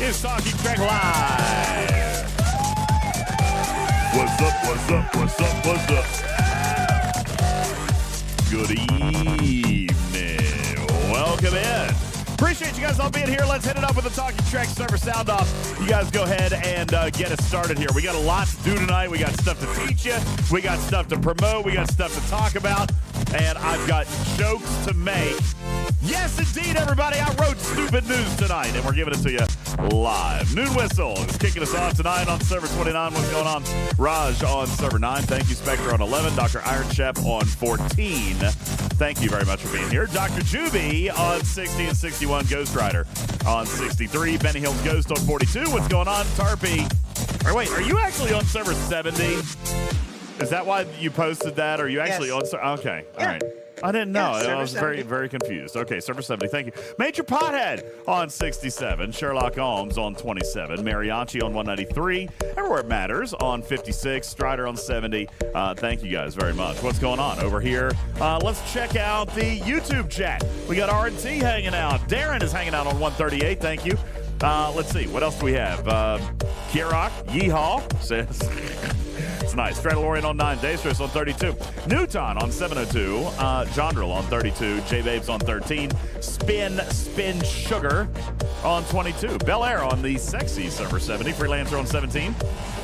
is Talking Trek Live. What's up, what's up, what's up, what's up? Good evening. Welcome in. Appreciate you guys all being here. Let's hit it up with the Talking Trek server sound off. You guys go ahead and get us started here. We got a lot to do tonight. We got stuff to teach you. We got stuff to promote. We got stuff to talk about. And I've got jokes to make. Yes, indeed, everybody. I wrote stupid news tonight, and we're giving it to you live. Noon Whistle is kicking us off tonight on server 29. What's going on? Raj on server 9. Thank you, Spectre on 11. Dr. Iron Chef on 14. Thank you very much for being here. Dr. Juby on 60 and 61. Ghost Rider on 63. Benny Hill's Ghost on 42. What's going on? Tarpy. Or wait, are you actually on server 70? Is that why you posted that? Or are you actually on? Okay, all right. I didn't know. I was very, very confused. Okay, server 70. Thank you. Major Pothead on 67. Sherlock Holmes on 27. Mariachi on 193. Everywhere It Matters on 56. Strider on 70. Thank you guys very much. What's going on over here? Let's check out the YouTube chat. We got R&T hanging out. Darren is hanging out on 138. Thank you. Let's see. What else do we have? Kirok, Yeehaw says... It's nice. Stradalorian on 9. Daystress on 32. Newton on 702. Jondrel on 32. J-Babes on 13. Spin Sugar on 22. Bel Air on the sexy server 70. Freelancer on 17.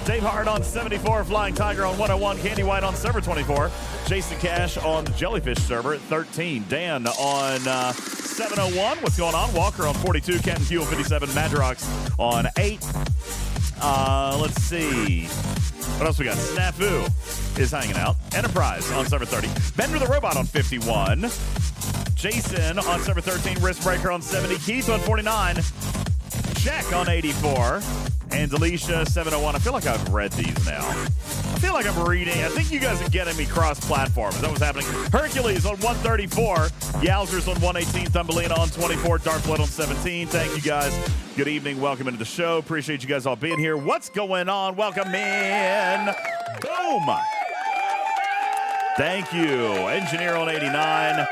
Dave Hart on 74. Flying Tiger on 101. Candy White on server 24. Jason Cash on the Jellyfish server 13. Dan on 701. What's going on? Walker on 42. Captain Q on 57. Madrox on 8. Let's see. What else we got? Snafu is hanging out. Enterprise on server 30. Bender the Robot on 51. Jason on server 13. Wristbreaker on 70. Keith on 49. Jack on 84. And Delisha 701. I feel like I've read these now. I feel like I'm reading. I think you guys are getting me cross-platform. Is that what's happening? Hercules on 134. Yowzers on 118. Thumbelina on 24. Darkblood on 17. Thank you guys. Good evening. Welcome into the show. Appreciate you guys all being here. What's going on? Welcome in. Boom. Thank you. Engineer on 89.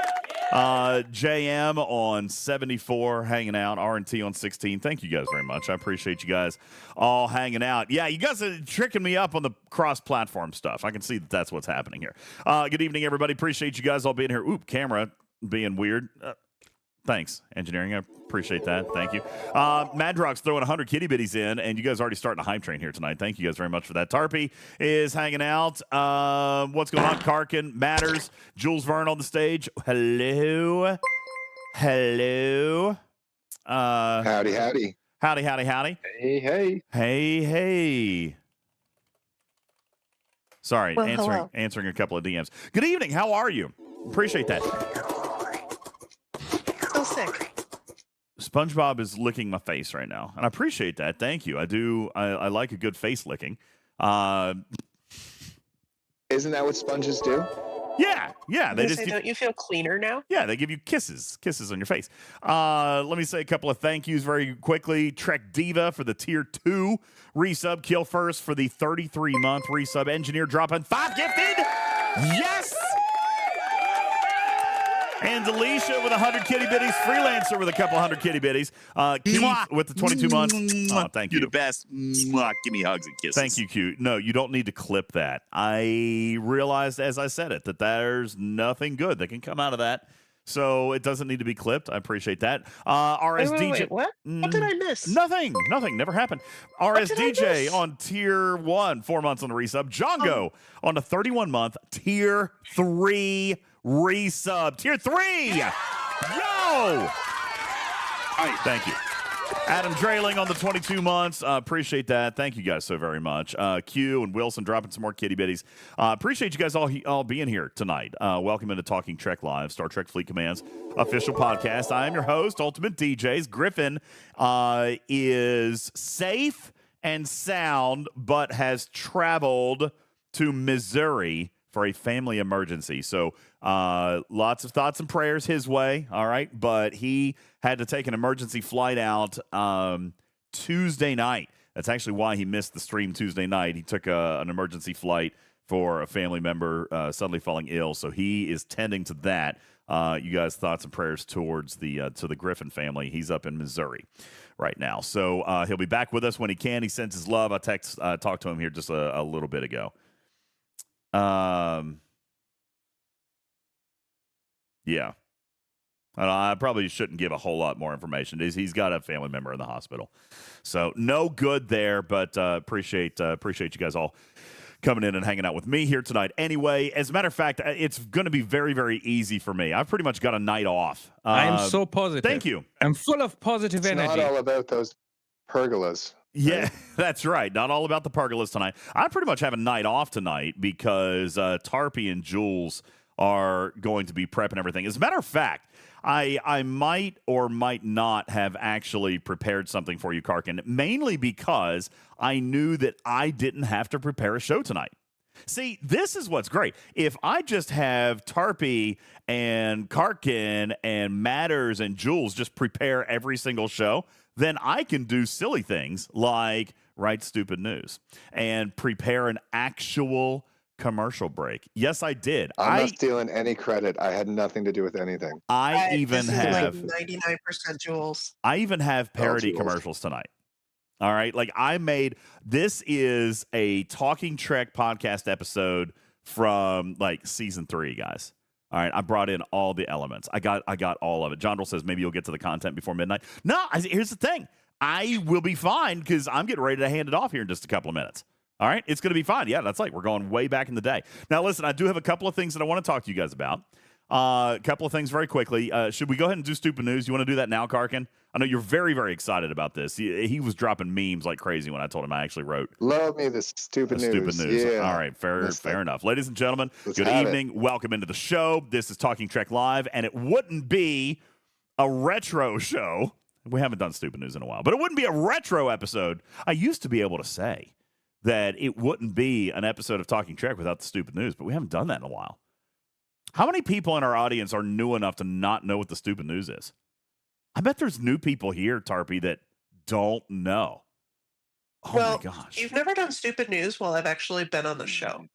JM on 74 hanging out. R&T on 16. Thank you guys very much. I appreciate you guys all hanging out. Yeah, you guys are tricking me up on the cross-platform stuff. I can see that that's what's happening here. Good evening, everybody. Appreciate you guys all being here. Oop, camera being weird. Thanks, engineering. I appreciate that. Thank you. Madrox throwing 100 kitty bitties in, and you guys are already starting a hype train here tonight. Thank you guys very much for that. Tarpy is hanging out. What's going on? Karkin, Matters, Jules Verne on the stage. Hello. Hello. Howdy, howdy. Howdy, howdy, howdy. Hey, hey. Hey, hey. Sorry, Well, answering a couple of DMs. Good evening. How are you? Appreciate that. So sick. SpongeBob is licking my face right now, and I appreciate that. Thank you. I do. I like a good face licking. Isn't that what sponges do? Yeah. They just Don't you feel cleaner now? Yeah, they give you kisses on your face. Let me say a couple of thank yous very quickly. Trek Diva for the tier 2 resub. Kill First for the 33-month resub. Engineer dropping 5 gifted. Yes. And Delisha with 100 kitty bitties. Freelancer with a couple 100 kitty bitties. Keith with the 22 months. Oh, thank you. You're the best. Mwah. Give me hugs and kisses. Thank you, Q. No, you don't need to clip that. I realized as I said it that there's nothing good that can come out of that. So it doesn't need to be clipped. I appreciate that. RSDJ. Wait, what? What did I miss? Nothing. Never happened. RSDJ on tier 1, 4 months on the resub. Jongo on the 31-month tier 3 resub. Tier 3. Yo. Thank you. Adam Drayling on the 22 months. Appreciate that. Thank you guys so very much. Q and Wilson dropping some more kitty bitties. Appreciate you guys all being here tonight. Welcome into Talking Trek Live, Star Trek Fleet Command's official podcast. I am your host, UltimatDJz. Griffin is safe and sound, but has traveled to Missouri for a family emergency. So lots of thoughts and prayers his way, all right? But he had to take an emergency flight out Tuesday night. That's actually why he missed the stream Tuesday night. He took an emergency flight for a family member suddenly falling ill, so he is tending to that. you guys' thoughts and prayers towards the to the Griffin family. He's up in Missouri right now, so he'll be back with us when he can. He sends his love. I talked to him here just a little bit ago. Yeah. I probably shouldn't give a whole lot more information. He's got a family member in the hospital, so no good there. But appreciate you guys all coming in and hanging out with me here tonight. Anyway, as a matter of fact, it's going to be very, very easy for me. I've pretty much got a night off. I am so positive. Thank you. I'm full of positive energy. It's not all about those pergolas. Yeah, right? that's right. Not all about the pergolas tonight. I pretty much have a night off tonight because Tarpy and Jules are going to be prepping everything. As a matter of fact, I might or might not have actually prepared something for you, Karkin, mainly because I knew that I didn't have to prepare a show tonight. See, this is what's great. If I just have Tarpy and Karkin and Matters and Jules just prepare every single show, then I can do silly things like write stupid news and prepare an actual commercial break. Yes, I did. I'm not stealing any credit. I had nothing to do with anything. I even have like 99% Jules. I even have parody commercials tonight. All right. Like this is a Talking Trek podcast episode from like season 3, guys. All right. I brought in all the elements. I got all of it. John Drill says maybe you'll get to the content before midnight. No, here's the thing. I will be fine because I'm getting ready to hand it off here in just a couple of minutes. All right, it's going to be fine. Yeah, that's like we're going way back in the day. Now, listen, I do have a couple of things that I want to talk to you guys about. A couple of things very quickly. Should we go ahead and do stupid news? You want to do that now, Karkin? I know you're very, very excited about this. He was dropping memes like crazy when I told him I actually wrote. Love me the stupid news. Stupid news. Yeah. All right, fair enough. Ladies and gentlemen, good evening. Welcome into the show. This is Talking Trek Live, and it wouldn't be a retro show. We haven't done stupid news in a while, but it wouldn't be a retro episode. I used to be able to say that it wouldn't be an episode of Talking Trek without the stupid news, but we haven't done that in a while. How many people in our audience are new enough to not know what the stupid news is? I bet there's new people here, Tarpy, that don't know. Oh, well, my gosh. You've never done stupid news while I've actually been on the show.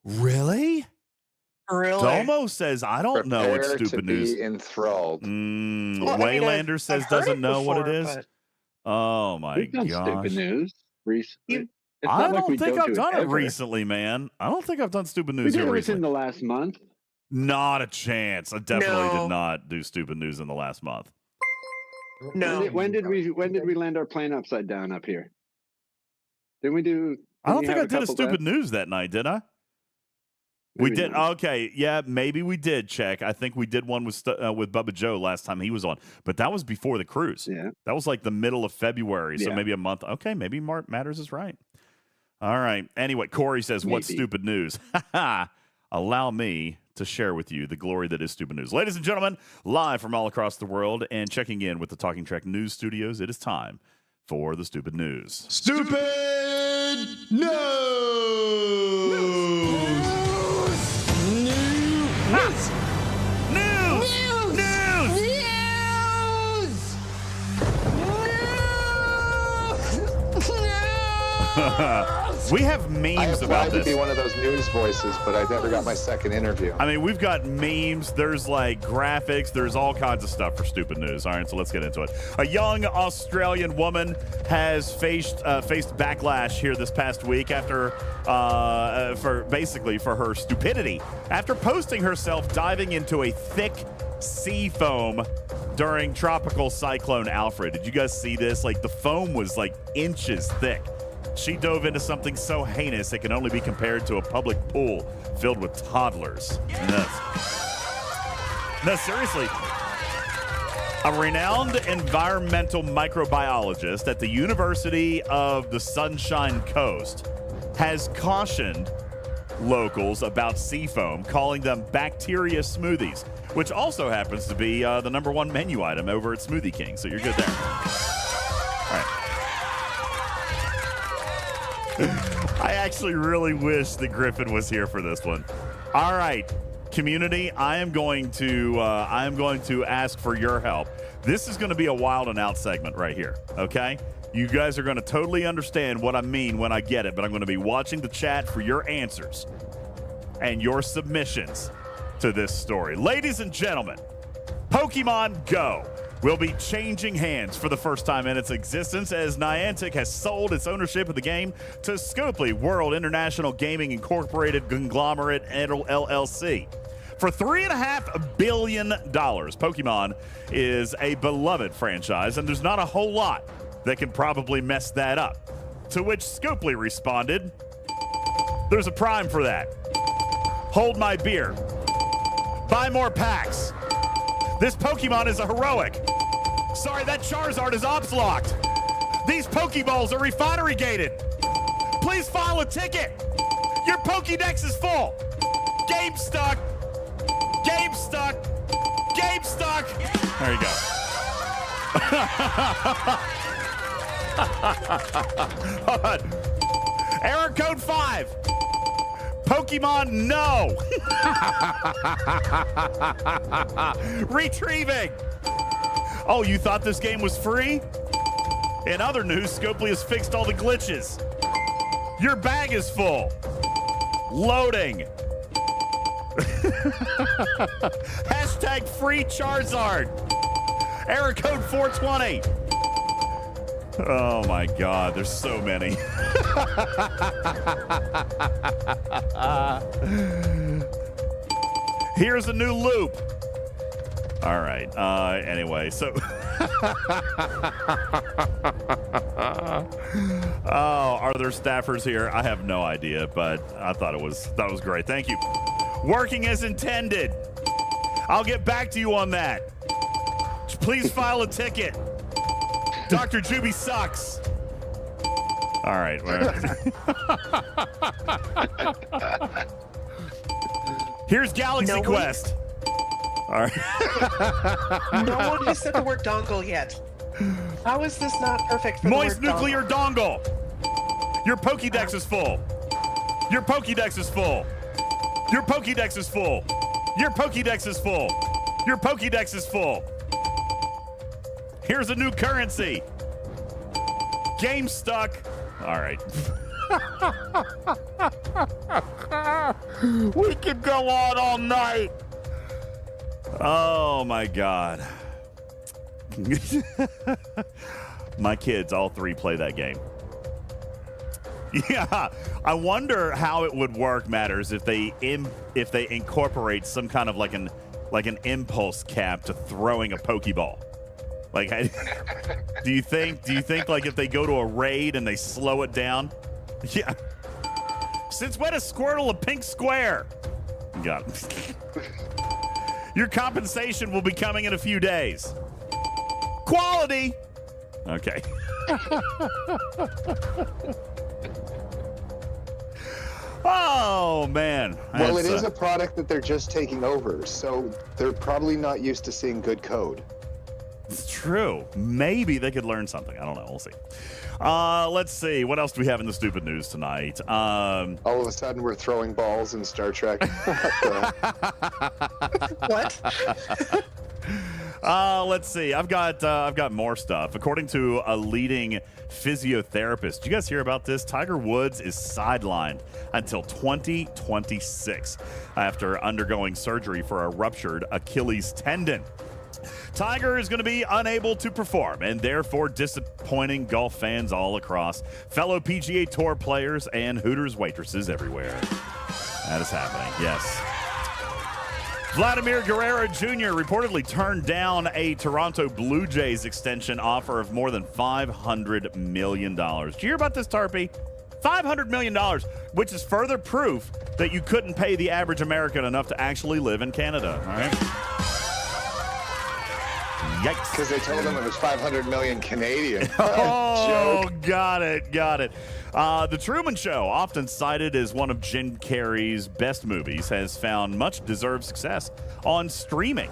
Really? Really? Domo says, I don't know what stupid news is. Enthralled. Waylander says doesn't know what it is. But... Oh, my We've done gosh. stupid news recently. I don't think I've done it recently, man. I don't think I've done stupid news here recently. In the last month. Not a chance. I definitely did not do stupid news in the last month. No. When did we land our plane upside down up here? Didn't we do? I don't think I did a stupid news that night, did I? We did. Okay, yeah, maybe we did. Check. I think we did one with Bubba Joe last time he was on, but that was before the cruise. Yeah, that was like the middle of February, so maybe a month. Okay, maybe Matters is right. All right. Anyway, Corey says, "What's stupid news?" Allow me to share with you the glory that is stupid news, ladies and gentlemen, live from all across the world and checking in with the Talking Trek News Studios. It is time for the stupid news. Stupid news. We have memes about this. I applied to be one of those news voices, but I never got my second interview. I mean, we've got memes. There's like graphics. There's all kinds of stuff for stupid news. All right, so let's get into it. A young Australian woman has faced backlash here this past week after for her stupidity after posting herself diving into a thick sea foam during Tropical Cyclone Alfred. Did you guys see this? Like the foam was like inches thick. She dove into something so heinous it can only be compared to a public pool filled with toddlers. No, seriously. A renowned environmental microbiologist at the University of the Sunshine Coast has cautioned locals about sea foam, calling them bacteria smoothies, which also happens to be the #1 menu item over at Smoothie King. So you're good there. All right. I actually really wish that Griffin was here for this one. All right, community, I am going to ask for your help. This is going to be a wild and out segment right here, okay? You guys are going to totally understand what I mean when I get it, but I'm going to be watching the chat for your answers and your submissions. to this story. Ladies and gentlemen, Pokemon Go will be changing hands for the first time in its existence as Niantic has sold its ownership of the game to Scopely World International Gaming Incorporated Conglomerate LLC. For $3.5 billion, Pokemon is a beloved franchise, and there's not a whole lot that can probably mess that up. To which Scopely responded, "There's a prime for that. Hold my beer. Buy more packs. This Pokemon is a heroic. Sorry, that Charizard is ops locked. These Pokeballs are refinery gated. Please file a ticket. Your Pokédex is full. Game stuck. Game stuck. Game stuck." There you go. Hold on. Error code 5. Pokemon no. Retrieving. Oh, you thought this game was free? In other news, Scopely has fixed all the glitches. Your bag is full. Loading. Hashtag free Charizard. Error code 420. Oh my God, there's so many. Here's a new loop. All right. Anyway, so. Oh, are there staffers here? I have no idea, but I thought that was great. Thank you. Working as intended. I'll get back to you on that. Please file a ticket. Dr. Juby sucks. All right. Here's Galaxy Quest. All right. No one has said the word dongle yet. How is this not perfect for Moist the word nuclear dongle. Your Pokédex is full. Your Pokédex is full. Your Pokédex is full. Your Pokédex is full. Your Pokédex is full. Here's a new currency. Game stuck. All right. We could go on all night. Oh my God. My kids, all three, play that game. Yeah, I wonder how it would work, Matters, if they incorporate some kind of like an impulse cap to throwing a Pokeball. Like, do you think like if they go to a raid and they slow it down? Yeah. Since when is Squirtle a pink square? Got it. Your compensation will be coming in a few days. Quality. Okay. Oh, man. Well, it is a product that they're just taking over, so they're probably not used to seeing good code. It's true. Maybe they could learn something. I don't know. We'll see. Let's see. What else do we have in the stupid news tonight? All of a sudden, we're throwing balls in Star Trek. What? Let's see. I've got more stuff. According to a leading physiotherapist, did you guys hear about this? Tiger Woods is sidelined until 2026 after undergoing surgery for a ruptured Achilles tendon. Tiger is going to be unable to perform and therefore disappointing golf fans all across, fellow PGA Tour players, and Hooters waitresses everywhere. That is happening, yes. Vladimir Guerrero Jr. reportedly turned down a Toronto Blue Jays extension offer of more than $500 million. Did you hear about this, Tarpy? $500 million, which is further proof that you couldn't pay the average American enough to actually live in Canada, all right? Yikes. Because they told them it was 500 million Canadian. Oh, Joke. got it. The Truman Show, often cited as one of Jim Carrey's best movies, has found much deserved success on streaming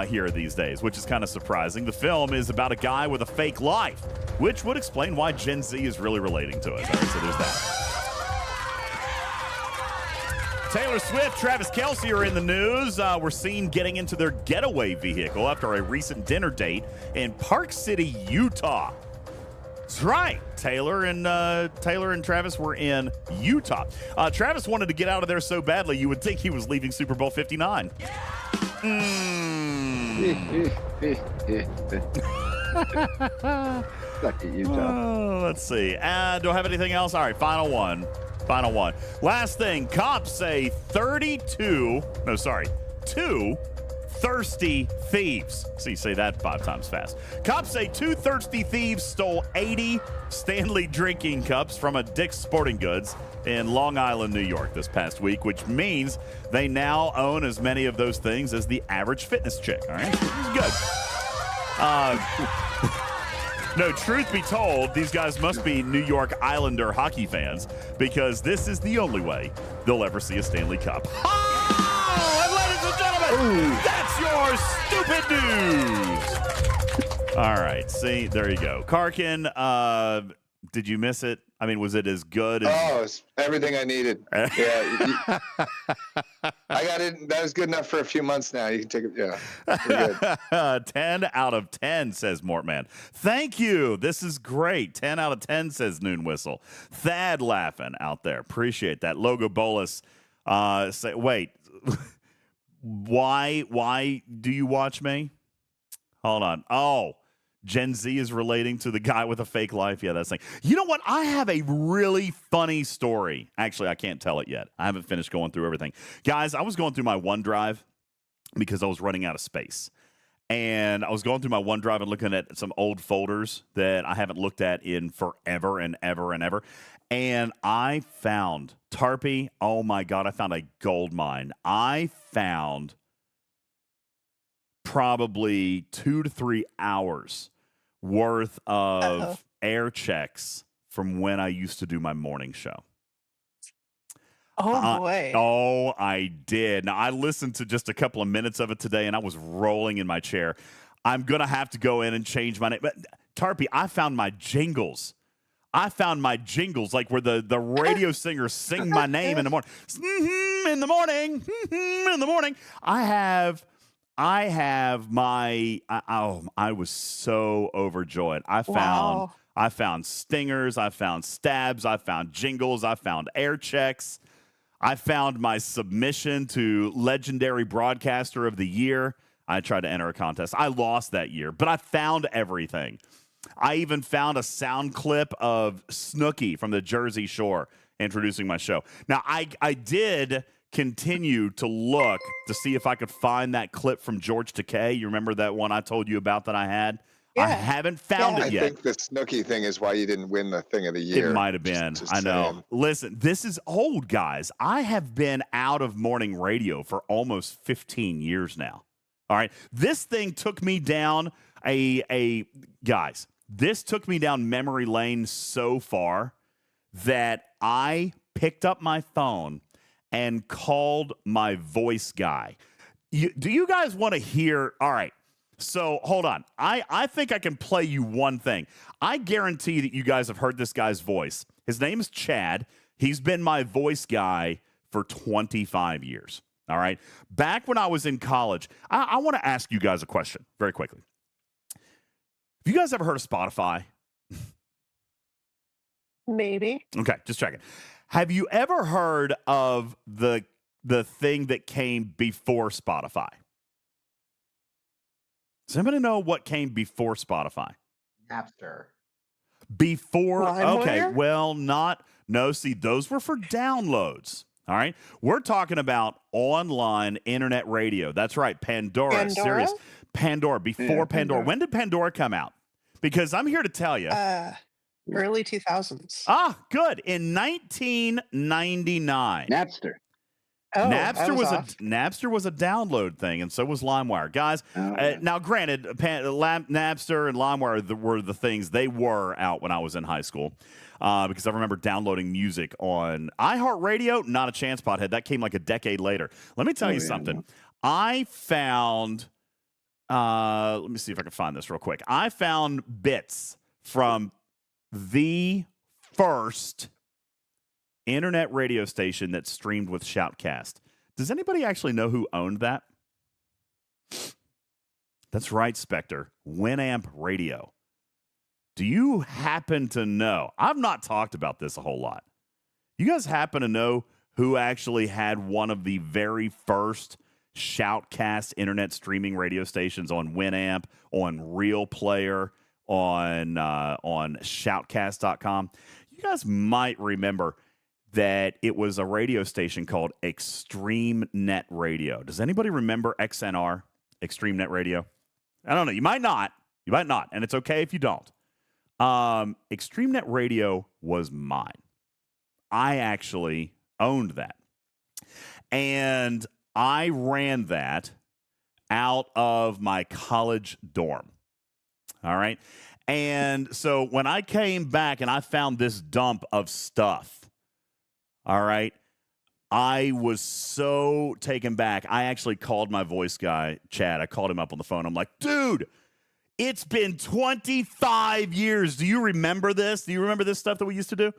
here these days, which is kind of surprising. The film is about a guy with a fake life, which would explain why Gen Z is really relating to it. All right, so there's that. Taylor Swift, Travis Kelce are in the news. We're seen getting into their getaway vehicle after a recent dinner date in Park City, Utah. That's right. Taylor and Travis were in Utah. Travis wanted to get out of there so badly, you would think he was leaving Super Bowl 59. Lucky Utah. Let's see. Do I have anything else? All right, final one. Last thing. Cops say two thirsty thieves. See, say that 5 times fast. Cops say 2 thirsty thieves stole 80 Stanley drinking cups from a Dick's Sporting Goods in Long Island, New York this past week, which means they now own as many of those things as the average fitness chick. All right? This is good. No, truth be told, these guys must be New York Islander hockey fans because this is the only way they'll ever see a Stanley Cup. Oh, and ladies and gentlemen, that's your stupid news. All right, see, there you go. Karkin, did you miss it? I mean, was it as good as... it's everything I needed. Yeah. I got it. That was good enough for a few months now. You can take it. Yeah. We're good. 10 out of 10, says Mortman. Thank you. This is great. 10 out of 10, says Noon Whistle. Thad laughing out there. Appreciate that. Logo Bolus. Wait. Why do you watch me? Hold on. Oh. Gen Z is relating to the guy with a fake life. Yeah, that's thing. You know what? I have a really funny story. Actually, I can't tell it yet. I haven't finished going through everything. Guys, I was going through my OneDrive because I was running out of space. And I was going through my OneDrive and looking at some old folders that I haven't looked at in forever and ever and ever. And I found, Tarpy, oh my God, I found a gold mine. I found probably 2 to 3 hours worth of air checks from when I used to do my morning show. Oh, boy. Oh, I did. Now, I listened to just a couple of minutes of it today, and I was rolling in my chair. I'm going to have to go in and change my name. But, Tarpy, I found my jingles. Like where the radio singers sing my name in the morning. In the morning. In the morning. I have my, I was so overjoyed. I found stingers, I found stabs, I found jingles, I found air checks. I found my submission to Legendary Broadcaster of the Year. I tried to enter a contest. I lost that year, but I found everything. I even found a sound clip of Snooki from the Jersey Shore introducing my show. Now, I did continue to look to see if I could find that clip from George Takei. You remember that one I told you about that I had? Yeah. I haven't found it yet. I think the Snooki thing is why you didn't win the thing of the year. It might have been. I know. Saying. Listen, this is old, guys. I have been out of morning radio for almost 15 years now. All right. This thing took me down guys, this took me down memory lane so far that I picked up my phone and called my voice guy. Do you guys want to hear? All right. So hold on. I think I can play you one thing. I guarantee that you guys have heard this guy's voice. His name is Chad. He's been my voice guy for 25 years. All right. Back when I was in college, I want to ask you guys a question very quickly. Have you guys ever heard of Spotify? Maybe. Okay, just checking. Have you ever heard of the thing that came before Spotify? Does anybody know what came before Spotify? Napster. Before, okay, LimeWire? well, no, see, those were for downloads. All right. We're talking about online internet radio. That's right. Pandora? Serious. Pandora, before Pandora. When did Pandora come out? Because I'm here to tell you. Early 2000s. Ah, good. In 1999. Napster. Oh, Napster was a download thing, and so was LimeWire. Guys, now granted, Napster and LimeWire were the things they were out when I was in high school. Because I remember downloading music on iHeartRadio. Not a chance, pothead. That came like a decade later. Let me tell you something. No. I found, let me see if I can find this real quick. I found bits from the first internet radio station that streamed with Shoutcast. Does anybody actually know who owned that? That's right, Spectre. Winamp Radio. do you happen to know? I've not talked about this a whole lot. You guys happen to know who actually had one of the very first Shoutcast internet streaming radio stations on Winamp, on Real Player, on Shoutcast.com? You guys might remember that it was a radio station called Extreme Net Radio. Does anybody remember XNR, Extreme Net Radio? I don't know. You might not. You might not. And it's okay if you don't. Extreme Net Radio was mine. I actually owned that. And I ran that out of my college dorm. All right. And so when I came back and I found this dump of stuff, all right, I was so taken back. I actually called my voice guy, Chad. I called him up on the phone. I'm like, dude, it's been 25 years. Do you remember this? Do you remember this stuff that we used to do?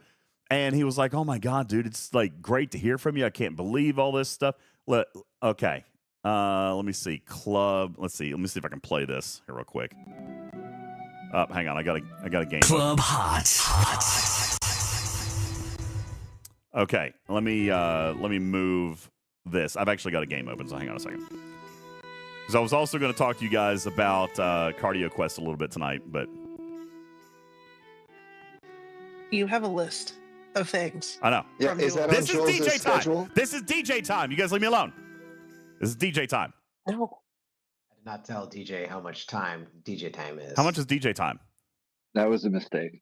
And he was like, oh, my God, dude, it's like great to hear from you. I can't believe all this stuff. Okay. Let me see. Club. Let's see. Let me see if I can play this here real quick. Hang on. I got a game. Club Hot. Okay. Let me move this. I've actually got a game open, so hang on a second. Because I was also going to talk to you guys about Cardio Quest a little bit tonight, but You have a list of things. I know. Yeah, is that on This is Jules' DJ schedule? time. This is DJ time. You guys leave me alone. This is DJ time. No. I did not tell DJ how much time DJ time is. How much is DJ time? That was a mistake.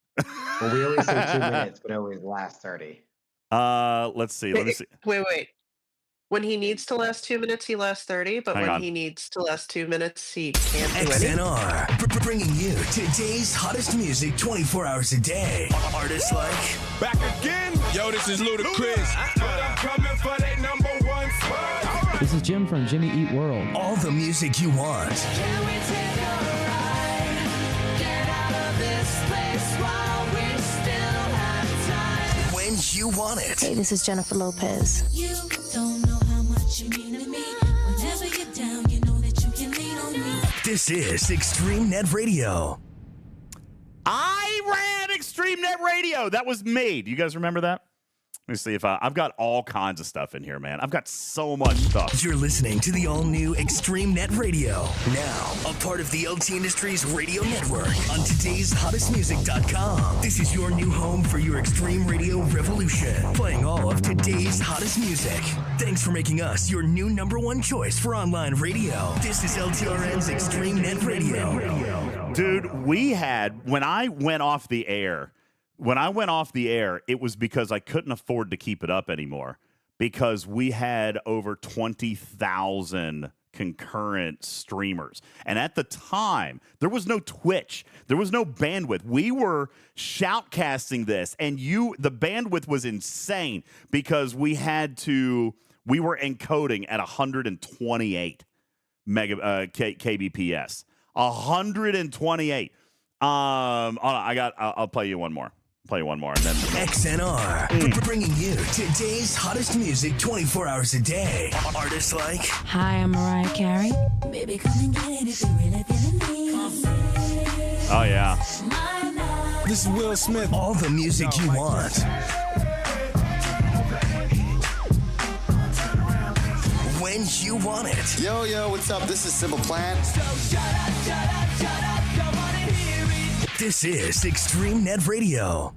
Well, we always say 2 minutes, but it always lasts 30. Let's see. Let me see. Wait. When he needs to last 2 minutes, he lasts 30. But Hang when on. he needs to last 2 minutes, he can't do anything. XNR, bringing you today's hottest music 24 hours a day. Artists like Back again. Yo, this is Ludacris. But I'm coming for that #1 spot. This is Jim from Jimmy Eat World. all the music you want. Can we take a ride? Get out of this place while we still have time. When you want it. Hey, this is Jennifer Lopez. You don't know how much you mean to me. Whenever you're down, you know that you can lean on me. This is Extreme Net Radio. I ran Extreme Net Radio. That was me. Do you guys remember that? Let me see if I've got all kinds of stuff in here, man. I've got so much stuff. You're listening to the all-new Extreme Net Radio. Now, a part of the LT Industries radio network on today'shottestmusic.com. This is your new home for your extreme radio revolution. Playing all of today's hottest music. Thanks for making us your new #1 choice for online radio. This is LTRN's Extreme Net Radio. Dude, we had, when I went off the air, it was because I couldn't afford to keep it up anymore, because we had over 20,000 concurrent streamers. And at the time, there was no Twitch. There was no bandwidth. We were shoutcasting this, and the bandwidth was insane because we were encoding at 128 kbps. 128. I'll play you one more. And then XNR, bringing you today's hottest music 24 hours a day. Artists like Hi, I'm Mariah Carey. Baby, come and get it if you really feeling me. oh yeah. This is Will Smith. all the music you want. When you want it. Yo, what's up? This is Simple Plan. This is Extreme Net Radio.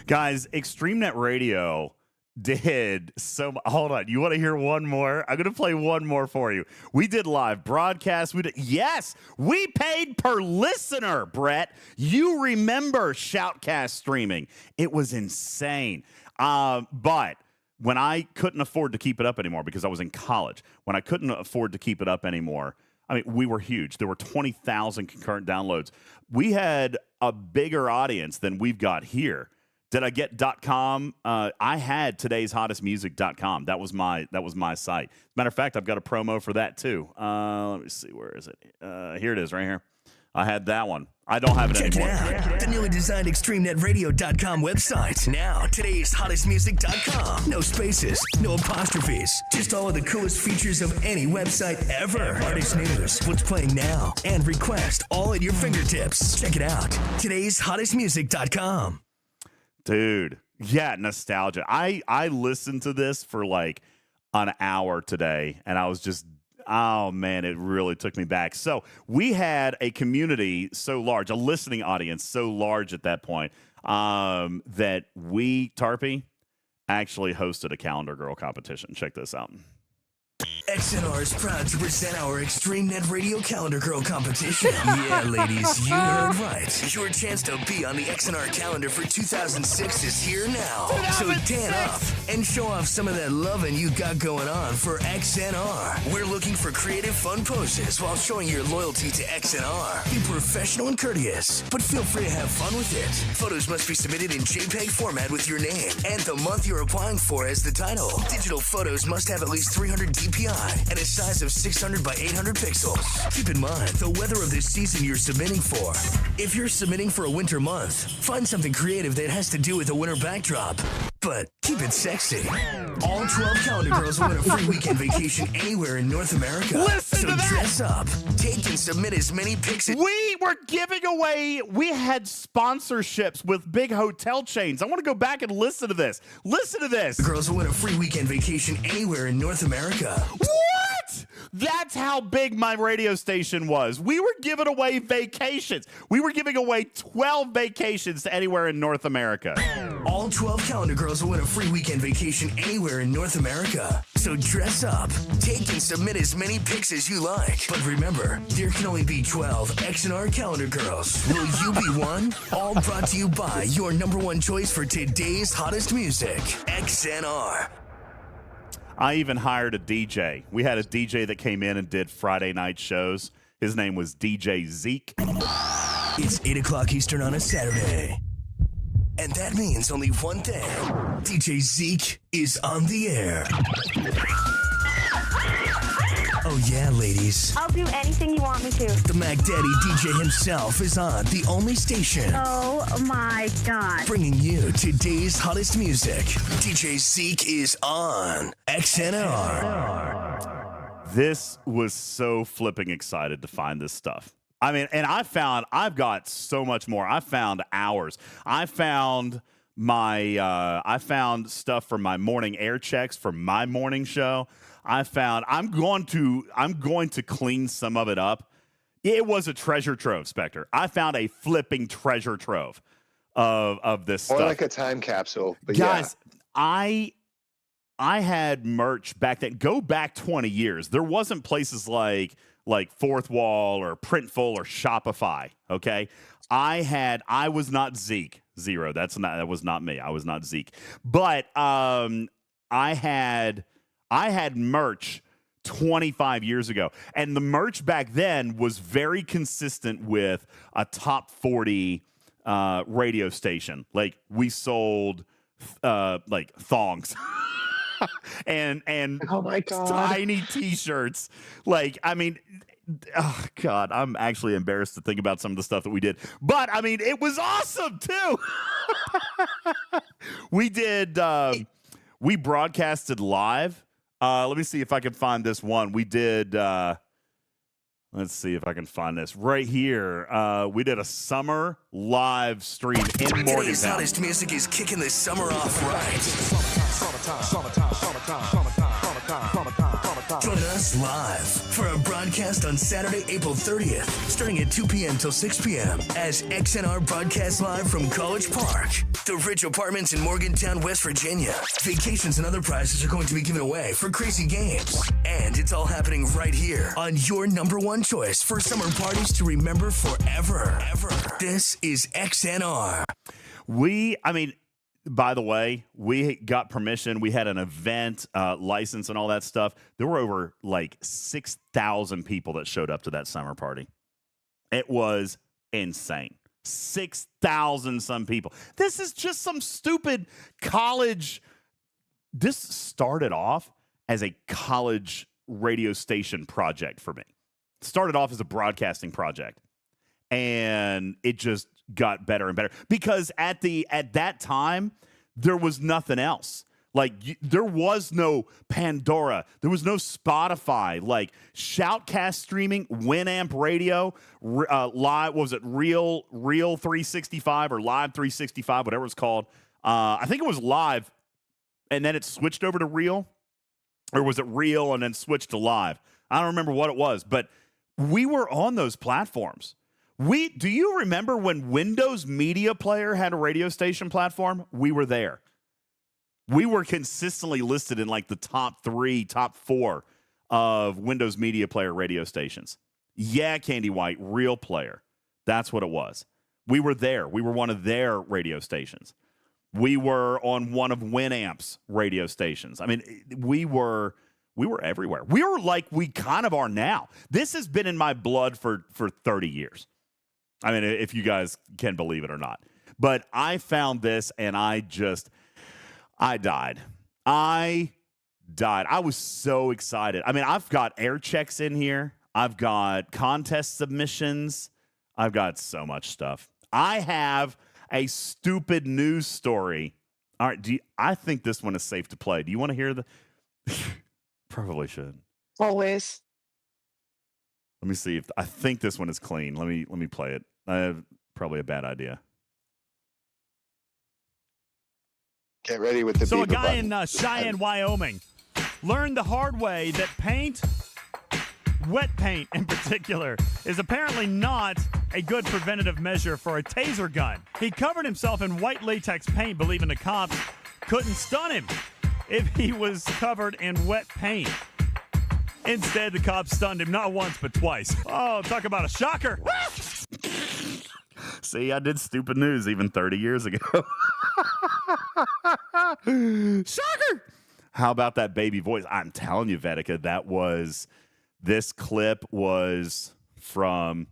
Guys, Extreme Net Radio did so. Hold on. You want to hear one more? I'm going to play one more for you. We did live broadcasts. Yes, we paid per listener, Brett. You remember Shoutcast streaming. It was insane. But when I couldn't afford to keep it up anymore because I was in college, when I couldn't afford to keep it up anymore, I mean, we were huge. There were 20,000 concurrent downloads. We had a bigger audience than we've got here. Did I get .com? I had today'shottestmusic.com. That was my site. Matter of fact, I've got a promo for that too. Let me see, where is it? Here it is, right here. I had that one. I don't have it Check it anymore. out. The newly designed ExtremeNetRadio.com website. Now, today's hottestmusic.com. No spaces, no apostrophes. Just all of the coolest features of any website ever. Artist news, what's playing now, and request all at your fingertips. Check it out. Today's hottestmusic.com. Dude, yeah, nostalgia. I listened to this for like an hour today, and I was just, oh man, it really took me back. So we had a community so large, a listening audience so large at that point, that we, Tarpy, actually hosted a Calendar Girl competition. Check this out. XNR is proud to present our Extreme Net Radio Calendar Girl competition. Yeah, ladies, you heard right. Your chance to be on the XNR calendar for 2006 is here now. So tan up and show off some of that loving you got going on for XNR. We're looking for creative, fun poses while showing your loyalty to XNR. Be professional and courteous, but feel free to have fun with it. Photos must be submitted in JPEG format with your name and the month you're applying for as the title. Digital photos must have at least 300 DPI and a size of 600 by 800 pixels. Keep in mind the weather of this season you're submitting for. If you're submitting for a winter month, find something creative that has to do with a winter backdrop, but keep it sexy. All 12 calendar girls will win a free weekend vacation anywhere in North America. Listen to that. Dress up, take and submit as many pics as We were giving away, we had sponsorships with big hotel chains. I want to go back and listen to this. Listen to this. girls will win a free weekend vacation anywhere in North America. What? That's how big my radio station was. We were giving away vacations. We were giving away 12 vacations to anywhere in North America. All 12 calendar girls will win a free weekend vacation anywhere in North America. So dress up, take and submit as many pics as you like. But remember, there can only be 12 XNR calendar girls. Will you be one? All brought to you by your number one choice for today's hottest music, XNR. I even hired a DJ. We had a DJ that came in and did Friday night shows. His name was DJ Zeke. It's 8 o'clock Eastern on a Saturday. And that means only one thing. DJ Zeke is on the air. Oh yeah, ladies. I'll do anything you want me to. The Mac Daddy DJ himself is on the only station. Oh my God. Bringing you today's hottest music. DJ Zeke is on XNR. This was so flipping excited to find this stuff. I mean, and I've got so much more. I found hours. I found stuff from my morning air checks for my morning show. I'm going to clean some of it up. It was a treasure trove, Spectre. I found a flipping treasure trove of this stuff. More like a time capsule. But guys, yeah. I had merch back then. Go back 20 years. There wasn't places like Fourth Wall or Printful or Shopify. Okay, I was not Zeke. Zero. That was not me. I was not Zeke. But I had merch 25 years ago, and the merch back then was very consistent with a top 40 radio station. Like we sold like thongs. and oh my God, tiny T-shirts. Like, I mean, oh God, I'm actually embarrassed to think about some of the stuff that we did. But I mean, it was awesome too. We did. We broadcasted live. Let me see if I can find this one. We did. Let's see if I can find this right here. We did a summer live stream in Morgantown. Today's hottest music is kicking this summer off right. Join us live for a broadcast on Saturday, April 30th, starting at 2 p.m. till 6 p.m. as XNR broadcasts live from College Park, the Rich Apartments in Morgantown, West Virginia. Vacations and other prizes are going to be given away for crazy games. And it's all happening right here on your number one choice for summer parties to remember forever. This is XNR. By the way, we got permission. We had an event license and all that stuff. There were over like 6,000 people that showed up to that summer party. It was insane. 6,000 some people. This is just some stupid college. This started off as a college radio station project for me. It started off as a broadcasting project. and it just got better and better because at that time there was nothing else. Like there was no Pandora, there was no Spotify. Like Shoutcast streaming, Winamp Radio, live. What was it? Real 365 or Live 365, whatever it's called. I think it was Live, and then it switched over to Real, or was it Real and then switched to Live? I don't remember what it was, but we were on those platforms. Do you remember when Windows Media Player had a radio station platform? We were there. We were consistently listed in like the top 3, top 4 of Windows Media Player radio stations. Yeah, Candy White, Real Player. That's what it was. We were there. We were one of their radio stations. We were on one of Winamp's radio stations. I mean, we were everywhere. We were like we kind of are now. This has been in my blood for 30 years. I mean, if you guys can believe it or not. But I found this and I died. I was so excited. I mean, I've got air checks in here. I've got contest submissions. I've got so much stuff. I have a stupid news story. All right, I think this one is safe to play. Do you want to hear the... Probably should. Always. Let me see if... I think this one is clean. Let me play it. I have probably a bad idea. Get ready with the So a beaver guy button. in Cheyenne, Wyoming, learned the hard way that paint, wet paint in particular, is apparently not a good preventative measure for a taser gun. He covered himself in white latex paint, believing the cops couldn't stun him if he was covered in wet paint. Instead, the cops stunned him not once but twice. Oh, talk about a shocker. See, I did stupid news even 30 years ago. Shocker! How about that baby voice? I'm telling you, Vedeka, this clip was from,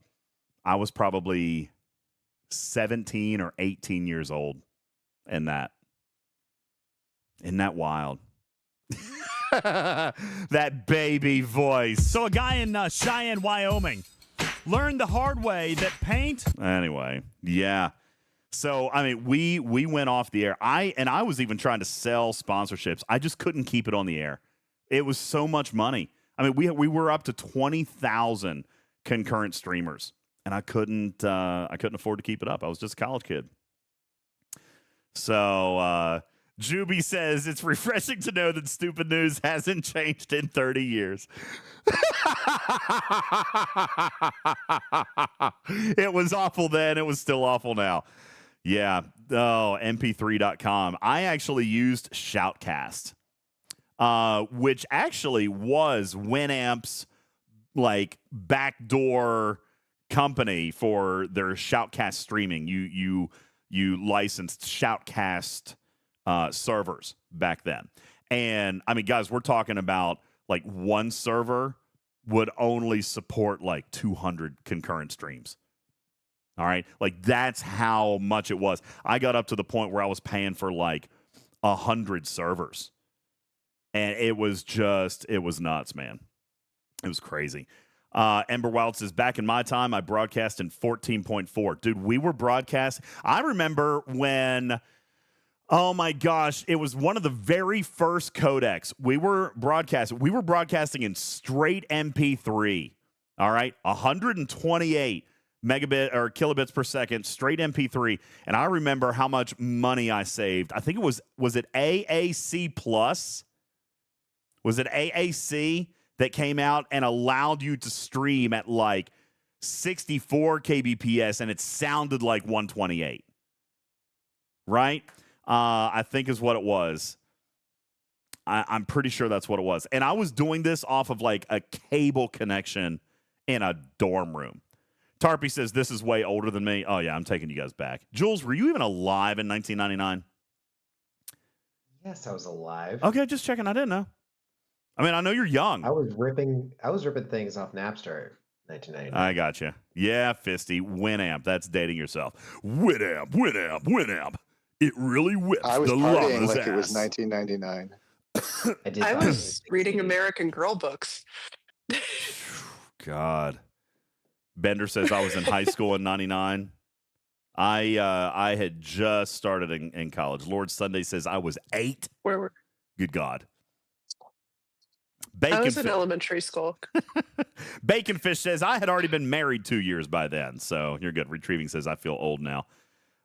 I was probably 17 or 18 years old. Isn't that wild? That baby voice. So a guy in Cheyenne, Wyoming, learned the hard way that paint... Anyway, yeah. So, I mean, we went off the air. I was even trying to sell sponsorships. I just couldn't keep it on the air. It was so much money. I mean, we were up to 20,000 concurrent streamers, and I couldn't afford to keep it up. I was just a college kid. So, Juby says, it's refreshing to know that stupid news hasn't changed in 30 years. It was awful then. It was still awful now. Yeah. Oh, mp3.com. I actually used Shoutcast, which actually was Winamp's like backdoor company for their Shoutcast streaming. You licensed Shoutcast servers back then. And I mean, guys, we're talking about like one server would only support like 200 concurrent streams. All right. Like that's how much it was. I got up to the point where I was paying for like 100 servers. And it was nuts, man. It was crazy. Ember Wild says, back in my time, I broadcast in 14.4. Dude, we were broadcast. I remember when, oh my gosh, it was one of the very first codecs. We were broadcasting in straight MP3. All right. 128 megabit or kilobits per second, straight MP3. And I remember how much money I saved. I think it was it AAC Plus? Was it AAC that came out and allowed you to stream at like 64 kbps and it sounded like 128? Right? I think is what it was. I'm pretty sure that's what it was. And I was doing this off of like a cable connection in a dorm room. Tarpy says, this is way older than me. Oh, yeah, I'm taking you guys back. Jules, were you even alive in 1999? Yes, I was alive. Okay, just checking. I didn't know. I mean, I know you're young. I was ripping things off Napster in 1999. I got you. Yeah, Fisty. Winamp. That's dating yourself. Winamp. It really whips I was the partying llama's like ass. it was 1999. I was reading American Girl books. God. Bender says I was in high school in '99. I had just started in college. Lord Sunday says I was 8. Where were Good God. I was in elementary school. Bacon Fish says I had already been married 2 years by then. So you're good. Retrieving says I feel old now.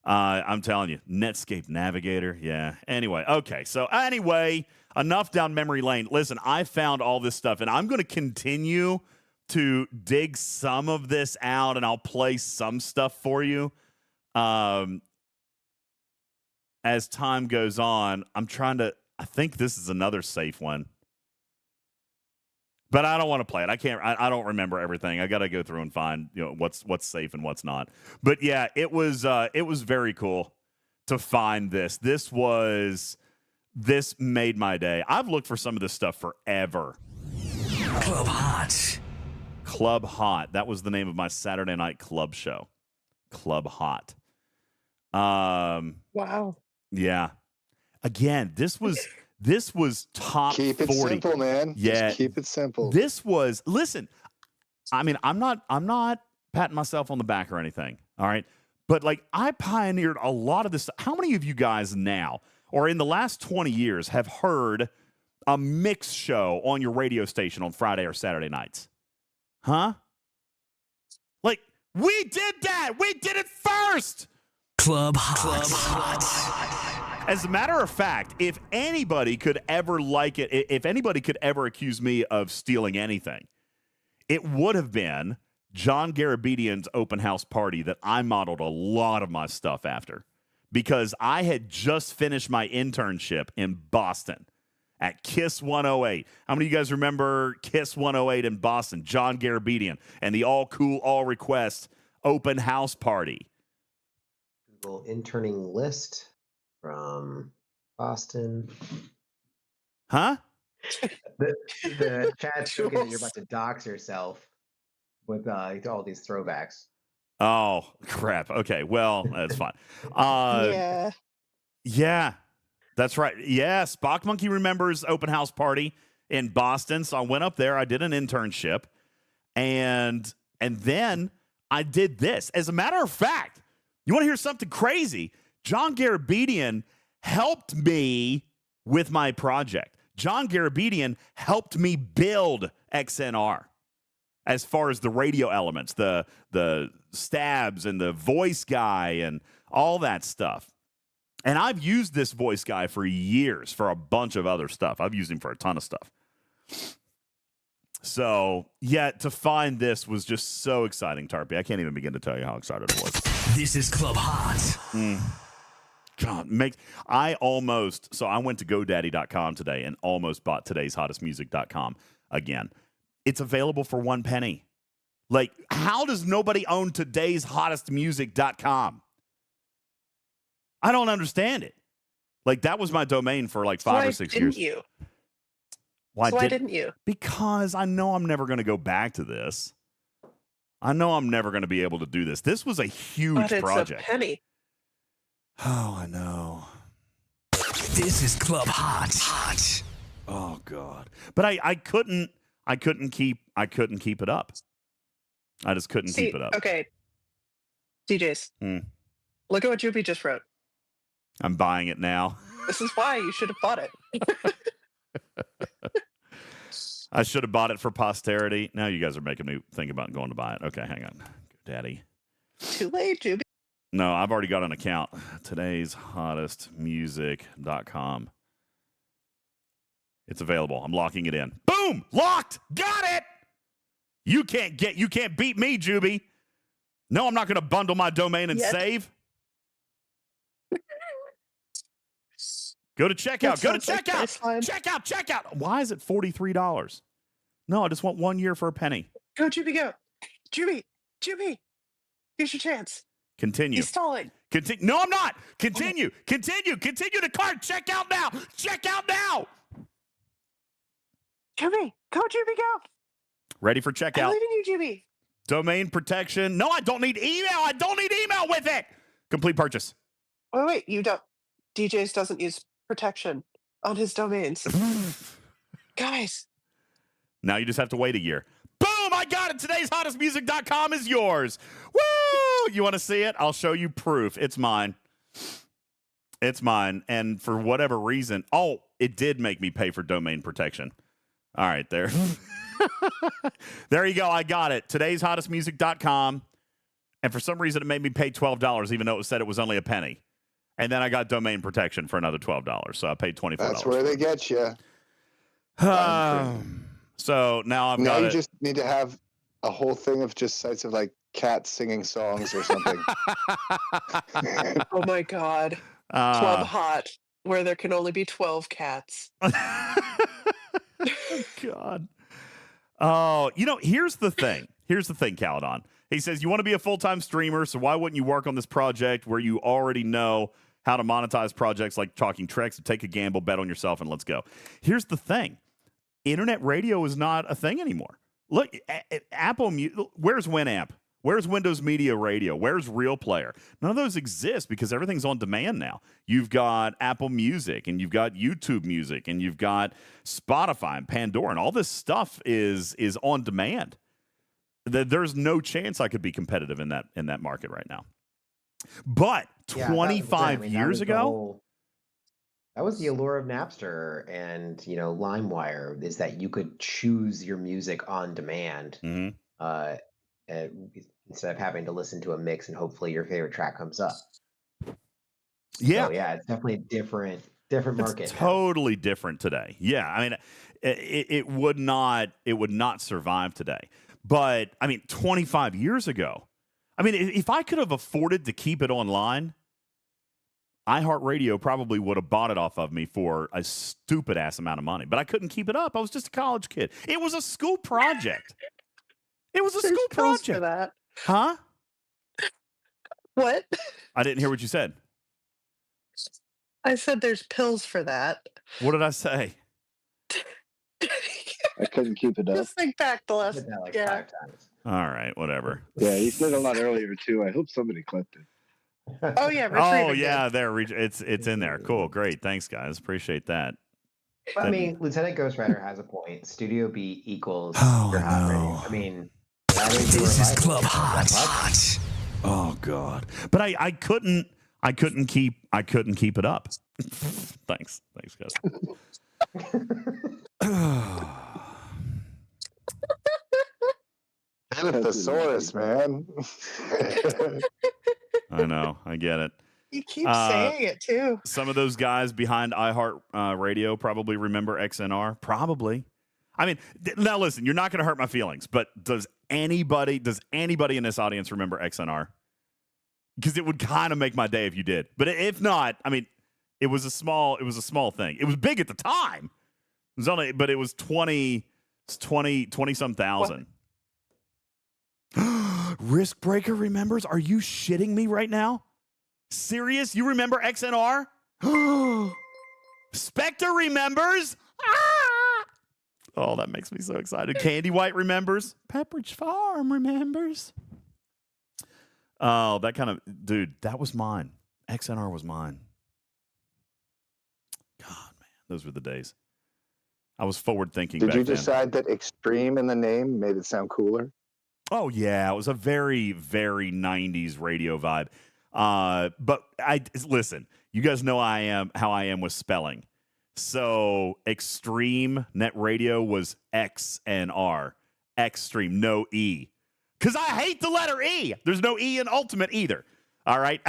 I'm telling you, Netscape Navigator. Yeah. Anyway. Okay. So anyway, enough down memory lane. Listen, I found all this stuff, and I'm going to continue to dig some of this out, and I'll play some stuff for you. As time goes on, I think this is another safe one. But I don't want to play it. I don't remember everything. I got to go through and find, what's safe and what's not. But yeah, it was very cool to find this. This made my day. I've looked for some of this stuff forever. Club Hot. Club Hot. That was the name of my Saturday night club show. Club Hot. Wow. Yeah. Again, this was top 40. Keep it simple, man. Yeah. Just keep it simple. Listen, I mean, I'm not patting myself on the back or anything. All right. But I pioneered a lot of this. How many of you guys now, or in the last 20 years, have heard a mix show on your radio station on Friday or Saturday nights? Huh? We did that. We did it first. Club Hot. As a matter of fact, if anybody could ever if anybody could ever accuse me of stealing anything, it would have been John Garabedian's open house party that I modeled a lot of my stuff after, because I had just finished my internship in Boston at Kiss 108. How many of you guys remember Kiss 108 in Boston? John Garabedian and the All Cool, All Request open house party. Google interning list from Boston. Huh? The chat's thinking that you're about to dox yourself with all these throwbacks. Oh, crap. Okay, well, that's fine. Yeah, that's right. Yeah, Spock Monkey remembers open house party in Boston, so I went up there. I did an internship, and then I did this. As a matter of fact, you want to hear something crazy? John Garabedian helped me with my project. John Garabedian helped me build XNR as far as the radio elements, the stabs and the voice guy and all that stuff. And I've used this voice guy for years for a bunch of other stuff. I've used him for a ton of stuff. So, yeah, to find this was just so exciting, Tarpy. I can't even begin to tell you how excited I was. This is Club Hot. God, so I went to GoDaddy.com today and almost bought today'shottestmusic.com again. It's available for 1 penny. How does nobody own today'shottestmusic.com? I don't understand it. That was my domain for 5 or 6 years. Why didn't you? Because I know I'm never going to go back to this. I know I'm never going to be able to do this. This was a huge project. It's a penny. Oh, I know. This is Club Hot. Oh God! But I couldn't keep it up. I just couldn't keep it up. Okay, DJs, look at what Juby just wrote. I'm buying it now. This is why you should have bought it. I should have bought it for posterity. Now you guys are making me think about going to buy it. Okay, hang on, Daddy. Too late, Juby. No, I've already got an account. today'shottestmusic.com. It's available. I'm locking it in. Boom! Locked! Got it! You can't beat me, Juby. No, I'm not going to bundle my domain and save. Go to checkout. Go to checkout. Checkout. Why is it $43? No, I just want 1 year for a penny. Go, Juby, go. Juby. Here's your chance. Continue. He's stalling. No, I'm not. Continue. Continue to cart. Check out now. Juby, go, go. Ready for checkout. I'm leaving you, Juby. Domain protection. No, I don't need email. With it. Complete purchase. Wait, you don't. DJz doesn't use protection on his domains. Guys. Now you just have to wait a year. Boom, I got it. Today's hottestmusic.com is yours. Woo! You want to see it? I'll show you proof. It's mine. It's mine. And for whatever reason, it did make me pay for domain protection. All right, there. There you go. I got it. Today's hottestmusic.com. And for some reason, it made me pay $12, even though it said it was only a penny. And then I got domain protection for another $12. So I paid $24. That's where they get you. So now I've got you it. just need to have a whole thing of just sites of like cats singing songs or something. Oh my God. Club Hot, where there can only be 12 cats. God. Oh, here's the thing. Here's the thing, Caledon. He says, you want to be a full-time streamer, so why wouldn't you work on this project where you already know how to monetize projects like Talking Treks? Take a gamble, bet on yourself, and let's go. Here's the thing. Internet radio is not a thing anymore. Look, Apple, where's Winamp? Where's Windows Media Radio? Where's Real Player? None of those exist because everything's on demand now. You've got Apple Music, and you've got YouTube Music, and you've got Spotify and Pandora, and all this stuff is on demand. There's no chance I could be competitive in that market right now. But 25 years ago, that was the allure of Napster and LimeWire, is that you could choose your music on demand instead of having to listen to a mix and hopefully your favorite track comes up. Yeah, so, it's definitely a different market. It's totally different today. Yeah, I mean, it would not survive today. But, 25 years ago, if I could have afforded to keep it online, iHeartRadio probably would have bought it off of me for a stupid-ass amount of money. But I couldn't keep it up. I was just a college kid. It was a school project. It was a There's school pills project. for that. Huh? What? I didn't hear what you said. I said there's pills for that. What did I say? I couldn't keep it up. Just think back the last. Did that like 5 times. All right, whatever. Yeah, you said a lot earlier too. I hope somebody clipped it. Oh yeah. Oh yeah, there. It's in there. Cool, great. Thanks, guys. Appreciate that. Well, Lieutenant Ghost Rider has a point. Studio B equals your hot radio. This is Club Hot. Oh God! But I couldn't keep it up. Thanks, guys. And a thesaurus, man. I know. I get it. You keep saying it too. Some of those guys behind iHeart Radio probably remember XNR. Probably. Now listen, you're not going to hurt my feelings, but does anybody in this audience remember XNR? Because it would kind of make my day if you did. But if not, it was a small thing. It was big at the time. But it was 20 some thousand. Risk Breaker remembers? Are you shitting me right now? Serious? You remember XNR? Spectre remembers? Oh, that makes me so excited. Candy White remembers. Pepperidge Farm remembers. Oh, that kind of... Dude, that was mine. XNR was mine. God, man. Those were the days. I was forward-thinking back then. Did you decide that extreme in the name made it sound cooler? Oh, yeah. It was a very, very 90s radio vibe. But listen, you guys know how I am with spelling. So Extreme Net Radio was XNR. Extreme, no E. Because I hate the letter E. There's no E in Ultimate either. All right.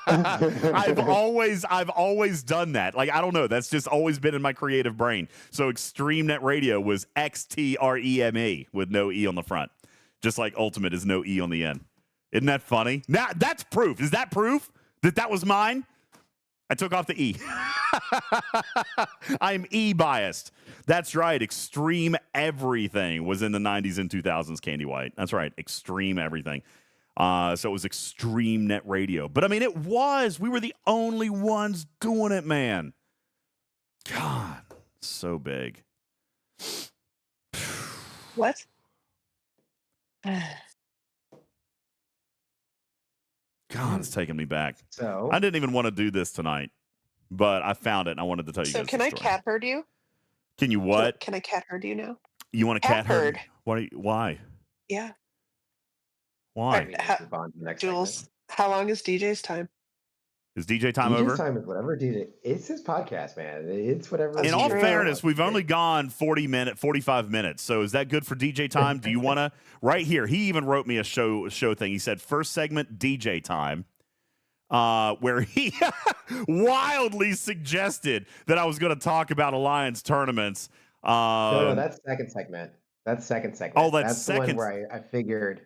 I've always done that. Like, I don't know. That's just always been in my creative brain. So Extreme Net Radio was XTREME with no E on the front. Just like Ultimate is no E on the end. Isn't that funny? Now, that's proof. Is that proof that was mine? I took off the E. I'm E-biased. That's right. Extreme everything was in the 90s and 2000s, Candy White. That's right. Extreme everything. So it was Extreme Net Radio. But, it was. We were the only ones doing it, man. God, so big. What? God, it's taking me back. So I didn't even want to do this tonight, but I found it and I wanted to tell you guys. So can the I story. cat herd you? Can you what? Can I cat herd you now? You want a cat herd? Why? Yeah. Why? Move on to the next Jules, segment. how long is DJ's time? Is DJ time DJ's over? time is whatever DJ. It's his podcast, man. It's whatever. In all DJ fairness, wants. we've only gone 45 minutes. So is that good for DJ time? Do you want to? Right here, he even wrote me a show thing. He said first segment DJ time, where he wildly suggested that I was going to talk about Alliance tournaments. No, that's second segment. That's second segment. Oh, that's the second. one where I figured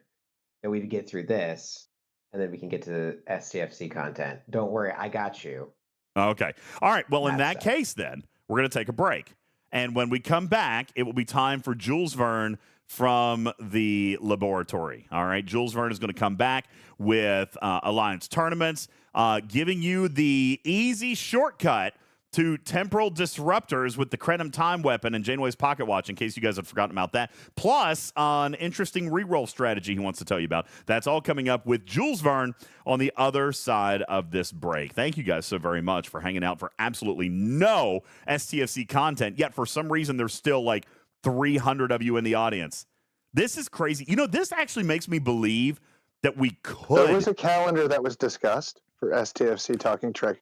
that we'd get through this, and then we can get to the STFC content. Don't worry, I got you. Okay. All right. Well, in that case, then we're going to take a break, and when we come back, it will be time for Jules Verne from the laboratory. All right. Jules Verne is going to come back with Alliance tournaments, giving you the easy shortcut to temporal disruptors with the Krenim time weapon and Janeway's pocket watch, in case you guys have forgotten about that. Plus, an interesting reroll strategy he wants to tell you about. That's all coming up with Jules Verne on the other side of this break. Thank you guys so very much for hanging out for absolutely no STFC content, yet for some reason there's still like 300 of you in the audience. This is crazy. You know, this actually makes me believe that we could. There was a calendar that was discussed for STFC Talking Trek.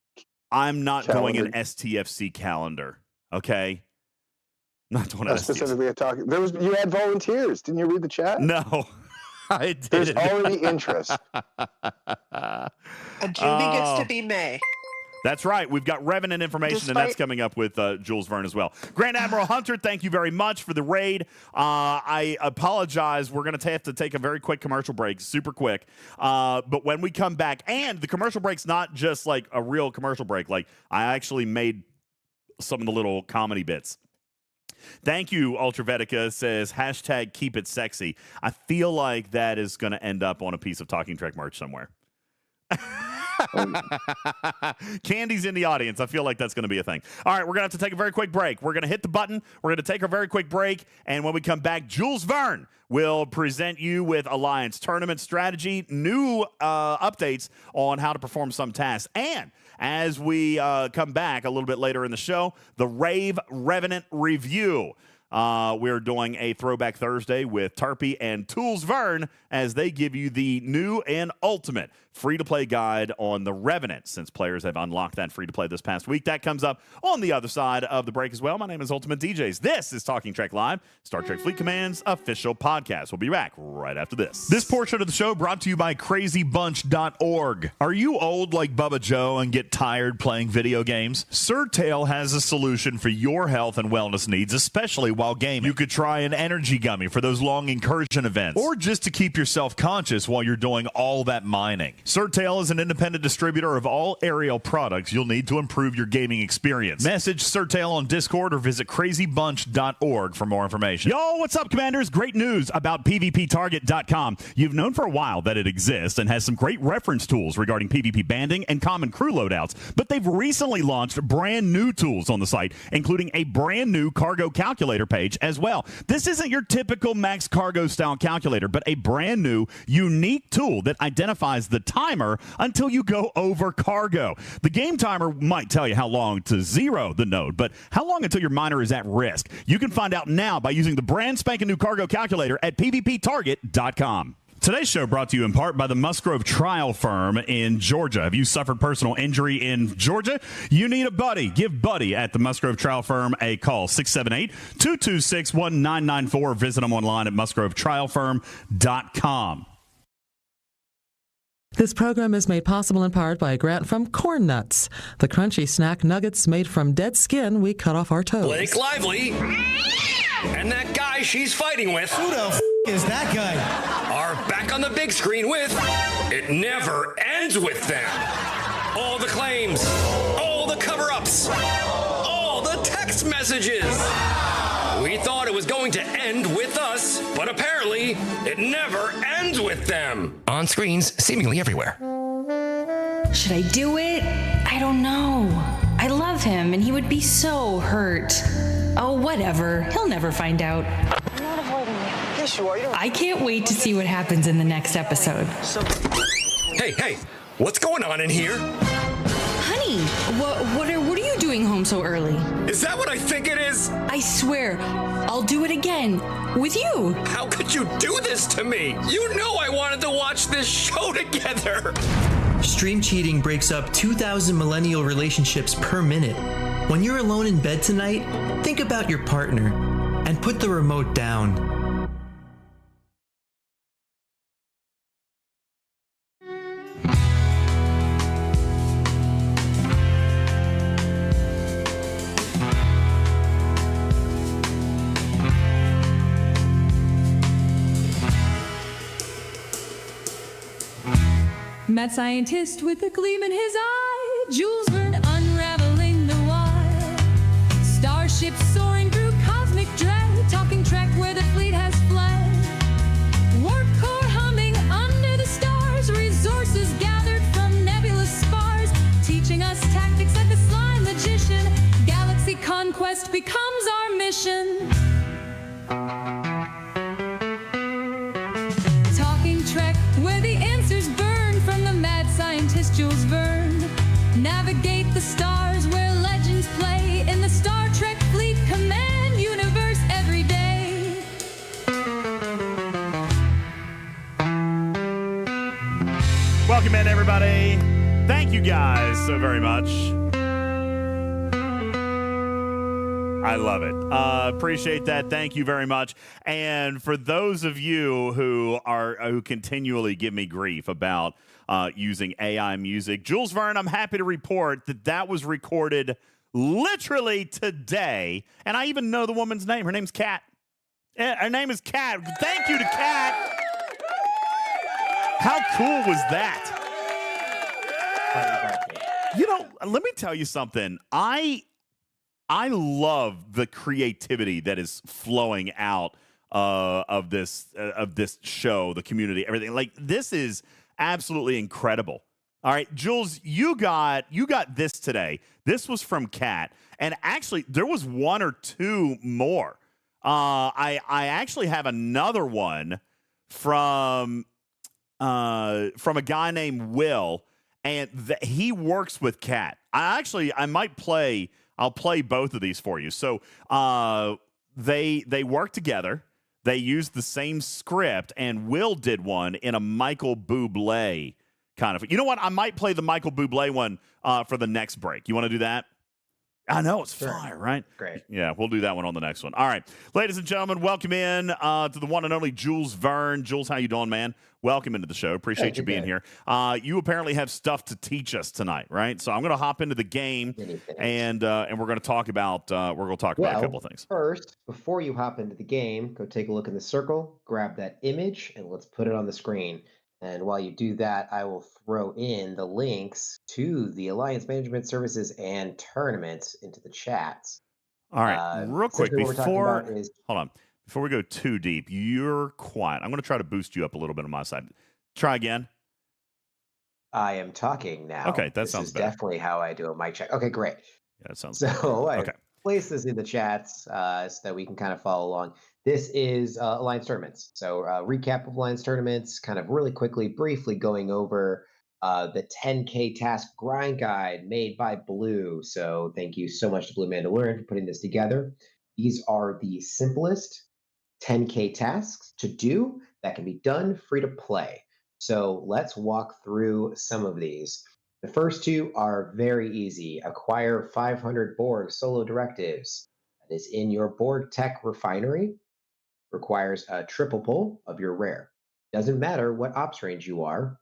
I'm not doing an STFC calendar, okay? Not doing STFC. Specifically a talking. You had volunteers. Didn't you read the chat? No, I didn't. There's already interest. A Juby gets to be May. That's right. We've got Revenant information, and that's coming up with Jules Verne as well. Grand Admiral Hunter, thank you very much for the raid. I apologize. We're going to have to take a very quick commercial break, super quick. But when we come back, and the commercial break's not just like a real commercial break. Like, I actually made some of the little comedy bits. Thank you, Ultravetica says, hashtag keep it sexy. I feel like that is going to end up on a piece of Talking Trek merch somewhere. Candy's in the audience. I feel like that's going to be a thing. All right, we're going to have to take a very quick break. We're going to hit the button. We're going to take a very quick break. And when we come back, Jules Verne will present you with Alliance tournament strategy, new updates on how to perform some tasks. And as we come back a little bit later in the show, the Rave Revenant review. We're doing a Throwback Thursday with Tarpey and Tools Verne as they give you the new and ultimate free-to-play guide on the Revenant, since players have unlocked that free-to-play this past week. That comes up on the other side of the break as well. My name is UltimatDJz. This is Talking Trek Live, Star Trek Fleet Command's official podcast. We'll be back right after this. This portion of the show brought to you by CrazyBunch.org. Are you old like Bubba Joe and get tired playing video games? Surtail has a solution for your health and wellness needs, especially while gaming. You could try an energy gummy for those long incursion events, or just to keep yourself conscious while you're doing all that mining. Surtail is an independent distributor of all aerial products you'll need to improve your gaming experience. Message Surtail on Discord or visit crazybunch.org for more information. Yo, what's up, Commanders? Great news about PvPtarget.com. You've known for a while that it exists and has some great reference tools regarding PvP banding and common crew loadouts, but they've recently launched brand new tools on the site, including a brand new cargo calculator page as well. This isn't your typical max cargo style calculator, but a brand new, unique tool that identifies the timer until you go over cargo. The game timer might tell you how long to zero the node, but how long until your miner is at risk? You can find out now by using the brand spanking new cargo calculator at PvPtarget.com. Today's show brought to you in part by the Musgrove Trial Firm in Georgia. Have you suffered personal injury in Georgia? You need a buddy. Give Buddy at the Musgrove Trial Firm a call, 678-226-1994. Visit them online at musgrovetrialfirm.com. This program is made possible in part by a grant from Corn Nuts, the crunchy snack nuggets made from dead skin we cut off our toes. Blake Lively and that guy she's fighting with. Who the f*** is that guy? Are back on the big screen with It Never Ends With Them. All the claims, all the cover-ups, all the text messages. We thought it was going to end with us, but apparently it never ends with them. On screens seemingly everywhere. Should I do it? I don't know. I love him, and he would be so hurt. Oh, whatever. He'll never find out. I'm not avoiding you. Yes, you are. I can't wait to see what happens in the next episode. Hey, what's going on in here? Honey, me. What are you doing home so early? Is that what I think it is? I swear, I'll do it again. With you. How could you do this to me? You know I wanted to watch this show together. Stream cheating breaks up 2,000 millennial relationships per minute. When you're alone in bed tonight, think about your partner and put the remote down. Mad scientist with a gleam in his eye, Jules Verne unraveling the why. Starships soaring through cosmic dread, talking Trek where the fleet has fled. Warp core humming under the stars, resources gathered from nebulous spars, teaching us tactics like a sly magician. Galaxy conquest becomes our mission. Talking Trek where the answers burn from the mad scientist Jules Verne. Navigate the stars where legends play in the Star Trek Fleet Command universe every day. Welcome in, everybody. Thank you guys so very much. I love it. Appreciate that. Thank you very much. And for those of you who continually give me grief about using AI music, Jules Verne, I'm happy to report that was recorded literally today. And I even know the woman's name. Her name's Kat. Her name is Kat. Thank you to Kat. How cool was that? You know, let me tell you something. I love the creativity that is flowing out of this show, the community, everything. Like, this is absolutely incredible. All right, Jules, you got this today. This was from Kat, and actually there was one or two more. I actually have another one from a guy named Will, and he works with Kat. I'll play both of these for you. So they work together. They used the same script, and Will did one in a Michael Bublé kind of. You know what? I might play the Michael Bublé one for the next break. You want to do that? I know it's fire, right? Great. Yeah, we'll do that one on the next one. All right, ladies and gentlemen, welcome in to the one and only Jules Verne. Jules, how you doing, man? Welcome into the show. Appreciate you being here. You apparently have stuff to teach us tonight, right? So I'm going to hop into the game, and we're going to talk about a couple of things. First, before you hop into the game, go take a look in the circle, grab that image, and let's put it on the screen. And while you do that, I will throw in the links to the Alliance Management Services and tournaments into the chats. All right, real quick, before hold on. Before we go too deep, you're quiet. I'm going to try to boost you up a little bit on my side. Try again. I am talking now. Okay, that sounds better. Definitely how I do a mic check. Okay, great. Yeah, that sounds so. Okay. Place this in the chats so that we can kind of follow along. This is Alliance tournaments. So recap of Alliance tournaments, kind of really quickly, briefly going over the 10K task grind guide made by Blue. So thank you so much to Blue Mandalorian for putting this together. These are the simplest 10K tasks to do that can be done free to play. So let's walk through some of these. The first two are very easy. Acquire 500 Borg solo directives. That is in your Borg tech refinery. Requires a triple pull of your rare. Doesn't matter what ops range you are,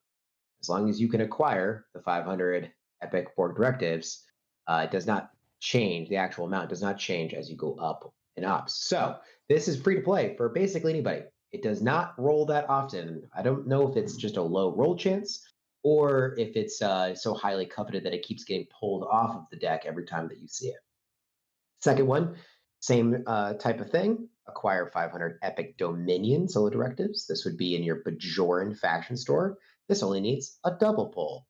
as long as you can acquire the 500 epic Borg directives, it does not change. The actual amount does not change as you go up in ops. So this is free to play for basically anybody. It does not roll that often. I don't know if it's just a low roll chance, or if it's so highly coveted that it keeps getting pulled off of the deck every time that you see it. Second one, same type of thing. Acquire 500 Epic Dominion solo directives. This would be in your Bajoran faction store. This only needs a double pull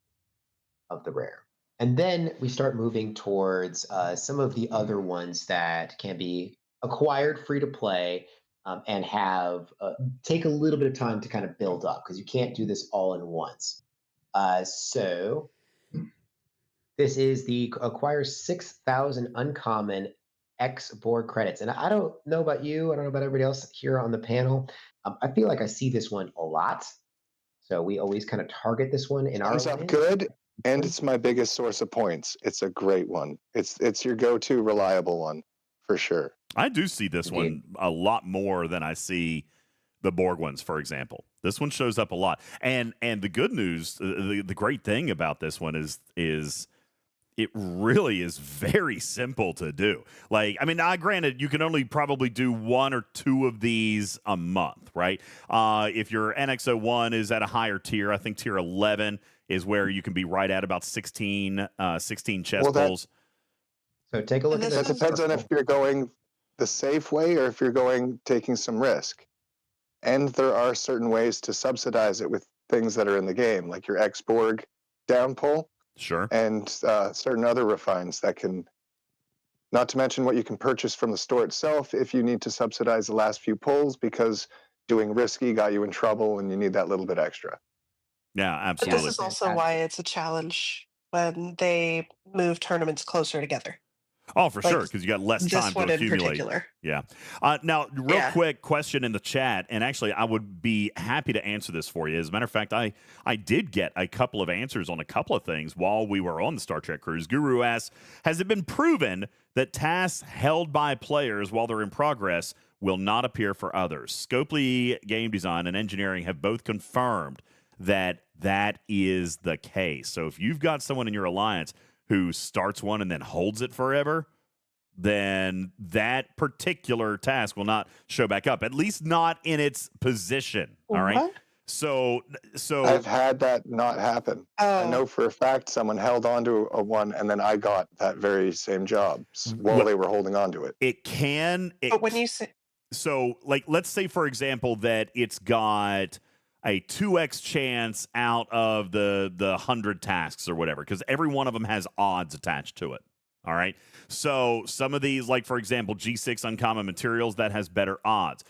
of the rare. And then we start moving towards some of the other ones that can be acquired free to play and have take a little bit of time to kind of build up, because you can't do this all in once. So This is the acquire 6,000 uncommon X board credits. And I don't know about you. I don't know about everybody else here on the panel. I feel like I see this one a lot. So we always kind of target this one in our Thumbs up lane. good, and it's my biggest source of points. It's a great one. It's your go-to reliable one for sure. I do see this one a lot more than I see the Borg ones, for example. This one shows up a lot. And the good news, the great thing about this one is it really is very simple to do. Like, I mean, granted, you can only probably do 1 or 2 of these a month, right? If your NX01 is at a higher tier, I think tier 11 is where you can be right at about 16 chest pulls. So take a look at That depends on if you're going the safe way or if you're taking some risk. And there are certain ways to subsidize it with things that are in the game, like your X-Borg down pull. Sure. And certain other refines that can, not to mention what you can purchase from the store itself if you need to subsidize the last few pulls because doing risky got you in trouble and you need that little bit extra. Yeah, But absolutely. this is also why it's a challenge when they move tournaments closer together. Oh, for Like, sure, because you got less this time one to in accumulate. particular. Yeah. Now, real quick question in the chat, and actually, I would be happy to answer this for you. As a matter of fact, I did get a couple of answers on a couple of things while we were on the Star Trek cruise. Guru asks, has it been proven that tasks held by players while they're in progress will not appear for others? Scopely Game Design and Engineering have both confirmed that is the case. So if you've got someone in your alliance who starts one and then holds it forever, then that particular task will not show back up, at least not in its position. All right. So I've had that not happen. I know for a fact someone held on to a one and then I got that very same job while they were holding on to it. It can. But when you say, so, like, let's say, for example, that it's got a 2x chance out of the 100 tasks or whatever, because every one of them has odds attached to it. All right. So some of these, like, for example, G6 uncommon materials, that has better odds.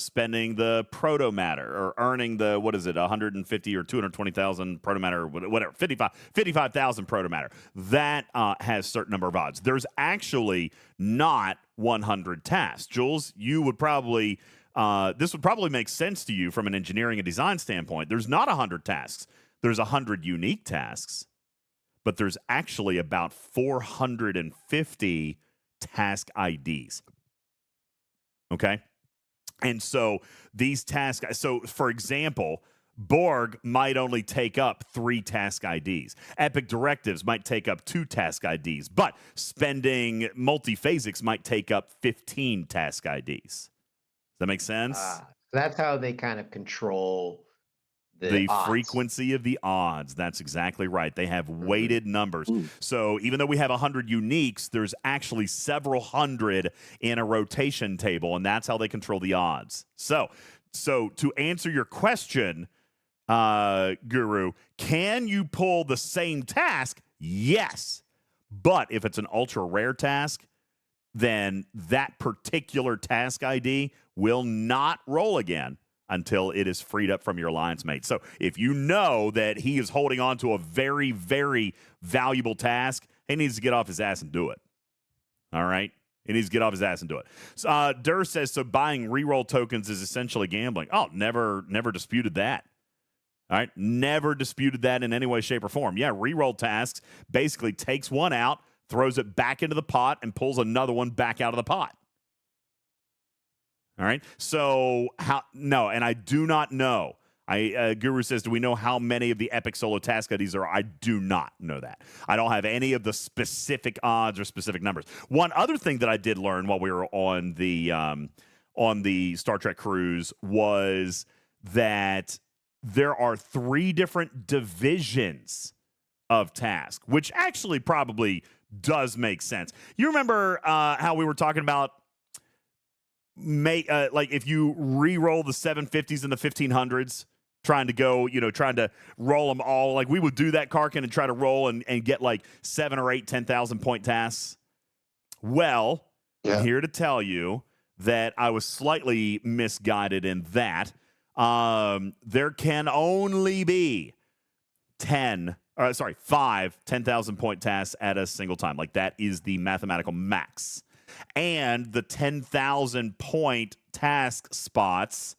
Spending the protomatter or earning the, 150 or 220,000 protomatter, whatever, 55,000 protomatter, that has certain number of odds. There's actually not 100 tasks. Jules, you would probably, this would probably make sense to you from an engineering and design standpoint. There's not 100 tasks. There's 100 unique tasks. But there's actually about 450 task IDs. Okay? And so these tasks, so for example, Borg might only take up 3 task IDs. Epic Directives might take up 2 task IDs, but spending multiphasics might take up 15 task IDs. Does that make sense? That's how they kind of control the odds. Frequency of the odds. That's exactly right. They have weighted numbers. So even though we have 100 uniques, there's actually several hundred in a rotation table, and that's how they control the odds. So to answer your question, Guru, can you pull the same task? Yes. But if it's an ultra rare task, then that particular task ID will not roll again until it is freed up from your alliance mate. So if you know that he is holding on to a very, very valuable task, he needs to get off his ass and do it. All right? He needs to get off his ass and do it. So, Durr says, so buying reroll tokens is essentially gambling. Oh, never disputed that. All right? Never disputed that in any way, shape, or form. Yeah, reroll tasks basically takes one out, throws it back into the pot, and pulls another one back out of the pot. All right. So no, and I do not know. Guru says, do we know how many of the epic solo task IDs are? I do not know that. I don't have any of the specific odds or specific numbers. One other thing that I did learn while we were on the Star Trek cruise was that there are 3 different divisions of task, which actually probably does make sense. You remember how we were talking about like if you re-roll the 750s and the 1500s, trying to roll them all, like we would do that, Karkin, and try to roll and get like 7 or 8 10,000 point tasks. Well, I'm here to tell you that I was slightly misguided in that. There can only be 10 5 10,000 point tasks at a single time. Like that is the mathematical max. And the 10,000 point task spots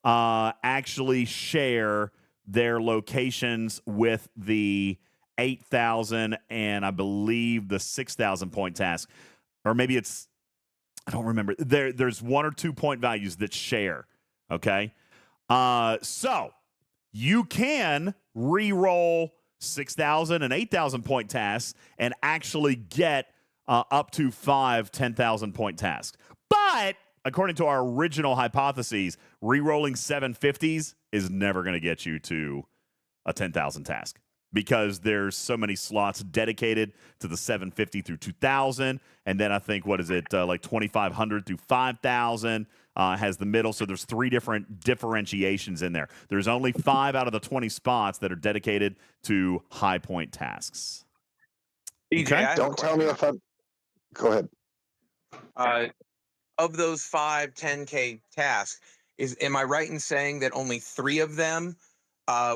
actually share their locations with the 8,000 and I believe the 6,000 point task. Or maybe it's, I don't remember. There's 1 or 2 point values that share. Okay. So you can re-roll 6,000 and 8,000 point tasks and actually get up to 5 10,000 point tasks. But according to our original hypotheses, re-rolling 750s is never going to get you to a 10,000 task because there's so many slots dedicated to the 750 through 2,000. And then I think, what is it, like 2,500 through 5,000 has the middle. So there's 3 different differentiations in there. There's only 5 out of the 20 spots that are dedicated to high point tasks. DJ, Don't tell me if I'm... Go ahead. Of those 5 10K tasks, am I right in saying that only 3 of them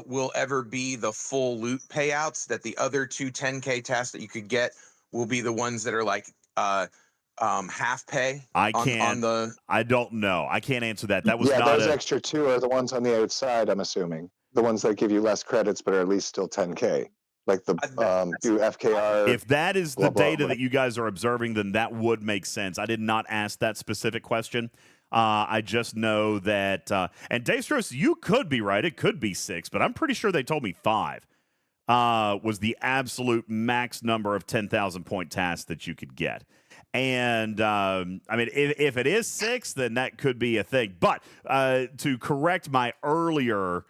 will ever be the full loot payouts, that the other 2 10K tasks that you could get will be the ones that are like half pay? I don't know. I can't answer that. That was those extra 2 are the ones on the outside, I'm assuming. The ones that give you less credits but are at least still 10K. Like the do FKR. If that is the data that you guys are observing, then that would make sense. I did not ask that specific question. I just know that, and Daystros, you could be right. It could be 6, but I'm pretty sure they told me 5 was the absolute max number of 10,000 point tasks that you could get. And I mean, if it is 6, then that could be a thing. But to correct my earlier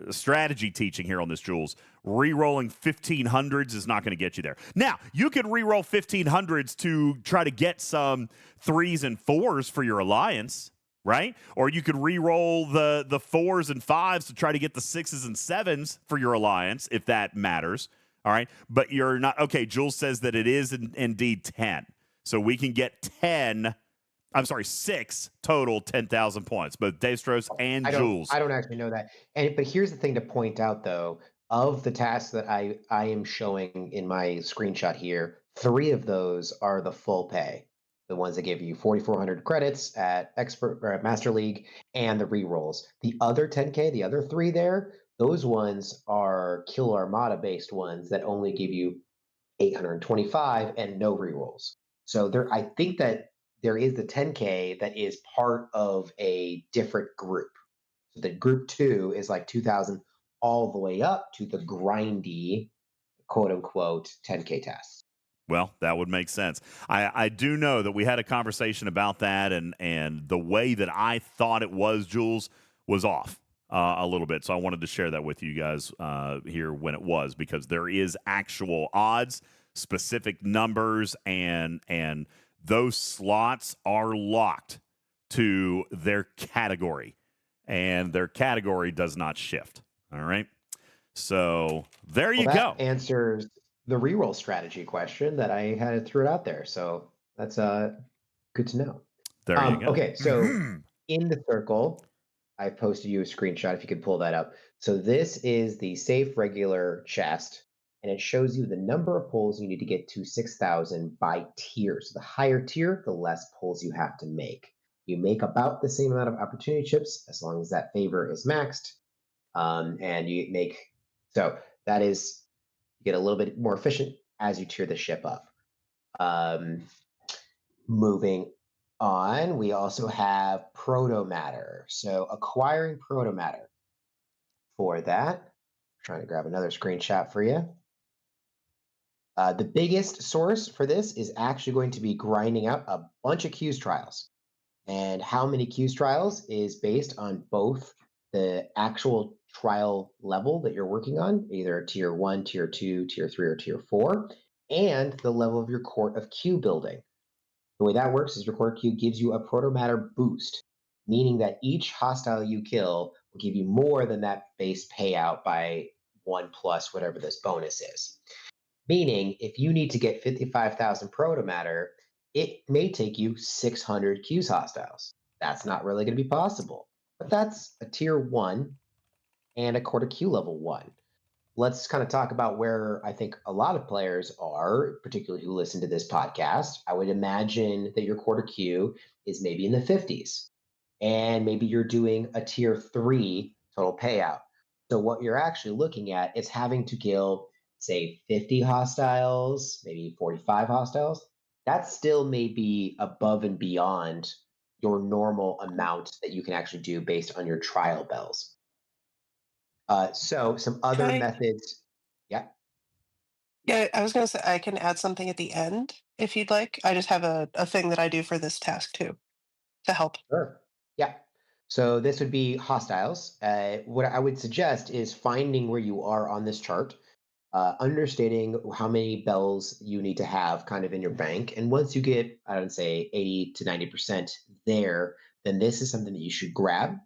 strategy teaching here on this, Jules, re-rolling 1500s is not going to get you there. Now, you could re-roll 1500s to try to get some 3s and 4s for your alliance, right? Or you could re-roll the 4s and 5s to try to get the 6s and 7s for your alliance, if that matters. All right. But you're not. Okay. Jules says that it is indeed 10. So we can get 6 total 10,000 points, both Daystros and Jules. I don't actually know that. But here's the thing to point out, though. Of the tasks that I am showing in my screenshot here, 3 of those are the full pay. The ones that give you 4,400 credits at Expert or at Master League and the re-rolls. The other 10K, the other 3 there, those ones are Kill Armada based ones that only give you 825 and no re-rolls. So I think that there is the 10K that is part of a different group. So the group 2 is like 2,000 all the way up to the grindy, quote unquote, 10K tasks. Well, that would make sense. I do know that we had a conversation about that, and the way that I thought it was, Jules, was off a little bit. So I wanted to share that with you guys here when it was, because there is actual odds, specific numbers, and those slots are locked to their category, and their category does not shift. All right. So there you go. Answers the reroll strategy question that I had threw it out there. So that's good to know. There you go. Okay. So in the circle, I posted you a screenshot if you could pull that up. So this is the safe regular chest, and it shows you the number of pulls you need to get to 6,000 by tiers. So the higher tier, the less pulls you have to make. You make about the same amount of opportunity chips as long as that favor is maxed. And you make, so that is, you get a little bit more efficient as you tier the ship up. Moving on, we also have protomatter. So acquiring protomatter. For that, I'm trying to grab another screenshot for you. The biggest source for this is actually going to be grinding out a bunch of Q's trials. And how many Q's trials is based on both the actual trial level that you're working on, either tier 1, tier 2, tier 3, or tier 4, and the level of your court of Q building. The way that works is your court of Q gives you a protomatter boost, meaning that each hostile you kill will give you more than that base payout by 1 plus whatever this bonus is. Meaning, if you need to get 55,000 protomatter, it may take you 600 Q's hostiles. That's not really going to be possible. But that's a tier 1 and a court of Q level 1. let's kind of talk about where I think a lot of players are, particularly who listen to this podcast. I would imagine that your quarter Q is maybe in the 50s, and maybe you're doing a tier 3 total payout. So what you're actually looking at is having to kill, say, 50 hostiles, maybe 45 hostiles. That still may be above and beyond your normal amount that you can actually do based on your trial bells. So some other Okay. methods. Yeah. Yeah, I was going to say I can add something at the end if you'd like. I just have a thing that I do for this task too to help. Sure. Yeah. So this would be hostiles. What I would suggest is finding where you are on this chart, understanding how many bells you need to have kind of in your bank. And once you get, I would say, 80 to 90% there, then this is something that you should grab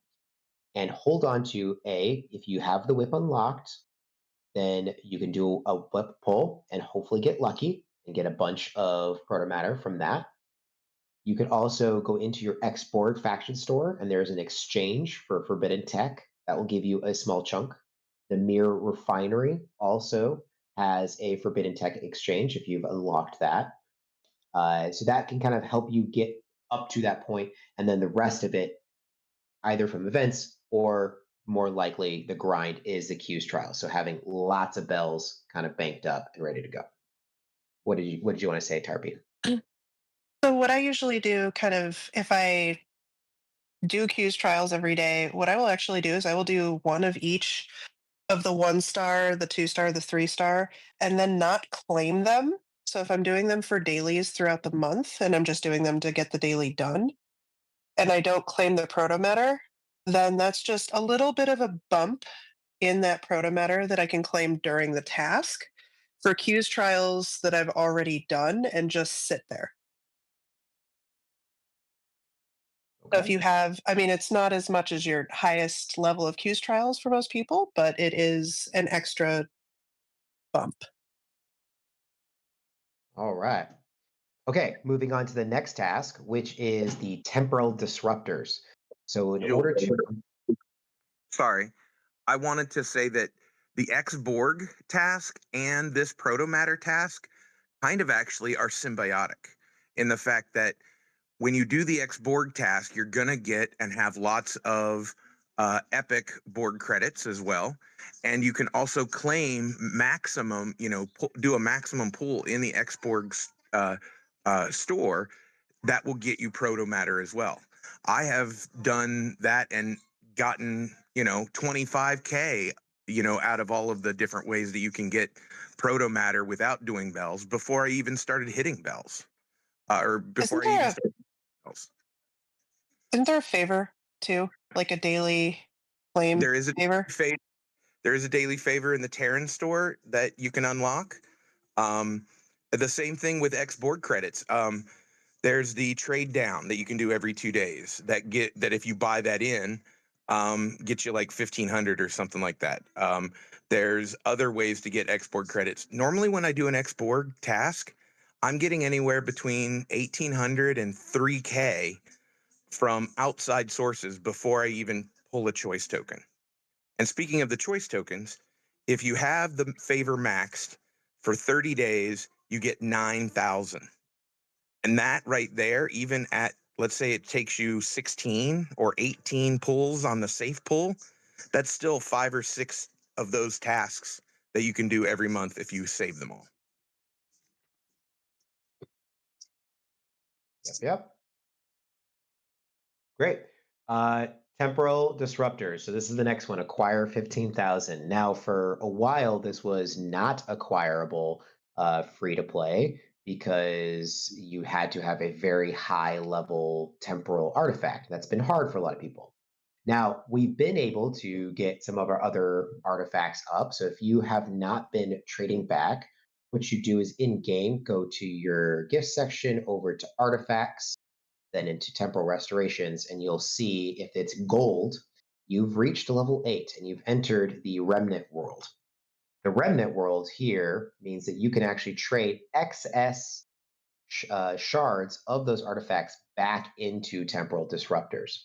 and hold on to. If you have the whip unlocked, then you can do a whip pull and hopefully get lucky and get a bunch of proto matter from that. You can also go into your Xborg faction store, and there's an exchange for forbidden tech that will give you a small chunk. The Mirror Refinery also has a forbidden tech exchange if you've unlocked that. So that can kind of help you get up to that point, and then the rest of it, either from events or more likely the grind, is the Q's trial. So having lots of bells kind of banked up and ready to go. What did you want to say, Tarpey? So what I usually do, kind of, if I do Q's trials every day, what I will actually do is I will do one of each of the 1-star, the 2-star, the 3-star, and then not claim them. So if I'm doing them for dailies throughout the month and I'm just doing them to get the daily done, and I don't claim the proto matter, then that's just a little bit of a bump in that proto matter that I can claim during the task for Q's trials that I've already done and just sit there. So if you have, I mean, it's not as much as your highest level of Q's trials for most people, but it is an extra bump. All right. Okay, moving on to the next task, which is the temporal disruptors. So in order to Sorry, I wanted to say that the X-Borg task and this proto-matter task kind of actually are symbiotic in the fact that when you do the X-Borg task, you're going to get and have lots of epic Borg credits as well. And you can also claim maximum, do a maximum pull in the X-Borg's store that will get you proto matter as well. I have done that and gotten, 25K, out of all of the different ways that you can get proto matter without doing bells before I even started hitting bells. Or before I even started bells. Isn't there a favor too? Like a daily claim There is a favor? There is a daily favor in the Terran store that you can unlock. The same thing with X board credits. There's the trade down that you can do every 2 days that if you buy that in, gets you like 1,500 or something like that. There's other ways to get export credits. Normally when I do an export task, I'm getting anywhere between 1,800 and 3K from outside sources before I even pull a choice token. And speaking of the choice tokens, if you have the favor maxed for 30 days, you get 9,000. And that right there, even at, let's say it takes you 16 or 18 pulls on the safe pull, that's still 5 or 6 of those tasks that you can do every month if you save them all. Yep. Great. Temporal disruptors. So this is the next one. Acquire 15,000. Now, for a while, this was not acquirable free to play because you had to have a very high level temporal artifact. That's been hard for a lot of people. Now, we've been able to get some of our other artifacts up. So if you have not been trading back, what you do is in game, go to your gift section, over to artifacts, then into temporal restorations, and you'll see if it's gold, you've reached level 8 and you've entered the remnant world. The remnant world here means that you can actually trade excess shards of those artifacts back into temporal disruptors.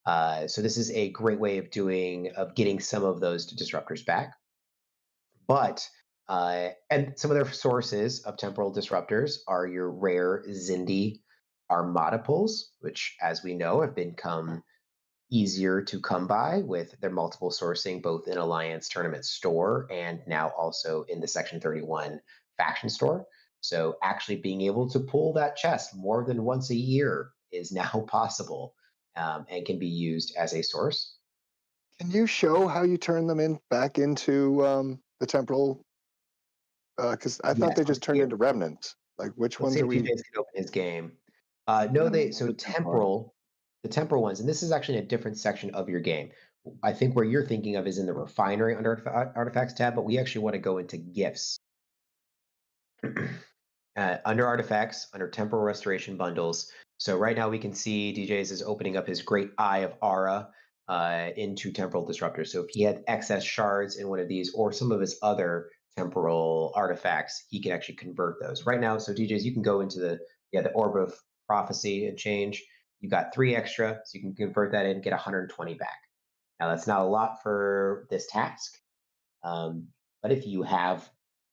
So this is a great way of getting some of those disruptors back. But and some of their sources of temporal disruptors are your rare Zindi Armada pulls, which, as we know, have become easier to come by with their multiple sourcing, both in Alliance Tournament store and now also in the Section 31 faction store. So actually being able to pull that chest more than once a year is now possible and can be used as a source. Can you show how you turn them back into the temporal? Because I thought they just turned into Revenants. Like, which Let's ones see are if we? DJs can open his game. No, the temporal ones, and this is actually in a different section of your game. I think where you're thinking of is in the refinery under artifacts tab, but we actually want to go into gifts. Under artifacts, under temporal restoration bundles. So right now we can see DJs is opening up his Great Eye of Aura into temporal disruptors. So if he had excess shards in one of these or some of his other temporal artifacts, he can actually convert those. Right now, so DJs, you can go into the Orb of Prophecy and change. You got 3 extra, so you can convert that in and get 120 back. Now that's not a lot for this task, but if you have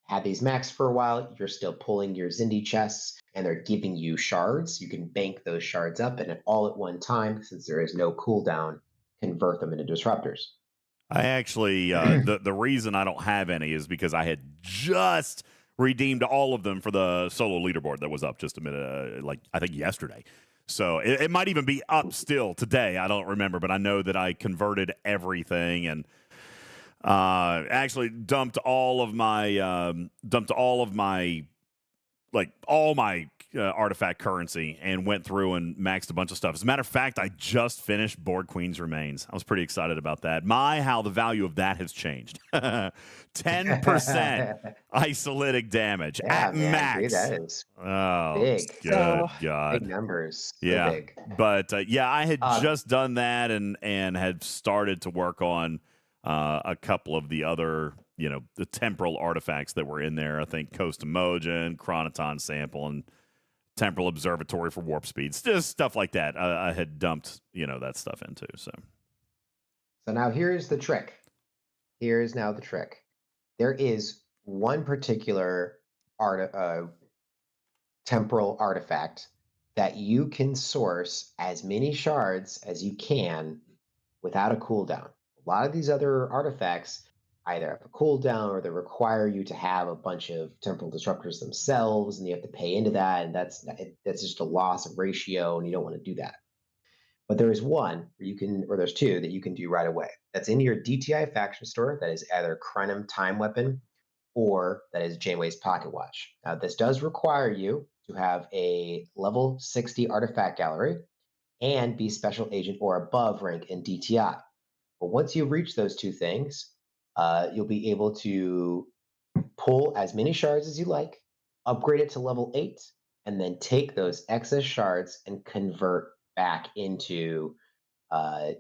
had these maxed for a while, you're still pulling your Zindi chests and they're giving you shards. You can bank those shards up and all at one time, since there is no cooldown, convert them into disruptors. I actually, the reason I don't have any is because I had just redeemed all of them for the solo leaderboard that was up just a minute, I think yesterday. So it might even be up still today. I don't remember, but I know that I converted everything and actually dumped all of my artifact currency and went through and maxed a bunch of stuff. As a matter of fact, I just finished Board Queen's Remains. I was pretty excited about that. How the value of that has changed. 10% isolytic damage at max. Dude, that is big. Good God. Big numbers. Yeah. So big. But I had just done that and had started to work on a couple of the other, the temporal artifacts that were in there. I think Coast Emojin, Chronoton Sample, and Temporal Observatory for warp speeds. Just stuff like that. I had dumped, that stuff into. So now here's the trick. Here's now the trick. There is one particular temporal artifact that you can source as many shards as you can without a cooldown. A lot of these other artifacts either have a cooldown or they require you to have a bunch of temporal disruptors themselves, and you have to pay into that, and that's just a loss of ratio, and you don't want to do that. But there is one where you can, or there's two that you can do right away. That's in your DTI faction store. That is either Krenim Time Weapon or that is Janeway's Pocket Watch. Now, this does require you to have a level 60 artifact gallery and be special agent or above rank in DTI. But once you reach those two things, you'll be able to pull as many shards as you like, upgrade it to level 8, and then take those excess shards and convert back into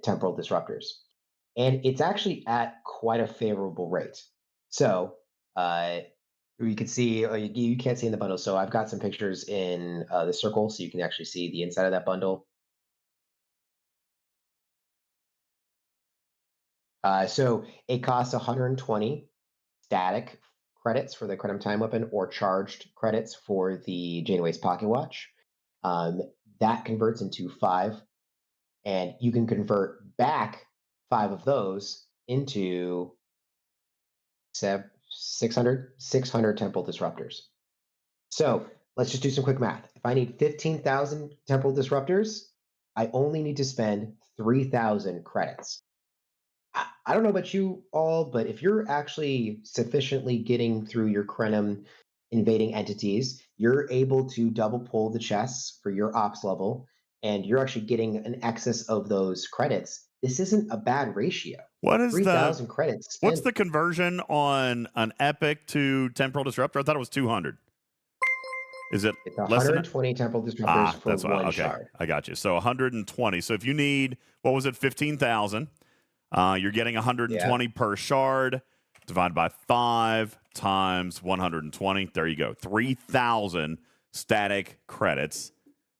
temporal disruptors. And it's actually at quite a favorable rate. So you can see, you can't see in the bundle. So I've got some pictures in the circle so you can actually see the inside of that bundle. So it costs 120 static credits for the Krenim Time Weapon or charged credits for the Janeway's Pocket Watch. That converts into 5, and you can convert back 5 of those into 600 temporal disruptors. So let's just do some quick math. If I need 15,000 temporal disruptors, I only need to spend 3,000 credits. I don't know about you all, but if you're actually sufficiently getting through your Krenim invading entities, you're able to double pull the chests for your ops level, and you're actually getting an excess of those credits. This isn't a bad ratio. What is 3,000 credits? What's the conversion on an epic to temporal disruptor? I thought it was 200. Is it it's less than 120 temporal disruptors for that's one okay. shard? I got you. So 120. So if you need, 15,000, you're getting 120 per shard. Divided by 5 times 120. There you go. 3,000 static credits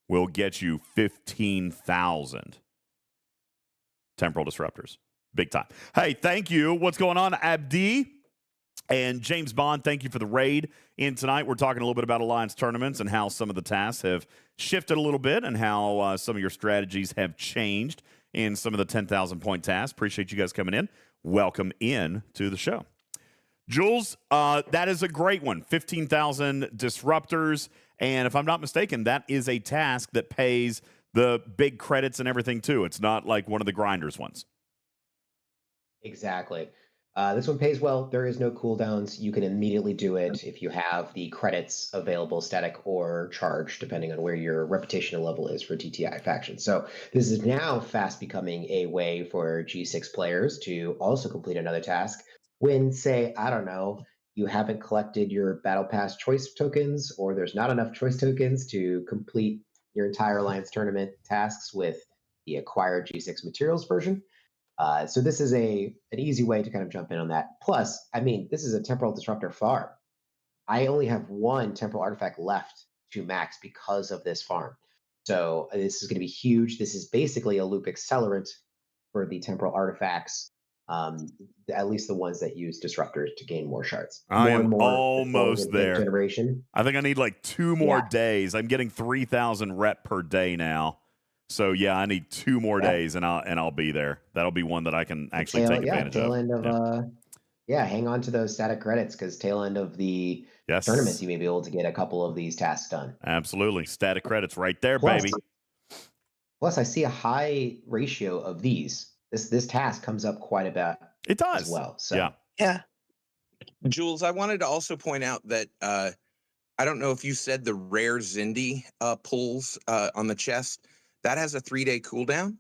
will get you 15,000 temporal disruptors. Big time. Hey, thank you. What's going on, Abdi? And James Bond, thank you for the raid in tonight. We're talking a little bit about Alliance tournaments and how some of the tasks have shifted a little bit and how some of your strategies have changed in some of the 10,000 point tasks. Appreciate you guys coming in. Welcome in to the show. Jules, that is a great one. 15,000 disruptors. And if I'm not mistaken, that is a task that pays the big credits and everything too. It's not like one of the grinders ones. Exactly. This one pays well. There is no cooldowns. You can immediately do it if you have the credits available, static or charged, depending on where your reputational level is for TTI faction. So this is now fast becoming a way for G6 players to also complete another task when, say, I don't know, you haven't collected your Battle Pass choice tokens, or there's not enough choice tokens to complete your entire Alliance tournament tasks with the acquired G6 materials version. So this is an easy way to kind of jump in on that. Plus, I mean, this is a temporal disruptor farm. I only have one temporal artifact left to max because of this farm. So this is going to be huge. This is basically a loop accelerant for the temporal artifacts, at least the ones that use disruptors to gain more shards. I am more almost there. Generation. I think I need like 2 more days. I'm getting 3,000 rep per day now. So yeah, I need 2 more days, and I'll be there. That'll be one that I can actually take advantage tail of. end of hang on to those static credits, because tail end of the tournaments, you may be able to get a couple of these tasks done. Absolutely, static credits right there, baby. Plus, I see a high ratio of these. This task comes up quite a bit. It does as well. So yeah. Jules, I wanted to also point out that I don't know if you said the rare Zindi pulls on the chest. That has a 3-day cooldown.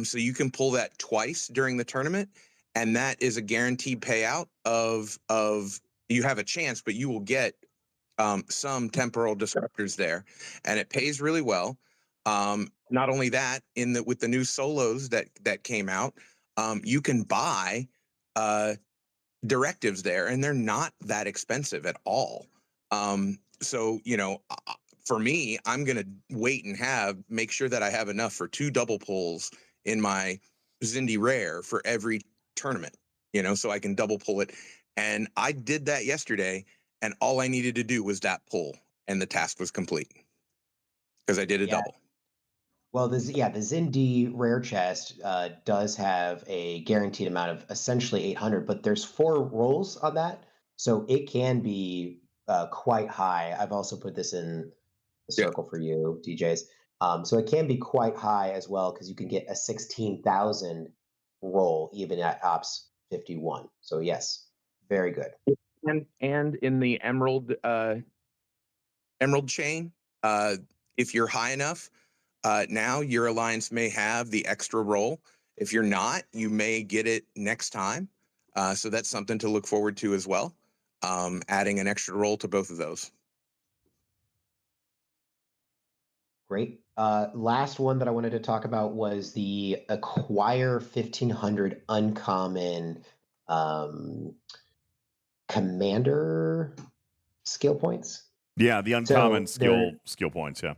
So you can pull that twice during the tournament, and that is a guaranteed payout of you have a chance, but you will get some temporal disruptors there, and it pays really well. Not only that, with the new solos that came out, you can buy directives there, and they're not that expensive at all. So, for me, I'm going to wait and make sure that I have enough for 2 double pulls in my Zindi Rare for every tournament, so I can double pull it. And I did that yesterday, and all I needed to do was that pull, and the task was complete because I did a double. Well, the Zindi Rare Chest does have a guaranteed amount of essentially 800, but there's 4 rolls on that, so it can be quite high. I've also put this in the circle for you, DJs. So it can be quite high as well, because you can get a 16,000 roll even at Ops 51. So yes, very good. And in the Emerald chain, if you're high enough, now your alliance may have the extra roll. If you're not, you may get it next time. So that's something to look forward to as well. Adding an extra roll to both of those. Great. Last one that I wanted to talk about was the acquire 1,500 uncommon commander skill points. Yeah, the uncommon skill points. Yeah,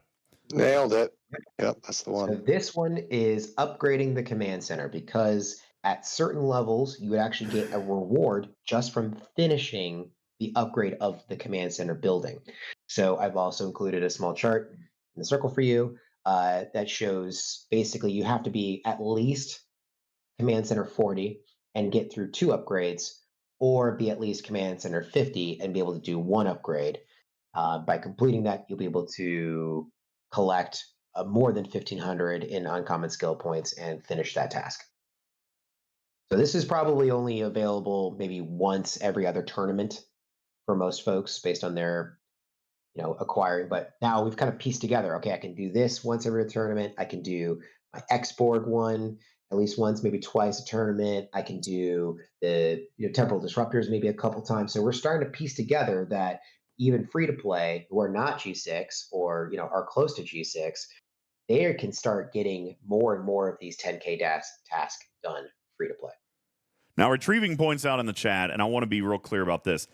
nailed it. Yep, that's the one. So this one is upgrading the command center, because at certain levels you would actually get a reward just from finishing the upgrade of the command center building. So I've also included a small chart in the circle for you that shows basically you have to be at least command center 40 and get through 2 upgrades, or be at least command center 50 and be able to do 1 upgrade. By completing that, you'll be able to collect more than 1,500 in uncommon skill points and finish that task. So this is probably only available maybe once every other tournament for most folks based on their acquiring. But now we've kind of pieced together, okay, I can do this once every tournament. I can do my export one at least once, maybe twice a tournament. I can do the temporal disruptors maybe a couple times. So we're starting to piece together that even free to play who are not G6 or are close to G6, they can start getting more and more of these 10K tasks done free to play. Now, Retrieving points out in the chat, and I want to be real clear about this.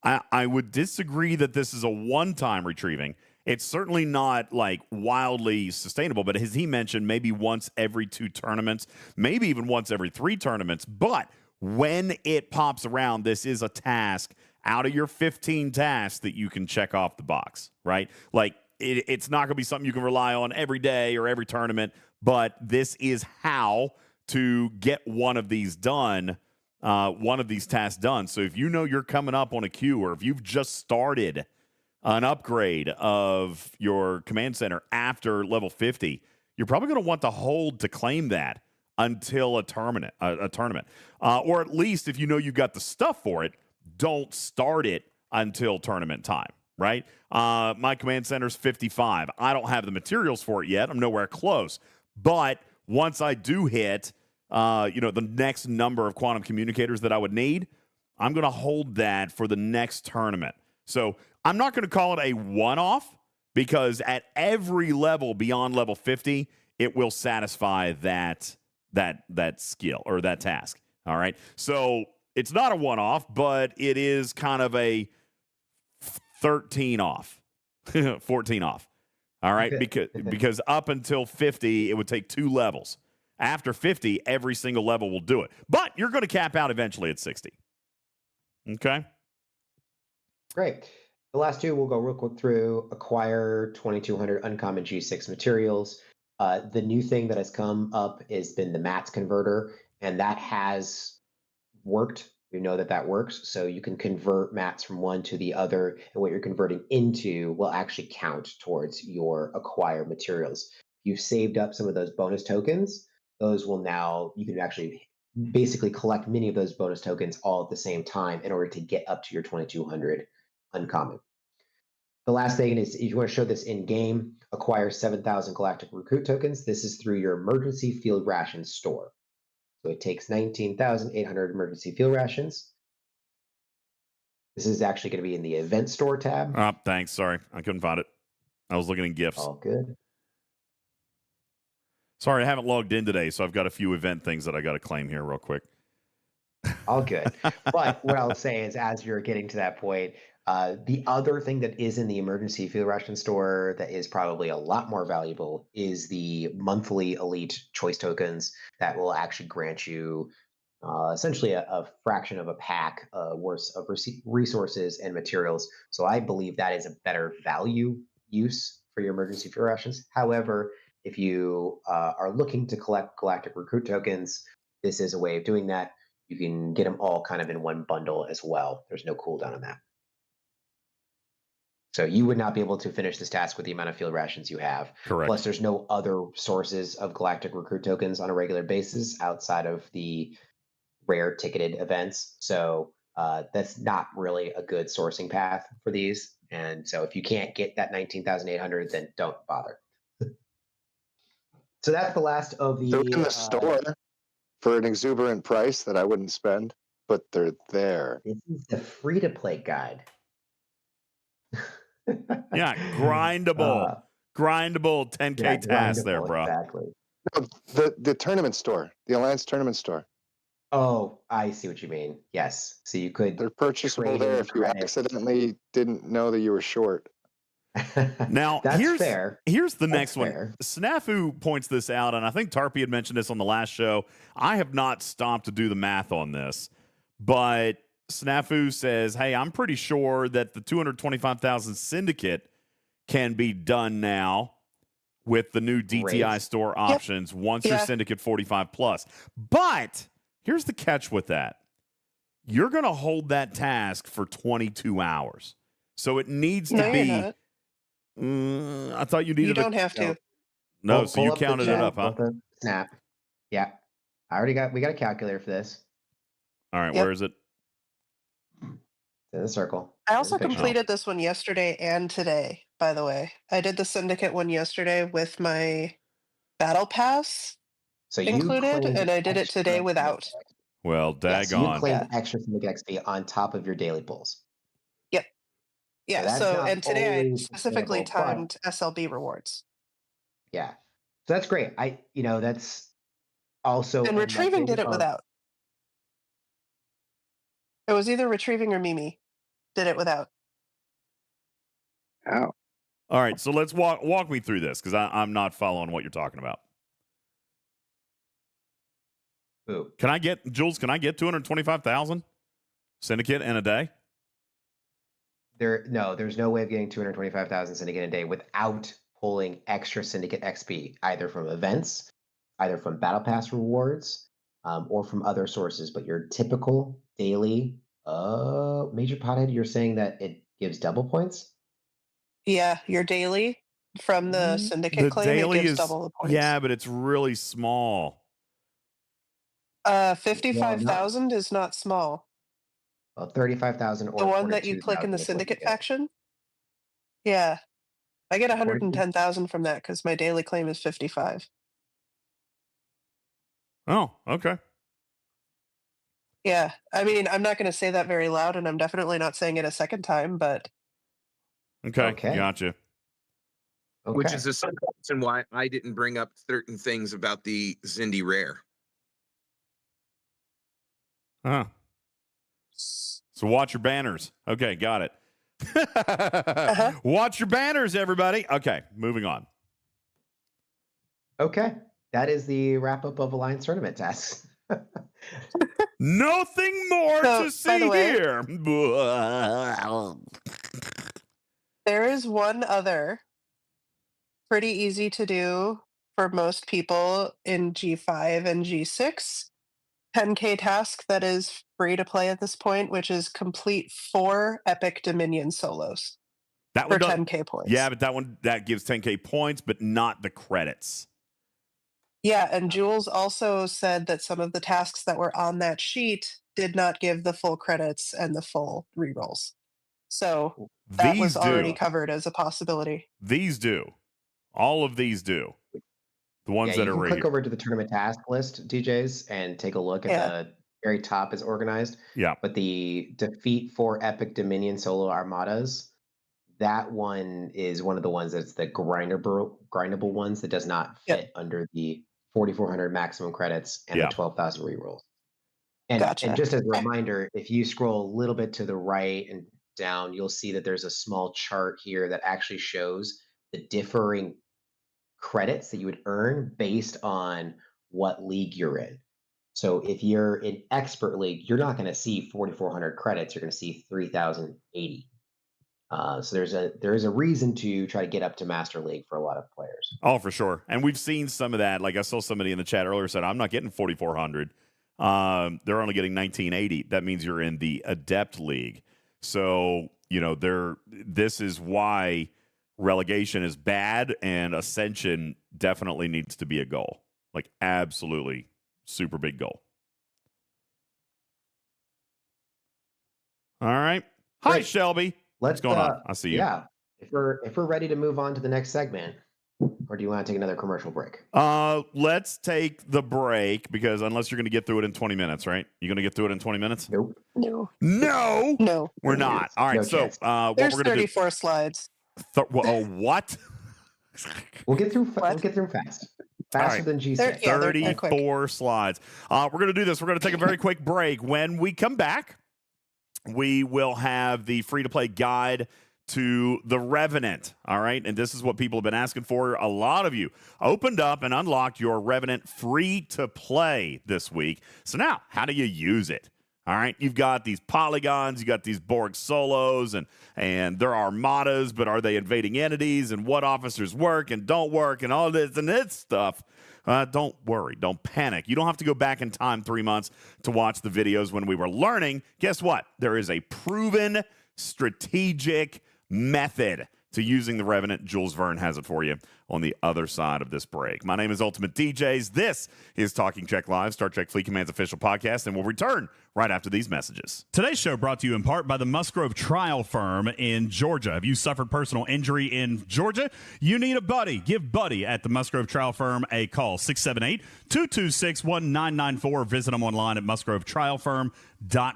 I would disagree that this is a one-time retrieving. It's certainly not like wildly sustainable, but as he mentioned, maybe once every 2 tournaments, maybe even once every 3 tournaments. But when it pops around, this is a task out of your 15 tasks that you can check off the box, right? Like, it's not going to be something you can rely on every day or every tournament, but this is how to get one of these done, one of these tasks done. So if you know you're coming up on a queue, or if you've just started an upgrade of your command center after level 50, you're probably going to want to hold to claim that until a tournament. Or at least if you know you've got the stuff for it, don't start it until tournament time, right? My command center's 55. I don't have the materials for it yet. I'm nowhere close. But once I do hit, the next number of quantum communicators that I would need, I'm going to hold that for the next tournament. So I'm not going to call it a one-off, because at every level beyond level 50, it will satisfy that skill or that task. All right. So it's not a one-off, but it is kind of a 13 off, 14 off. All right. Because up until 50, it would take 2 levels. After 50, every single level will do it. But you're going to cap out eventually at 60. Okay. Great. The last two we'll go real quick through. Acquire 2200 uncommon G6 materials. The new thing that has come up has been the mats converter, and that has worked. You know that works. So you can convert mats from one to the other, and what you're converting into will actually count towards your acquire materials. You've saved up some of those bonus tokens. Those will now, you can actually basically collect many of those bonus tokens all at the same time in order to get up to your 2200 uncommon. The last thing is, if you want to show this in game, acquire 7,000 galactic recruit tokens. This is through your emergency field ration store. So it takes 19,800 emergency field rations. This is actually going to be in the event store tab. Thanks. Sorry. I couldn't find it. I was looking in gifts. All good. Sorry, I haven't logged in today, so I've got a few event things that I got to claim here real quick. All good. But what I'll say is, as you're getting to that point, the other thing that is in the emergency field ration store that is probably a lot more valuable is the monthly elite choice tokens that will actually grant you essentially a fraction of a pack worth of resources and materials. So I believe that is a better value use for your emergency field rations. However, if you are looking to collect galactic recruit tokens, this is a way of doing that. You can get them all kind of in one bundle as well. There's no cooldown on that. So you would not be able to finish this task with the amount of field rations you have. Correct. Plus, there's no other sources of galactic recruit tokens on a regular basis outside of the rare ticketed events. So that's not really a good sourcing path for these. And so if you can't get that 19,800, then don't bother. So that's the last of the... They're in the store for an exuberant price that I wouldn't spend, but they're there. This is the free-to-play guide. Yeah, grindable 10K tasks there, bro. Exactly. No, the tournament store, the Alliance tournament store. Oh, I see what you mean. Yes. So you could... They're purchasable there if you accidentally didn't know that you were short. Now, That's fair. Here's the That's next fair. one. Snafu points this out, and I think Tarpy had mentioned this on the last show. I have not stopped to do the math on this, but Snafu says, hey, I'm pretty sure that the 225,000 syndicate can be done now with the new DTI store options once you're syndicate 45 plus. But here's the catch with that. You're going to hold that task for 22 hours. So it needs to be... You're not. I thought you needed. You don't have to. No, so you counted it up, huh? Snap. Yeah, we got a calculator for this. All right, where is it? In the circle. I also completed this one yesterday and today, by the way. I did the syndicate one yesterday with my battle pass included, and I did it today without. Well, daggone. So you claimed extra syndicate XP on top of your daily pulls. Yep. Yeah, So and today I always specifically sustainable, timed SLB rewards. Yeah. So that's great. That's also... And retrieving did it without. It was either retrieving or Mimi did it without. Oh. All right, so let's walk me through this, because I'm not following what you're talking about. Ooh. Can I get 225,000 syndicate in a day? There's no way of getting 225,000 syndicate in a day without pulling extra syndicate XP, either from events, either from battle pass rewards, or from other sources. But your typical daily major pothead, you're saying that it gives double points? Yeah, your daily from the syndicate The claim, it daily gives is double the points. yeah, but it's really small. 55,000 is not small. Well, 35,000 or The one that you click in the 42,000 is what you syndicate get. faction? Yeah. I get 42? 110,000 from that because my daily claim is 55. Oh, okay. Yeah. I mean, I'm not going to say that very loud, and I'm definitely not saying it a second time, but Okay. Gotcha. Which is the same reason why I didn't bring up certain things about the Zindy Rare. Huh. So watch your banners. Okay, got it. Watch your banners, everybody. Okay, moving on. Okay. That is the wrap up of Alliance tournament tasks. Nothing more to see here. there is one other pretty easy to do for most people in G5 and G6 10K task that is free to play at this point, which is complete 4 epic Dominion solos That for one 10K points. Yeah, but that gives 10K points, but not the credits. Yeah, and Jules also said that some of the tasks that were on that sheet did not give the full credits and the full rerolls. So that was already covered as a possibility. These do. All of these do. The ones that you are can right click here. over to the tournament task list, DJs, and take a look at the very top is organized. Yeah. But the defeat 4 epic Dominion solo armadas, that one is one of the ones that's the grindable ones that does not fit under the 4,400 maximum credits and the 12,000 rerolls. And just as a reminder, if you scroll a little bit to the right and down, you'll see that there's a small chart here that actually shows the differing credits that you would earn based on what league you're in. So if you're in expert league, you're not going to see 4,400 credits. You're going to see 3,080. So there is a reason to try to get up to master league for a lot of players. Oh, for sure. And we've seen some of that. Like I saw somebody in the chat earlier said, I'm not getting 4,400. They're only getting 1,980. That means you're in the adept league. So, this is why relegation is bad and ascension definitely needs to be a goal. Like absolutely super big goal. All right. Hi, Shelby. What's going on? I see you. Yeah. If we're ready to move on to the next segment, or do you want to take another commercial break? Let's take the break because unless you're going to get through it in 20 minutes, right? You going to get through it in 20 minutes? Nope. No. We're not. All right. No what There's we're going to do? 34 slides. What? We'll get through fast. Faster than G6. 34 slides. We're going to do this. We're going to take a very quick break. When we come back, we will have the free-to-play guide to the Revenant, all right? And this is what people have been asking for. A lot of you opened up and unlocked your Revenant free-to-play this week. So now, how do you use it? All right, you've got these polygons, you got these Borg solos, and they're armadas, but are they invading entities, and what officers work and don't work, and all this and this stuff. Don't worry, don't panic. You don't have to go back in time 3 months to watch the videos when we were learning. Guess what? There is a proven strategic method to using the Revenant. Jules Verne has it for you on the other side of this break. My name is UltimatDJz. This is Talking Trek Live, Star Trek Fleet Command's official podcast, and we'll return right after these messages. Today's show brought to you in part by the Musgrove Trial Firm in Georgia. Have you suffered personal injury in Georgia? You need a buddy. Give Buddy at the Musgrove Trial Firm a call, 678-226-1994. Visit them online at musgrovetrialfirm.com.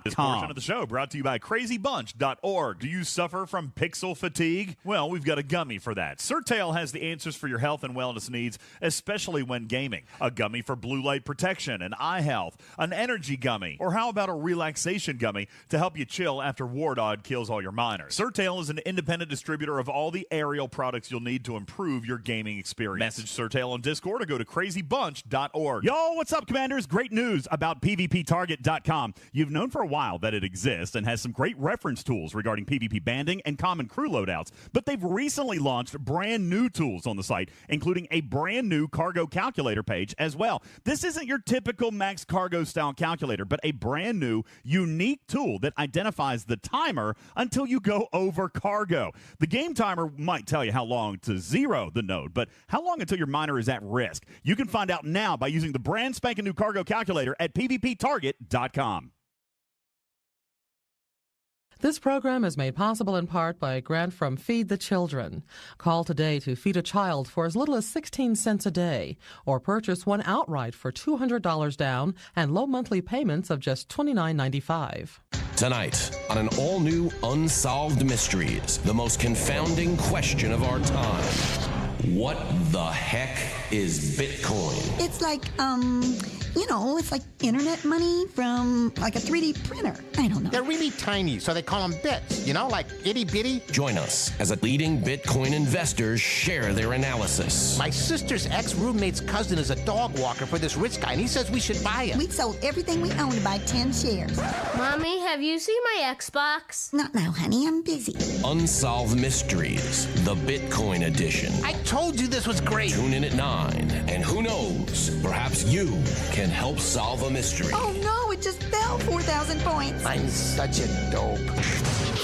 This portion of the show brought to you by crazybunch.org. Do you suffer from pixel fatigue? Well, we've got a gummy for that. Surtail has the answers for your health and wellness needs, especially when gaming. A gummy for blue light protection and eye health, an energy gummy, or how about a relaxation gummy to help you chill after Wardod kills all your miners. Surtail is an independent distributor of all the aerial products you'll need to improve your gaming experience. Message Surtail on Discord or go to crazybunch.org. Yo, what's up, Commanders? Great news about PvPtarget.com. You've known for a while that it exists and has some great reference tools regarding PvP banding and common crew loadouts, but they've recently launched brand new tools on the site, including a brand new cargo calculator page as well. This isn't your typical max cargo style calculator, but a brand new, unique tool that identifies the timer until you go over cargo. The game timer might tell you how long to zero the node, but how long until your miner is at risk? You can find out now by using the brand spanking new cargo calculator at PvPtarget.com. This program is made possible in part by a grant from Feed the Children. Call today to feed a child for as little as 16 cents a day, or purchase one outright for $200 down and low monthly payments of just $29.95. Tonight, on an all-new Unsolved Mysteries, the most confounding question of our time. What the heck is Bitcoin? It's like, it's like internet money from like a 3D printer. I don't know. They're really tiny, so they call them bits, like itty bitty. Join us as leading Bitcoin investors share their analysis. My sister's ex-roommate's cousin is a dog walker for this rich guy, and he says we should buy it. We sold everything we own to buy 10 shares. Mommy, have you seen my Xbox? Not now, honey. I'm busy. Unsolved Mysteries, the Bitcoin edition. I told you this was great. Tune in at 9, and who knows, perhaps you can help solve a mystery. Oh no, it just fell 4,000 points. I'm such a dope.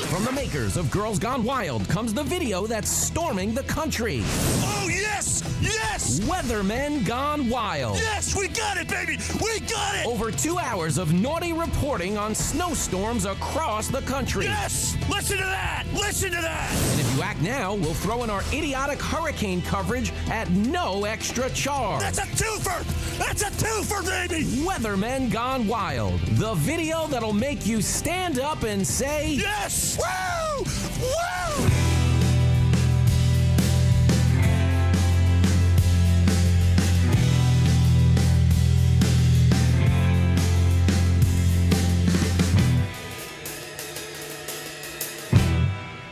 From the makers of Girls Gone Wild comes the video that's storming the country. Oh, yes! Yes! Weathermen Gone Wild. Yes, we got it, baby! We got it! Over 2 hours of naughty reporting on snowstorms across the country. Yes! Listen to that! Listen to that! And if you act now, we'll throw in our idiotic hurricane coverage at no extra charge. That's a twofer! That's a twofer, baby! Weathermen Gone Wild. The video that'll make you stand up and say, yes! Woo! Woo!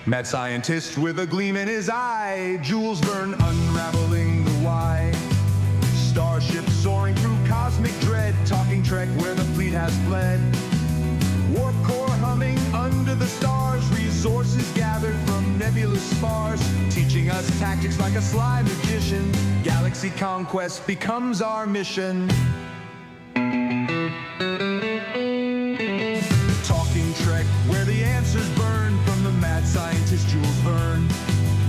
Mad scientist with a gleam in his eye, Jules Verne unraveling the why. Starships soaring through cosmic dread, talking Trek where the fleet has fled. Warp core humming under the stars, resources gathered from nebulous spars, teaching us tactics like a sly magician. Galaxy conquest becomes our mission. Talking Trek where the answers burn from the mad scientist Jules Verne.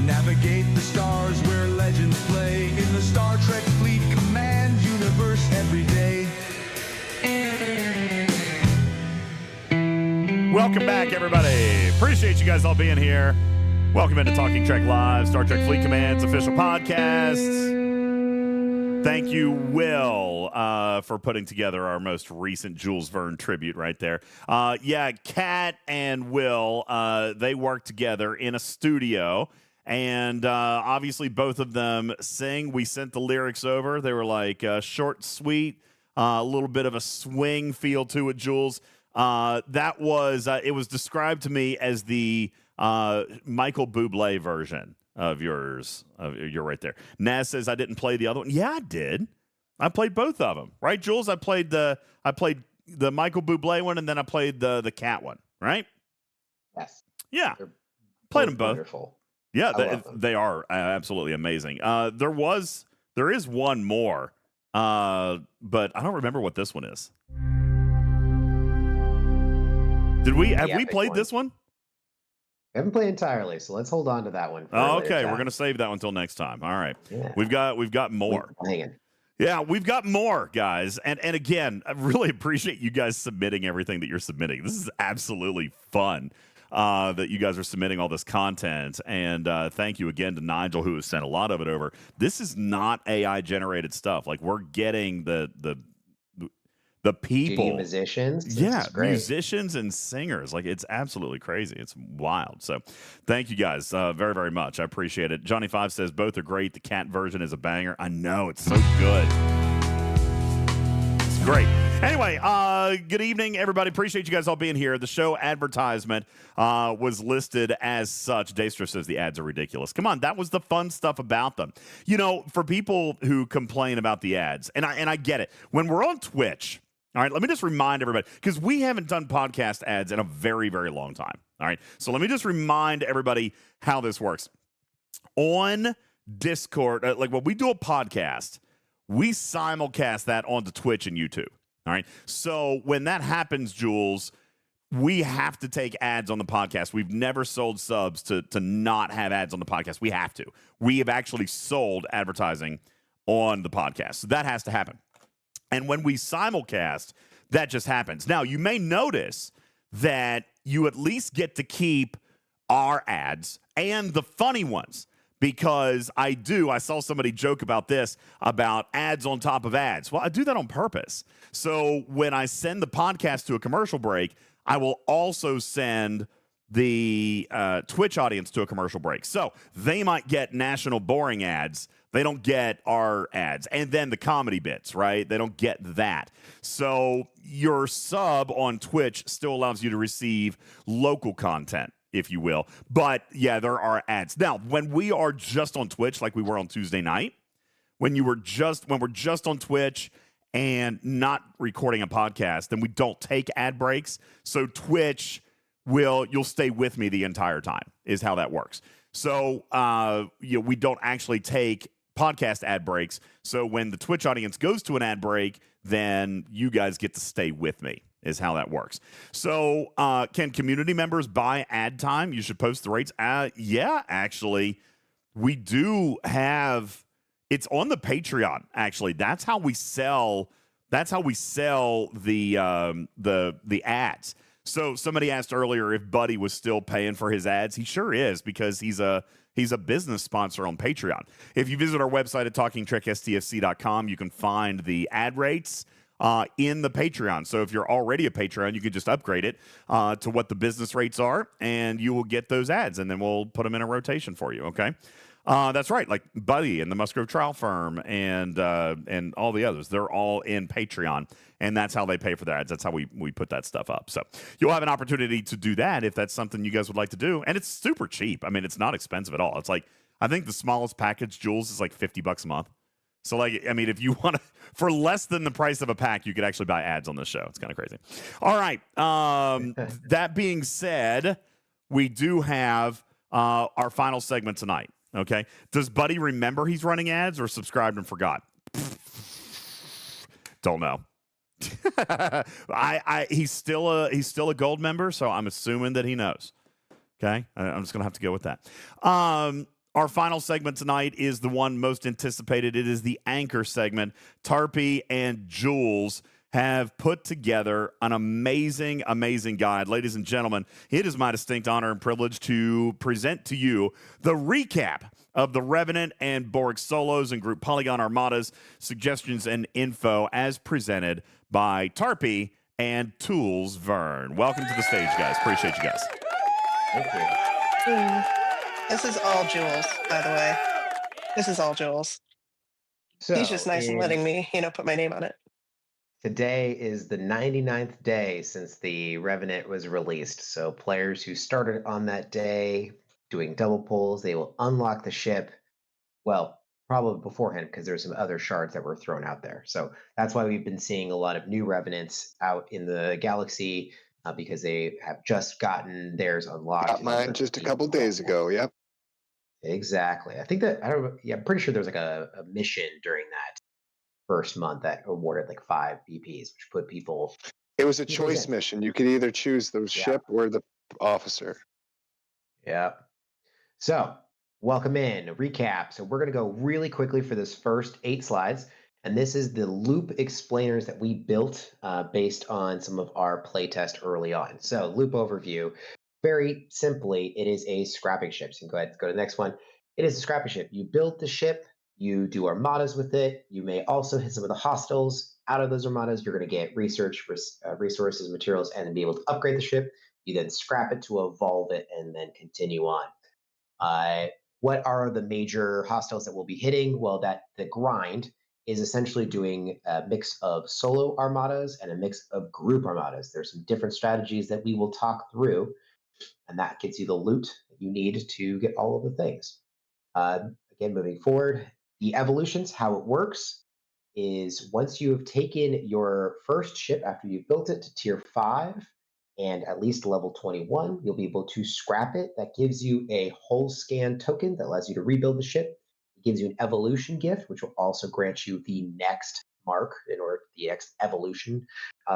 Navigate the stars where legends play in the Star Trek Fleet Command universe every day. Welcome back, everybody. Appreciate you guys all being here. Welcome into Talking Trek Live, Star Trek Fleet Command's official podcast. Thank you, Will, for putting together our most recent Jules Verne tribute right there. Kat and Will, they work together in a studio, and obviously both of them sing. We sent the lyrics over. They were like short, sweet, a little bit of a swing feel to it, Jules. That was, it was described to me as the Michael Bublé version of yours. You're right there. Naz says I didn't play the other one. Yeah, I did. I played both of them, right, Jules? I played the Michael Bublé one, and then I played the Cat one, right? Yes. Yeah, played them both. Wonderful. Yeah, they are absolutely amazing. There is one more, but I don't remember what this one is. Have we played one. This one? I haven't played entirely, so let's hold on to that one. For Oh, okay, we're gonna save that one until next time. All right, we've got more. Yeah, we've got more, guys. And again, I really appreciate you guys submitting everything that you're submitting. This is absolutely fun that you guys are submitting all this content. And thank you again to Nigel, who has sent a lot of it over. This is not AI generated stuff. Like, we're getting the The people, musicians. This yeah, is great. musicians and singers. Like, it's absolutely crazy. It's wild. So thank you guys very, very much. I appreciate it. Johnny Five says both are great. The cat version is a banger. I know, it's so good. It's great. Anyway, good evening, everybody. Appreciate you guys all being here. The show advertisement was listed as such. Daystra says the ads are ridiculous. Come on, that was the fun stuff about them. You know, for people who complain about the ads, and I get it. When we're on Twitch, all right, let me just remind everybody, because we haven't done podcast ads in a very, very long time. All right, so let me just remind everybody how this works. On Discord, like when we do a podcast, we simulcast that onto Twitch and YouTube. All right. So when that happens, Jules, we have to take ads on the podcast. We've never sold subs to not have ads on the podcast. We have to. We have actually sold advertising on the podcast. So that has to happen. And when we simulcast, that just happens. Now, you may notice that you at least get to keep our ads and the funny ones. Because I saw somebody joke about this, about ads on top of ads. Well, I do that on purpose. So when I send the podcast to a commercial break, I will also send the Twitch audience to a commercial break. So they might get national boring ads. They don't get our ads. And then the comedy bits, right? They don't get that. So your sub on Twitch still allows you to receive local content, if you will. But yeah, there are ads. Now, when we are just on Twitch, like we were on Tuesday night, when we're just on Twitch and not recording a podcast, then we don't take ad breaks. So Twitch you'll stay with me the entire time, is how that works. So we don't actually take podcast ad breaks. So when the Twitch audience goes to an ad break, then you guys get to stay with me, is how that works. So can community members buy ad time? You should post the rates. Yeah, actually, we do have. It's on the Patreon. Actually, that's how we sell. That's how we sell the ads. So somebody asked earlier if Buddy was still paying for his ads. He sure is, because he's a business sponsor on Patreon. If you visit our website at talkingtrekstfc.com, you can find the ad rates in the Patreon. So if you're already a Patreon, you can just upgrade it to what the business rates are, and you will get those ads, and then we'll put them in a rotation for you, okay? That's right, like Buddy and the Musgrove Trial Firm and all the others. They're all in Patreon, and that's how they pay for their ads. That's how we put that stuff up. So you'll have an opportunity to do that if that's something you guys would like to do. And it's super cheap. I mean, it's not expensive at all. It's like, I think the smallest package, Jules, is like $50 a month. So, like, I mean, if you want to, for less than the price of a pack, you could actually buy ads on this show. It's kind of crazy. All right. That being said, we do have our final segment tonight. Okay. Does Buddy remember he's running ads, or subscribed and forgot? Don't know. He's still a gold member, so I'm assuming that he knows. Okay. I'm just gonna have to go with that. Our final segment tonight is the one most anticipated. It is the anchor segment. Tarpy and Jules have put together an amazing, amazing guide. Ladies and gentlemen, it is my distinct honor and privilege to present to you the recap of the Revenant and Borg solos and Group Polygon Armadas, suggestions and info as presented by Tarpy and Tools Vern. Welcome to the stage, guys. Appreciate you guys. Thank you. This is all Jules, by the way. This is all Jules. So He's just nice and letting me, put my name on it. Today is the 99th day since the Revenant was released. So players who started on that day doing double pulls, they will unlock the ship. Well, probably beforehand, because there's some other shards that were thrown out there. So that's why we've been seeing a lot of new Revenants out in the galaxy, because they have just gotten theirs unlocked. Got mine just a couple days ago. Yep. Exactly. I think that I'm pretty sure there's like a mission during that first month that awarded like 5 BPs, which put people. It was a choice mission. You could either choose the ship or the officer. Yeah. So welcome in. Recap. So we're going to go really quickly for this first 8 slides. And this is the loop explainers that we built based on some of our playtest early on. So loop overview, very simply, it is a scrapping ship. So you can go ahead and go to the next one. It is a scrapping ship. You build the ship, you do armadas with it. You may also hit some of the hostiles, out of those armadas. You're going to get resources, materials, and then be able to upgrade the ship. You then scrap it to evolve it and then continue on. What are the major hostiles that we'll be hitting? Well, the grind is essentially doing a mix of solo armadas and a mix of group armadas. There's some different strategies that we will talk through, and that gets you the loot that you need to get all of the things. Again, moving forward, the evolutions, how it works is once you have taken your first ship after you've built it to tier 5 and at least level 21, you'll be able to scrap it. That gives you a hull scan token that allows you to rebuild the ship. It gives you an evolution gift, which will also grant you the next mark in order the next evolution,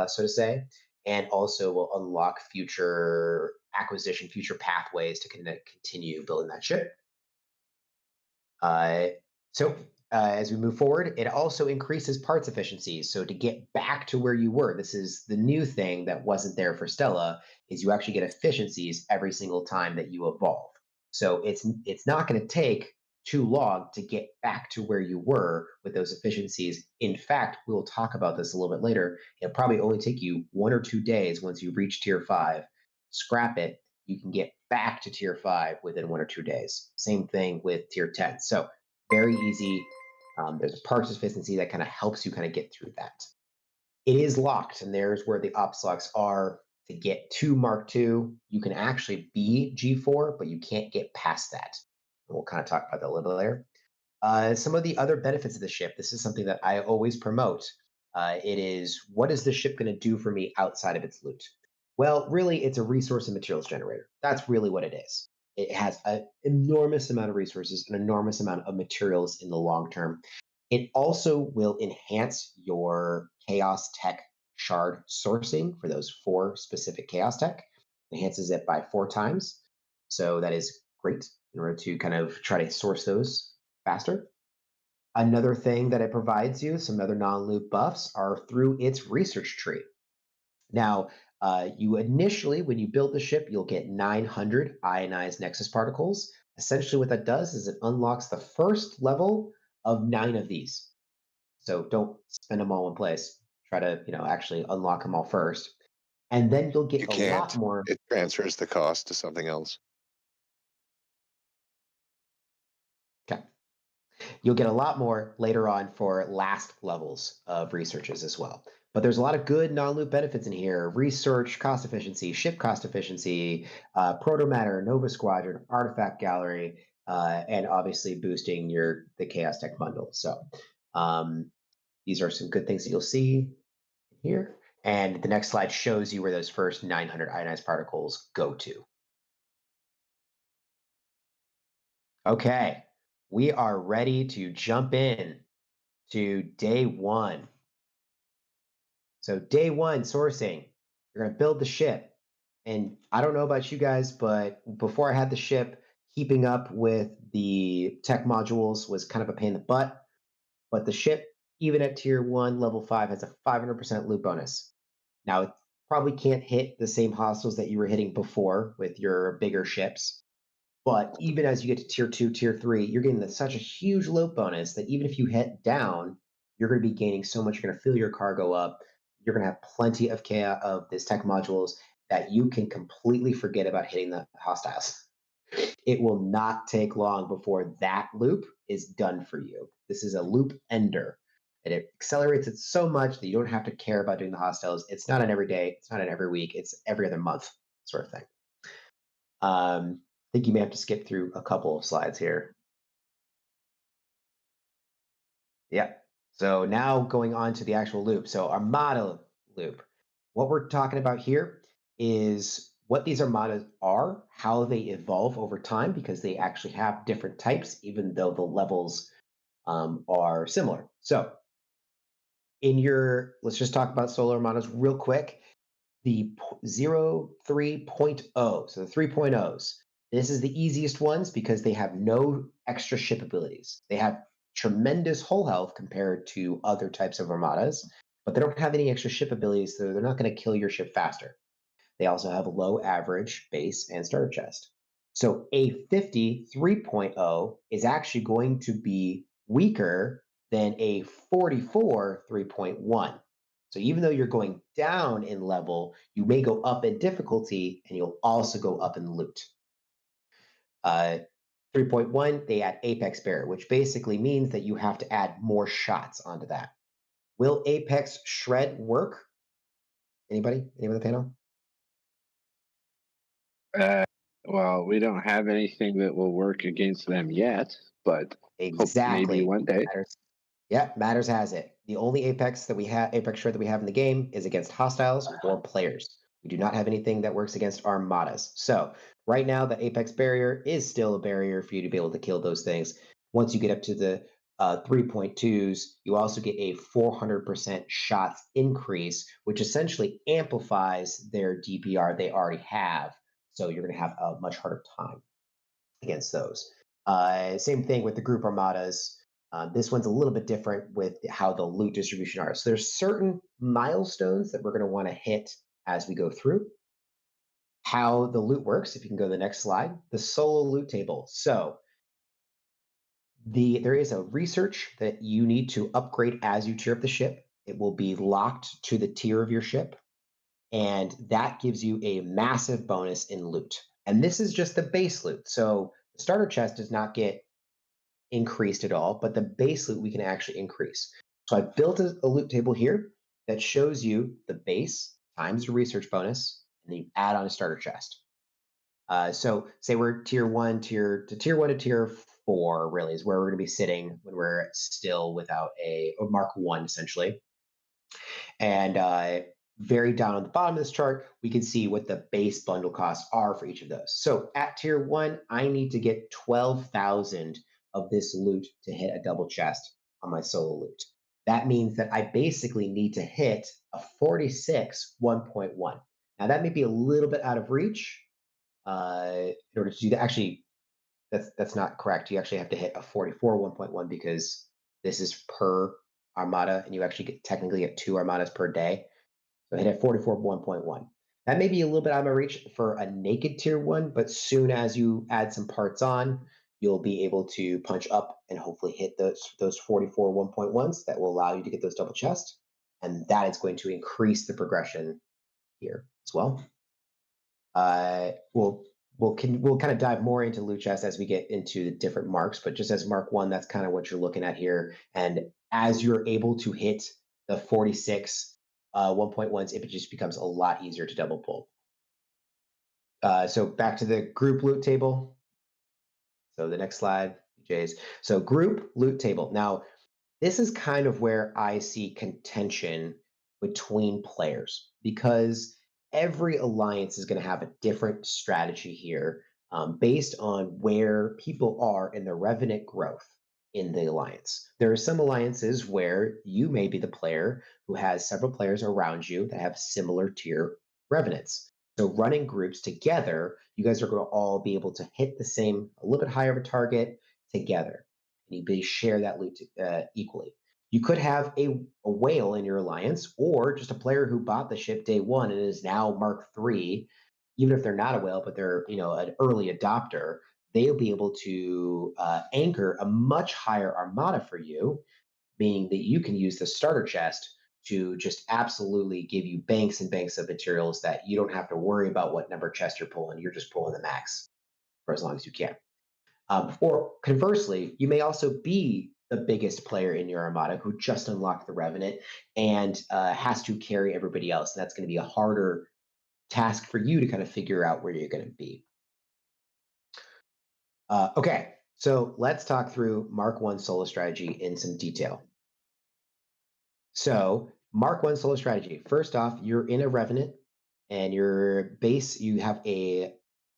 so to say, and also will unlock future acquisition, future pathways to continue building that ship. As we move forward, it also increases parts efficiencies. So to get back to where you were, this is the new thing that wasn't there for Stella, is you actually get efficiencies every single time that you evolve. So it's not going to take too long to get back to where you were with those efficiencies. In fact, we'll talk about this a little bit later. It'll probably only take you 1 or 2 days once you reach tier 5, scrap it, you can get back to tier 5 within 1 or 2 days. Same thing with tier 10. So very easy. There's a parts efficiency that kind of helps you kind of get through that. It is locked, and there's where the ops locks are. To get to Mark II, you can actually be G4, but you can't get past that. We'll kind of talk about that a little bit later. Some of the other benefits of the ship, this is something that I always promote. It is, what is the ship going to do for me outside of its loot? Well, really, it's a resource and materials generator. That's really what it is. It has an enormous amount of resources, an enormous amount of materials in the long term. It also will enhance your chaos tech shard sourcing for those 4 specific chaos tech. Enhances it by 4 times. So that is great in order to kind of try to source those faster. Another thing that it provides you, some other non-loot buffs, are through its research tree. Now, you initially, when you build the ship, you'll get 900 ionized nexus particles. Essentially what that does is it unlocks the first level of 9 of these. So don't spend them all in place. Try to, actually unlock them all first. And then you'll get a lot more. It transfers the cost to something else. Okay. You'll get a lot more later on for last levels of researches as well. But there's a lot of good non-loot benefits in here. Research cost efficiency, ship cost efficiency, proto-matter, Nova Squadron, artifact gallery, and obviously boosting the Chaos Tech bundle. So these are some good things that you'll see here. And the next slide shows you where those first 900 ionized particles go to. Okay, we are ready to jump in to day 1. So day 1 sourcing, you're going to build the ship. And I don't know about you guys, but before I had the ship, keeping up with the tech modules was kind of a pain in the butt. But the ship, even at tier 1, level 5, has a 500% loot bonus. Now, it probably can't hit the same hostiles that you were hitting before with your bigger ships. But even as you get to tier 2, tier 3, you're getting such a huge loot bonus that even if you hit down, you're going to be gaining so much. You're going to fill your cargo up. You're going to have plenty of chaos of this tech modules that you can completely forget about hitting the hostiles. It will not take long before that loop is done for you. This is a loop ender. And it accelerates it so much that you don't have to care about doing the hostiles. It's not an every day. It's not an every week. It's every other month sort of thing. I think you may have to skip through a couple of slides here. Yeah. So now going on to the actual loop. So Armada loop. What we're talking about here is what these armadas are, how they evolve over time, because they actually have different types, even though the levels are similar. So let's just talk about solar armadas real quick. The 3.0, so the 3.0s, this is the easiest ones because they have no extra ship abilities. They have tremendous hull health compared to other types of armadas, but they don't have any extra ship abilities, so they're not going to kill your ship faster. They also have a low average base and starter chest. So A50 3.0 is actually going to be weaker then a 44 3.1. So even though you're going down in level, you may go up in difficulty, and you'll also go up in loot. 3.1, they add Apex Barrier, which basically means that you have to add more shots onto that. Will Apex Shred work? Anybody? Anyone on the panel? Well, we don't have anything that will work against them yet, but Exactly. maybe one day. Matters has it. The only Apex Shred that we have in the game is against hostiles or players. We do not have anything that works against armadas. So right now, the Apex barrier is still a barrier for you to be able to kill those things. Once you get up to the 3.2s, you also get a 400% shots increase, which essentially amplifies their DPR they already have. So you're going to have a much harder time against those. Same thing with the group armadas. This one's a little bit different with how the loot distribution are. So there's certain milestones that we're going to want to hit as we go through. How the loot works, if you can go to the next slide, the solo loot table. So there is a research that you need to upgrade as you tier up the ship. It will be locked to the tier of your ship, and that gives you a massive bonus in loot. And this is just the base loot. So the starter chest does not get increased at all, but the base loot we can actually increase. So I built a loot table here that shows you the base times the research bonus, and then you add on a starter chest. So say we're tier 1 to tier 4 really is where we're going to be sitting when we're still without a Mark 1 essentially. And very down on the bottom of this chart, we can see what the base bundle costs are for each of those. So at tier 1, I need to get 12,000 of this loot to hit a double chest on my solo loot. That means that I basically need to hit a 46 1.1. Now that may be a little bit out of reach in order to do that. Actually, that's not correct. You actually have to hit a 44 1.1 because this is per armada, and you actually technically get 2 armadas per day. So hit at 44 1.1. That may be a little bit out of my reach for a naked tier 1, but soon as you add some parts on, you'll be able to punch up and hopefully hit those 44 1.1s that will allow you to get those double chests. And that is going to increase the progression here as well. We'll kind of dive more into loot chests as we get into the different marks, but just as Mark 1, that's kind of what you're looking at here. And as you're able to hit the 46 1.1s, it just becomes a lot easier to double pull. So back to the group loot table. So the next slide, DJs. So group loot table. Now, this is kind of where I see contention between players because every alliance is going to have a different strategy here based on where people are in the Revenant growth in the alliance. There are some alliances where you may be the player who has several players around you that have similar tier Revenants. So running groups together, you guys are going to all be able to hit the same, a little bit higher of a target together. And you share that loot equally. You could have a whale in your alliance, or just a player who bought the ship day 1 and is now Mark 3. Even if they're not a whale, but they're an early adopter, they'll be able to anchor a much higher armada for you, meaning that you can use the starter chest to just absolutely give you banks and banks of materials that you don't have to worry about what number chest you're pulling. You're just pulling the max for as long as you can. Or conversely, you may also be the biggest player in your armada who just unlocked the Revenant and has to carry everybody else. And that's going to be a harder task for you to kind of figure out where you're going to be. Okay, so let's talk through Mark 1 solo strategy in some detail. So Mark 1 solo strategy. First off, you're in a Revenant and your base, you have a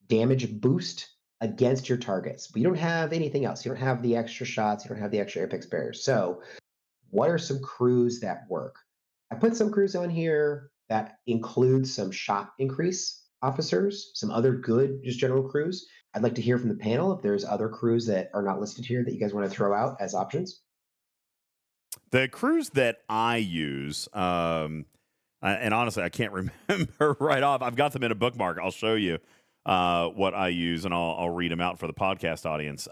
damage boost against your targets, but you don't have anything else. You don't have the extra shots. You don't have the extra Apex barriers. So what are some crews that work? I put some crews on here that include some shot increase officers, some other good, just general crews. I'd like to hear from the panel if there's other crews that are not listed here that you guys want to throw out as options. The crews that I use, and honestly, I can't remember right off. I've got them in a bookmark. I'll show you what I use, and I'll read them out for the podcast audience.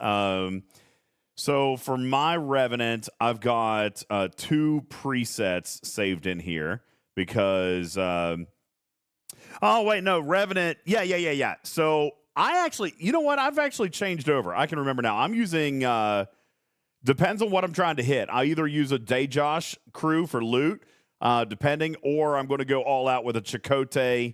So for my Revenant, I've got 2 presets saved in here because. Oh wait, no, Revenant. Yeah. So I actually, you know what? I've actually changed over. I can remember now. I'm using. Depends on what I'm trying to hit. I either use a DJz crew for loot, depending, or I'm going to go all out with a Chakotay,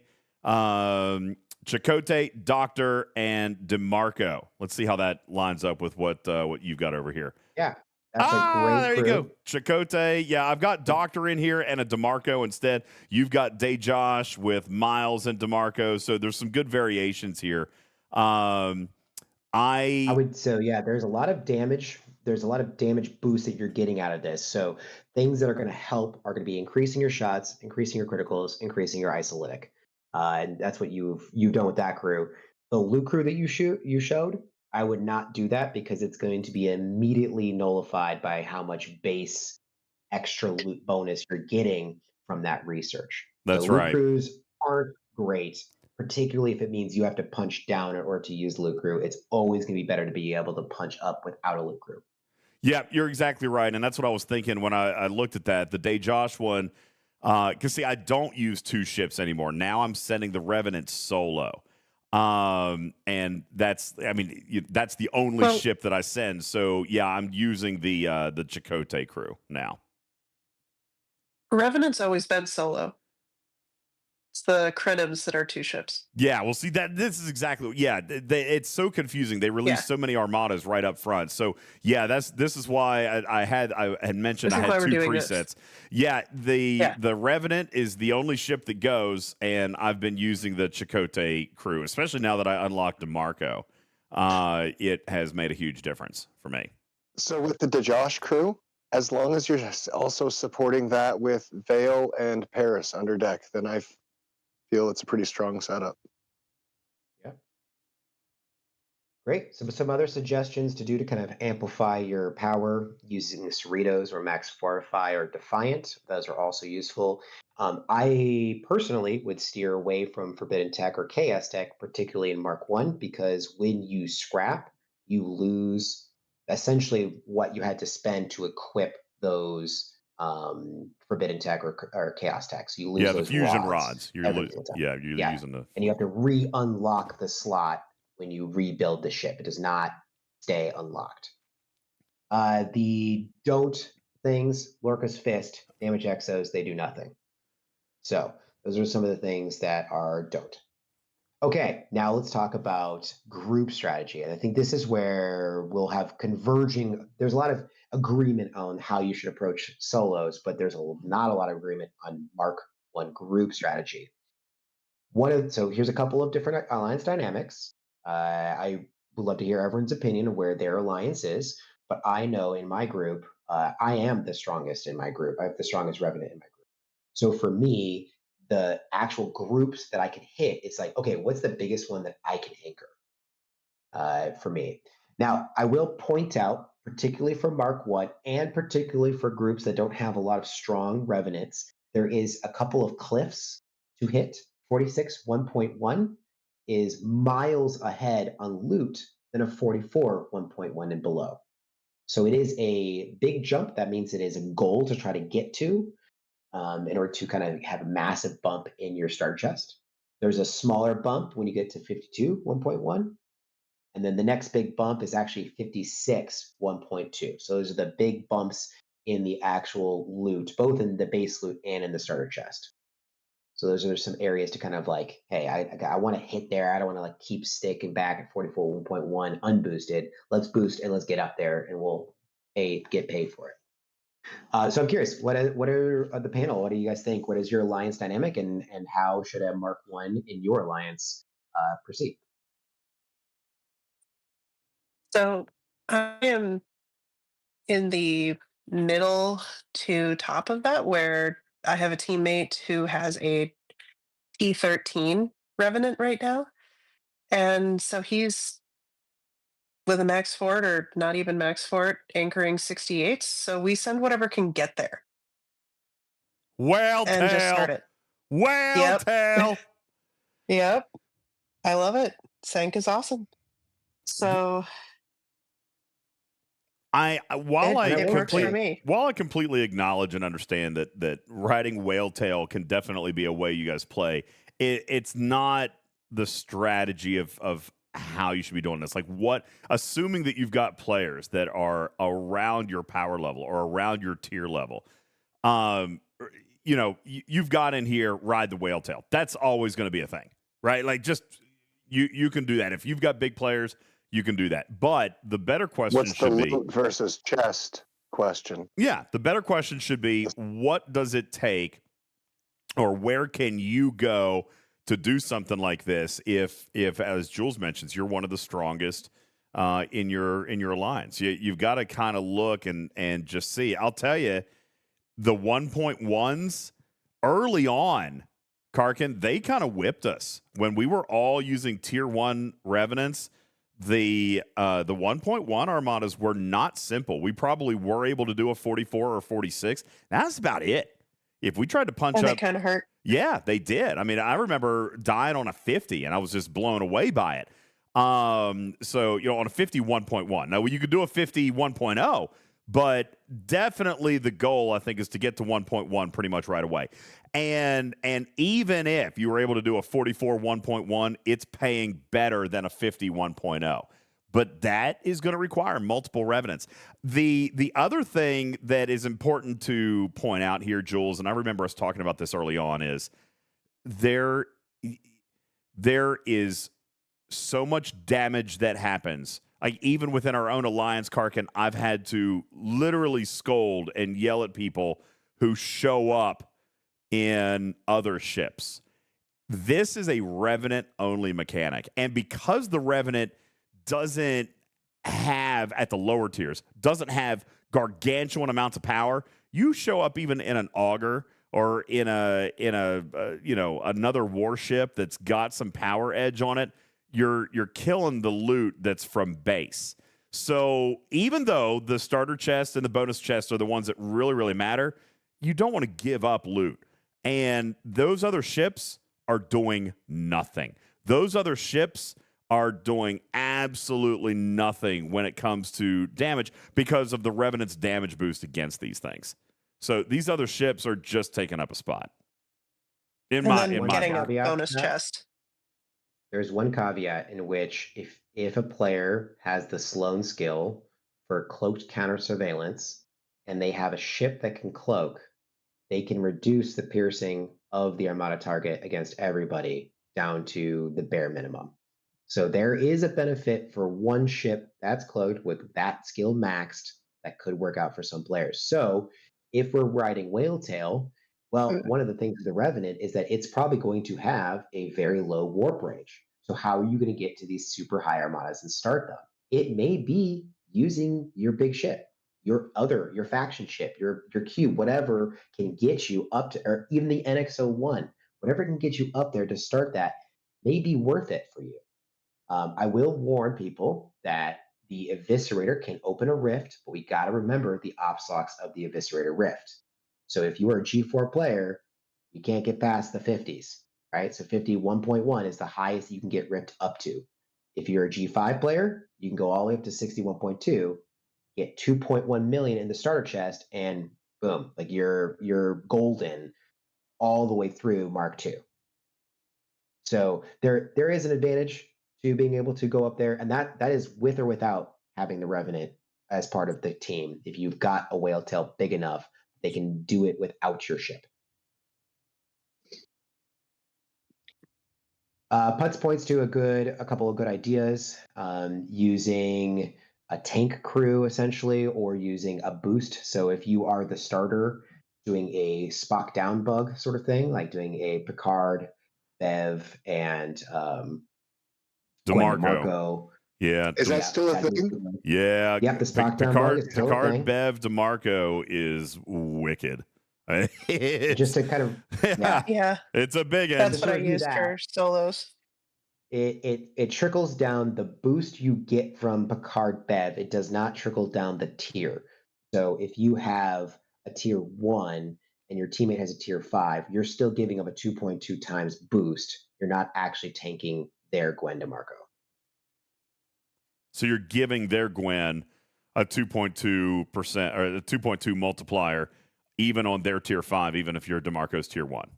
Doctor, and DeMarco. Let's see how that lines up with what you've got over here. Yeah, that's a great There crew. you go. Chakotay. Yeah, I've got Doctor in here and a DeMarco instead. You've got DJz with Miles and DeMarco, so there's some good variations here. I would there's a lot of damage. There's a lot of damage boost that you're getting out of this. So things that are going to help are going to be increasing your shots, increasing your criticals, increasing your isolytic. And that's what you've done with that crew. The loot crew that you showed, I would not do that because it's going to be immediately nullified by how much base extra loot bonus you're getting from that research. That's so loot right. crews aren't great, particularly if it means you have to punch down in order to use loot crew. It's always going to be better to be able to punch up without a loot crew. Yeah, you're exactly right. And that's what I was thinking when I looked at that. The DJz one, because see, I don't use 2 ships anymore. Now I'm sending the Revenant solo. And that's the only ship that I send. So yeah, I'm using the Chakotay crew now. Revenant's always been solo. It's the Crenims that are 2 ships. Yeah, well, see that this is exactly it's so confusing. They released so many armadas right up front. So yeah, this is why I had mentioned I had 2 presets. Yeah, the Revenant is the only ship that goes, and I've been using the Chakotay crew, especially now that I unlocked DeMarco. It has made a huge difference for me. So with the DJz crew, as long as you're also supporting that with Vale and Paris under deck, then I feel it's a pretty strong setup. Yeah. Great. So some other suggestions to do to kind of amplify your power using Cerritos or Max Fortify or Defiant. Those are also useful. I personally would steer away from Forbidden Tech or Chaos Tech, particularly in Mark 1, because when you scrap, you lose essentially what you had to spend to equip those Forbidden Tech or Chaos Tech. So you lose the those fusion rods. You're using the, and you have to re-unlock the slot when you rebuild the ship. It does not stay unlocked. The don't things, Lorca's Fist, damage exos, they do nothing. So those are some of the things that are don't. Okay, now let's talk about group strategy. And I think this is where we'll have converging. There's a lot of agreement on how you should approach solos, but there's not a lot of agreement on Mark 1 group strategy. So here's a couple of different alliance dynamics. I would love to hear everyone's opinion of where their alliance is, but I know in my group, I am the strongest in my group. I have the strongest Revenant in my group. So for me, the actual groups that I can hit, it's like, okay, what's the biggest one that I can anchor for me? Now, I will point out, particularly for Mark 1 and particularly for groups that don't have a lot of strong Revenants, there is a couple of cliffs to hit. 46 1.1 is miles ahead on loot than a 44 1.1 and below. So it is a big jump. That means it is a goal to try to get to in order to kind of have a massive bump in your start chest. There's a smaller bump when you get to 52 1.1. And then the next big bump is actually 56 1.2. So those are the big bumps in the actual loot, both in the base loot and in the starter chest. So those are some areas to kind of like, hey, I want to hit there. I don't want to like keep sticking back at 44 1.1 unboosted. Let's boost and let's get up there, and we'll get paid for it. So I'm curious, what are the panel? What do you guys think? What is your alliance dynamic, and how should a Mark 1 in your alliance proceed? So I am in the middle to top of that, where I have a teammate who has a T13 Revenant right now. And so he's with a max fort or not even max fort anchoring 68. So we send whatever can get there. Well, and just start it. Tell. Yep. I love it. Sank is awesome. So While It works for me. while I completely acknowledge and understand that riding Whale Tail can definitely be a way you guys play, it's not the strategy of how you should be doing this. Like, assuming that you've got players that are around your power level or around your tier level, you've got in here, ride the Whale Tail. That's always going to be a thing, right? Like, just you can do that. If you've got big players, you can do that. But the better question What's the should be loot versus chest question? Yeah, the better question should be, what does it take, or where can you go to do something like this if as Jules mentions, you're one of the strongest in your alliance. You've got to kind of look and just see. I'll tell you, the 1.1s early on, Karkin, they kind of whipped us when we were all using tier 1 Revenants. The 1.1 armadas were not simple. We probably were able to do a 44 or 46. That's about it. If we tried to punch up, they kind of hurt. Yeah, they did. I mean, I remember dying on a 50, and I was just blown away by it. So on a 50 1.1. Now, you could do a 50 1.0, but definitely the goal, I think, is to get to 1.1 pretty much right away. And even if you were able to do a 44 1.1, it's paying better than a 50 1.0. But that is going to require multiple Revenants. The other thing that is important to point out here, Jules, and I remember us talking about this early on, is there is so much damage that happens. Like, even within our own alliance, Karkin, I've had to literally scold and yell at people who show up in other ships. This is a Revenant-only mechanic. And because the Revenant doesn't have, at the lower tiers, doesn't have gargantuan amounts of power, you show up even in an auger or in another warship that's got some power edge on it, you're killing the loot that's from base. So even though the starter chest and the bonus chest are the ones that really, really matter, you don't want to give up loot. And those other ships are doing nothing. Those other ships are doing absolutely nothing when it comes to damage because of the Revenant's damage boost against these things. So these other ships are just taking up a spot. Getting a bonus chest. There's one caveat in which if a player has the Sloan skill for cloaked counter surveillance and they have a ship that can cloak, they can reduce the piercing of the Armada target against everybody down to the bare minimum. So there is a benefit for one ship that's cloaked with that skill maxed that could work out for some players. So if we're riding Whale Tail, well, one of the things with the Revenant is that it's probably going to have a very low warp range. So how are you going to get to these super high armadas and start them? It may be using your big ship, your faction ship, your cube, whatever can get you up to, or even the NX-01, whatever can get you up there to start that may be worth it for you. I will warn people that the Eviscerator can open a rift, but we got to remember the OPSOX of the Eviscerator rift. So if you are a G4 player, you can't get past the 50s, right? So 50 1.1 is the highest you can get rift up to. If you're a G5 player, you can go all the way up to 61.2, get 2.1 million in the starter chest, and boom, like you're golden all the way through Mark II. So there is an advantage to being able to go up there, and that is with or without having the Revenant as part of the team. If you've got a Whale Tail big enough, they can do it without your ship. Putz points to a couple of good ideas, using a tank crew essentially, or using a boost. So if you are the starter, doing a Spock down bug sort of thing, like doing a Picard, Bev, and DeMarco. Yeah. Is that still a thing? Yeah. Yep, the Spock down bug is still a thing. Picard, Bev, DeMarco is wicked. Just to kind of yeah, it's a big that's what I used for solos. It trickles down the boost you get from Picard Bev. It does not trickle down the tier. So if you have a tier 1 and your teammate has a tier 5, you're still giving up a 2.2 times boost. You're not actually tanking their Gwen DeMarco. So you're giving their Gwen a 2.2% or a 2.2 multiplier, even on their tier 5, even if you're DeMarco's tier 1.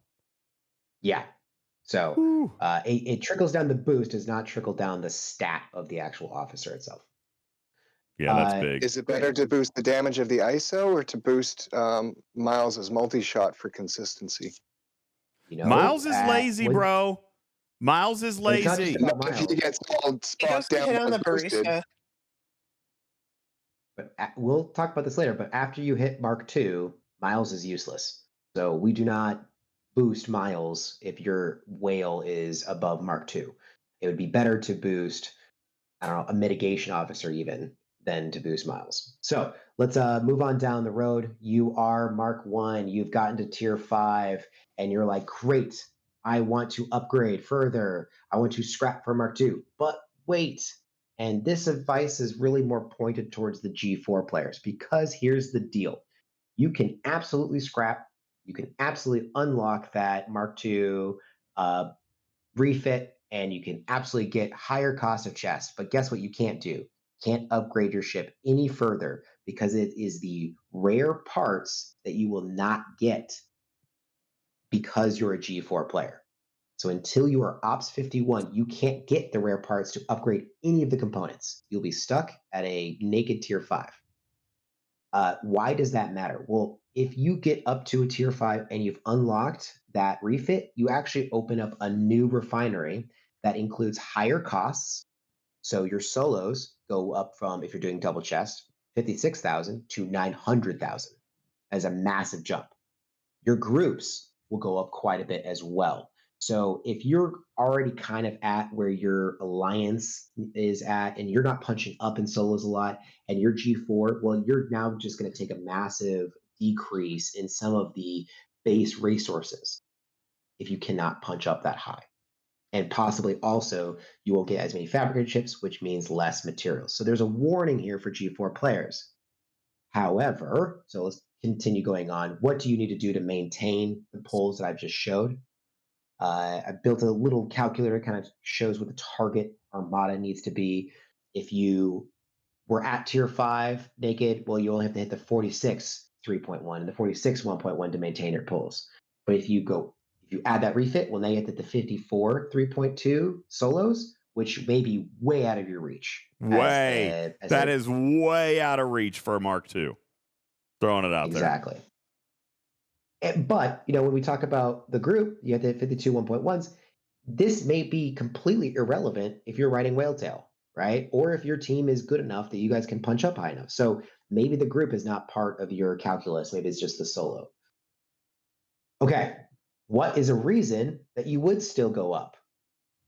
Yeah. So it trickles down the boost, does not trickle down the stat of the actual officer itself. Yeah, that's big. Is it better to boost the damage of the ISO or to boost Miles's multi-shot for consistency? You know, Miles is lazy, bro. Miles is lazy. It's not just about If he gets all He spot doesn't down hit on and the boosted, barista. But we'll talk about this later. But after you hit Mark II, Miles is useless. So we do not boost Miles if your whale is above Mark II. It would be better to boost, I don't know, a mitigation officer even than to boost Miles. So let's move on down the road. You are Mark I. You've gotten to tier 5, and you're like, great. I want to upgrade further. I want to scrap for Mark II. But wait. And this advice is really more pointed towards the G4 players, because here's the deal. You can absolutely scrap. You can absolutely unlock that Mark II refit, and you can absolutely get higher cost of chests. But guess what you can't do? Can't upgrade your ship any further, because it is the rare parts that you will not get because you're a G4 player. So until you are Ops 51, you can't get the rare parts to upgrade any of the components. You'll be stuck at a naked tier 5. Why does that matter? Well, if you get up to a tier 5 and you've unlocked that refit, you actually open up a new refinery that includes higher costs. So your solos go up from, if you're doing double chest, 56,000 to 900,000 as a massive jump. Your groups will go up quite a bit as well. So if you're already kind of at where your alliance is at, and you're not punching up in solos a lot, and you're G4, well, you're now just going to take a massive decrease in some of the base resources if you cannot punch up that high. And possibly also you won't get as many fabricated ships, which means less materials. So there's a warning here for G4 players. However, so let's continue going on. What do you need to do to maintain the polls that I've just showed? I built a little calculator, kind of shows what the target armada needs to be. If you were at tier 5 naked, well, you only have to hit the 46 3.1 and the 46 1.1 to maintain your polls. But if you add that refit, well, now you hit the 54 3.2 solos, which may be way out of your reach. That is way out of reach for a Mark II. Throwing it out there. Exactly. But, when we talk about the group, you have the 52 1.1s. This may be completely irrelevant if you're riding Whaletail, right? Or if your team is good enough that you guys can punch up high enough. So maybe the group is not part of your calculus. Maybe it's just the solo. Okay. What is a reason that you would still go up?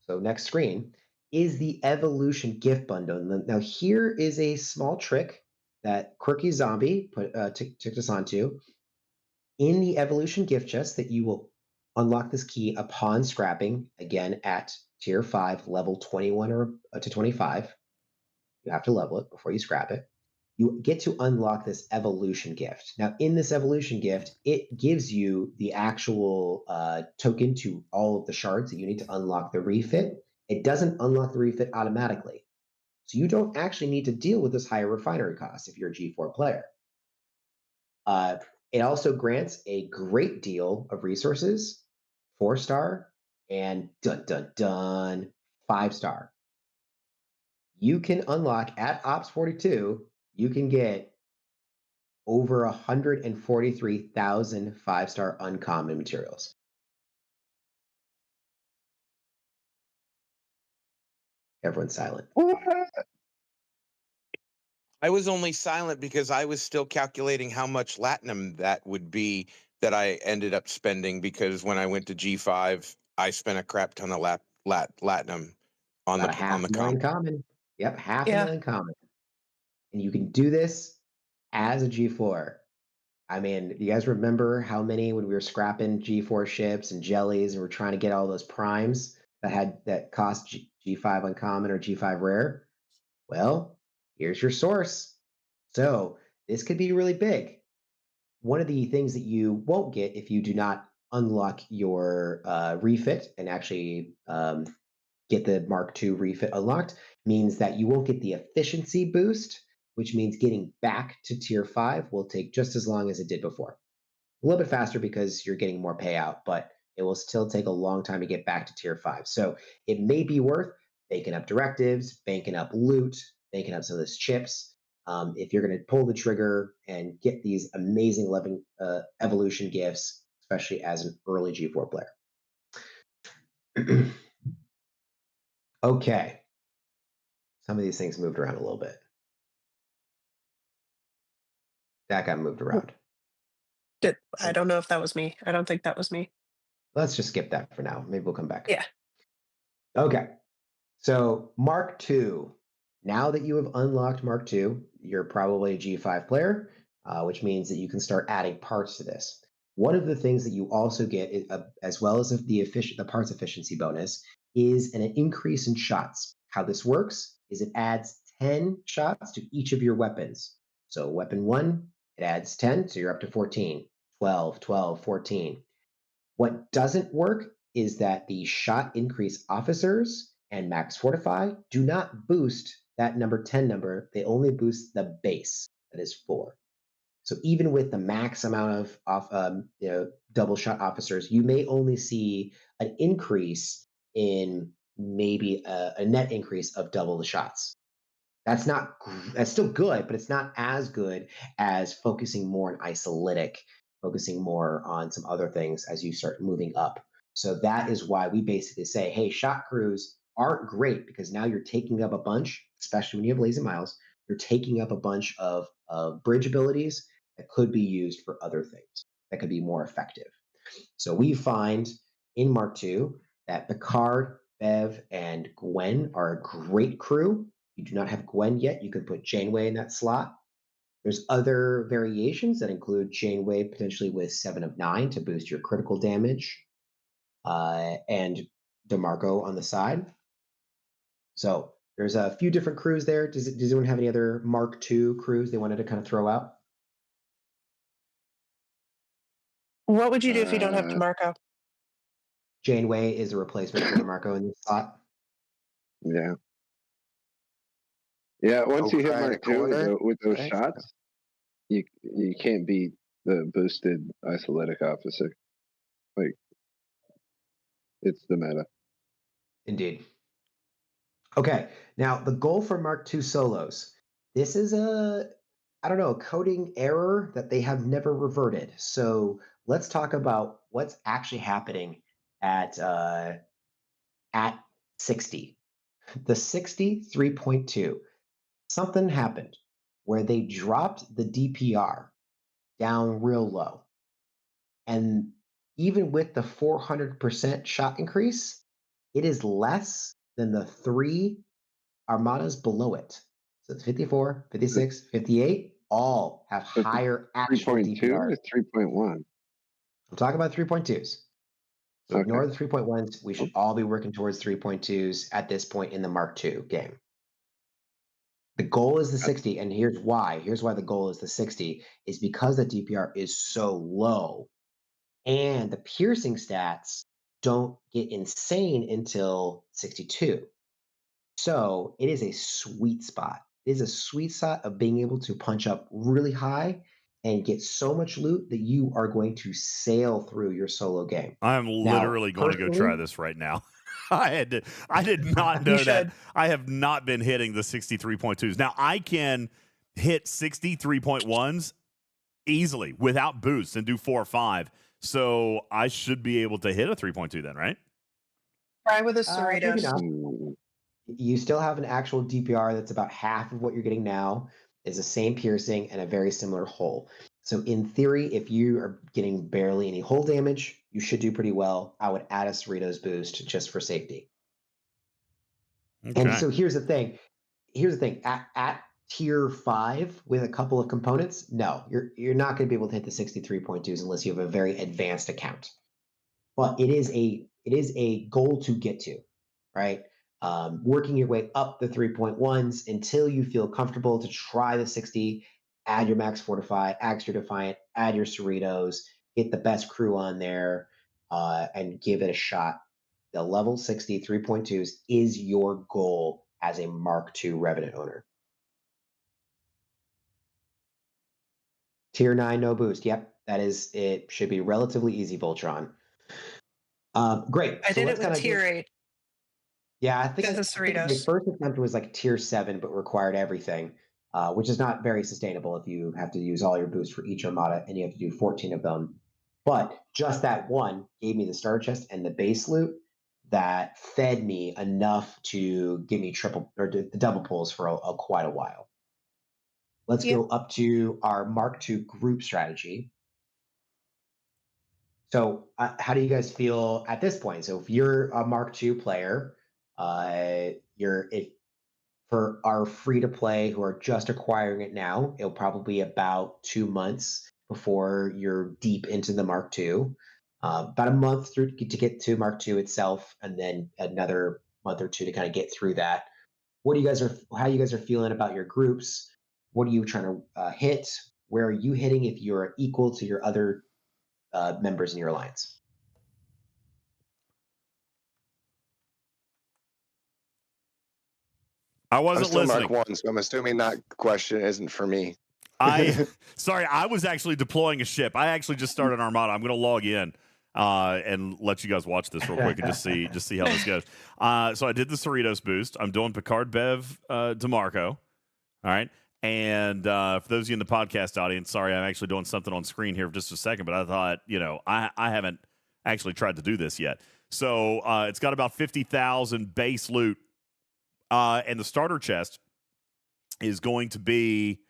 So next screen is the Evolution gift bundle. Now here is a small trick that Quirky Zombie took us onto. In the Evolution gift chest that you will unlock this key upon scrapping, again at tier 5, level 21 or to 25. You have to level it before you scrap it. You get to unlock this Evolution gift. Now, in this Evolution gift, it gives you the actual token to all of the shards that you need to unlock the refit. It doesn't unlock the refit automatically. So you don't actually need to deal with this higher refinery cost if you're a G4 player. It also grants a great deal of resources, 4-star, and 5-star. You can unlock at Ops 42, you can get over 143,000 5-star uncommon materials. Everyone's silent. I was only silent because I was still calculating how much latinum that would be that I ended up spending, because when I went to G5, I spent a crap ton of latinum on About the half a million common. Yep, half a million common. And you can do this as a G4. I mean, you guys remember how many when we were scrapping G4 ships and jellies and we're trying to get all those primes that cost G5 uncommon or G5 rare? Well, here's your source. So this could be really big. One of the things that you won't get if you do not unlock your refit and actually get the Mark II refit unlocked means that you won't get the efficiency boost, which means getting back to tier 5 will take just as long as it did before. A little bit faster because you're getting more payout, but it will still take a long time to get back to tier 5. So it may be worth banking up directives, banking up loot, banking up some of those chips. If you're going to pull the trigger and get these amazing evolution gifts, especially as an early G4 player. Okay. Some of these things moved around a little bit. That got moved around. I don't know if that was me. I don't think that was me. Let's just skip that for now. Maybe we'll come back. Yeah. Okay. So Mark II. Now that you have unlocked Mark II, you're probably a G5 player, which means that you can start adding parts to this. One of the things that you also get, as well as the parts efficiency bonus, is an increase in shots. How this works is it adds 10 shots to each of your weapons. So weapon 1, it adds 10, so you're up to 14, 12, 12, 14. What doesn't work is that the shot increase officers and max fortify do not boost that number 10 number. They only boost the base, that is 4. So even with the max amount of double shot officers, you may only see an increase in maybe a net increase of double the shots. That's still good, but it's not as good as focusing more on isolytic, focusing more on some other things as you start moving up. So that is why we basically say, hey, shot crews aren't great because now you're taking up a bunch, especially when you have lazy miles, you're taking up a bunch of bridge abilities that could be used for other things that could be more effective. So we find in Mark II that Picard, Bev, and Gwen are a great crew. If you do not have Gwen yet, you can put Janeway in that slot. There's other variations that include Janeway potentially with 7 of 9 to boost your critical damage, and DeMarco on the side. So there's a few different crews there. Does anyone have any other Mark II crews they wanted to kind of throw out? What would you do if you don't have DeMarco? Janeway is a replacement for DeMarco in this slot. Yeah. Yeah, once you hit Mark II with those shots, you can't beat the boosted isolytic officer. Like, it's the meta. Indeed. Okay, now the goal for Mark II solos. This is a coding error that they have never reverted. So let's talk about what's actually happening at 60. The 60 3.2. Something happened where they dropped the DPR down real low. And even with the 400% shot increase, it is less than the 3 armadas below it. So it's 54, 56, 58, all have higher actual 3.2 DPR. is 3.1. I'm talking about 3.2s. So ignore the 3.1s. We should all be working towards 3.2s at this point in the Mark II game. The goal is the 60, and here's why. Here's why the goal is the 60, is because the DPR is so low, and the piercing stats don't get insane until 62. So it is a sweet spot. It is a sweet spot of being able to punch up really high and get so much loot that you are going to sail through your solo game. I'm literally going to go try this right now. I did not know that. I have not been hitting the 63.2s. Now I can hit 63.1s easily without boosts and do 4 or 5. So I should be able to hit a 3.2 then, right? Try with a Maybe Cerritos. not. You still have an actual DPR that's about half of what you're getting now. Is the same piercing and a very similar hull. So in theory, if you are getting barely any hull damage, you should do pretty well. I would add a Cerritos boost just for safety. Okay. And so here's the thing. At tier 5 with a couple of components, no, you're not going to be able to hit the 63.2s unless you have a very advanced account. But it is a goal to get to, right? Working your way up the 3.1s until you feel comfortable to try the 60, add your max fortify, add your defiant, add your Cerritos, get the best crew on there, and give it a shot. The level 60 3.2s is your goal as a Mark II Revenant owner. Tier 9, no boost. Yep, that is it. Should be relatively easy, Voltron. Great. I So did let's it with kind of tier 8. Yeah, I think Because of my Cerritos. first attempt was like tier 7, but required everything, which is not very sustainable if you have to use all your boosts for each armada and you have to do 14 of them. But just that one gave me the starter chest and the base loot that fed me enough to give me triple or the double pulls for quite a while. Let's go up to our Mark II group strategy. So, how do you guys feel at this point? So, if you're a Mark II player, for our free to play who are just acquiring it now, it'll probably be about 2 months before you're deep into the Mark II. About a month through to get to Mark II itself, and then another month or two to kind of get through that. How you guys are feeling about your groups? What are you trying to hit? Where are you hitting if you're equal to your other members in your alliance? I wasn't I'm still listening. Mark 1, so I'm assuming that question isn't for me. Sorry, I was actually deploying a ship. I actually just started an armada. I'm going to log in and let you guys watch this real quick and just see how this goes. So I did the Cerritos boost. I'm doing Picard Bev DeMarco. All right. And for those of you in the podcast audience, sorry, I'm actually doing something on screen here for just a second, but I thought, I haven't actually tried to do this yet. So it's got about 50,000 base loot. And the starter chest is going to be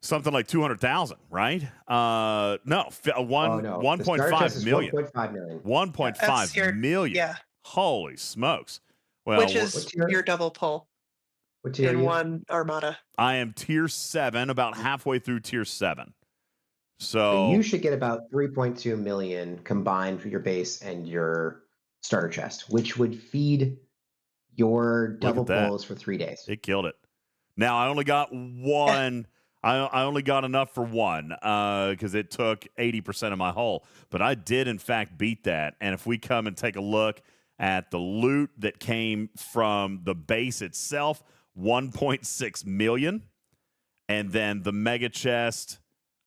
something like 200,000, right? No, 1.5 million. 1.5 million. 1.5 million. Yeah. Holy smokes. Well, Which is your double pull in one armada. I am tier 7, about halfway through tier 7. So you should get about 3.2 million combined for your base and your starter chest, which would feed your double pulls for 3 days. It killed it. Now I only got one. I only got enough for one because it took 80% of my hull. But I did, in fact, beat that. And if we come and take a look at the loot that came from the base itself, 1.6 million. And then the mega chest,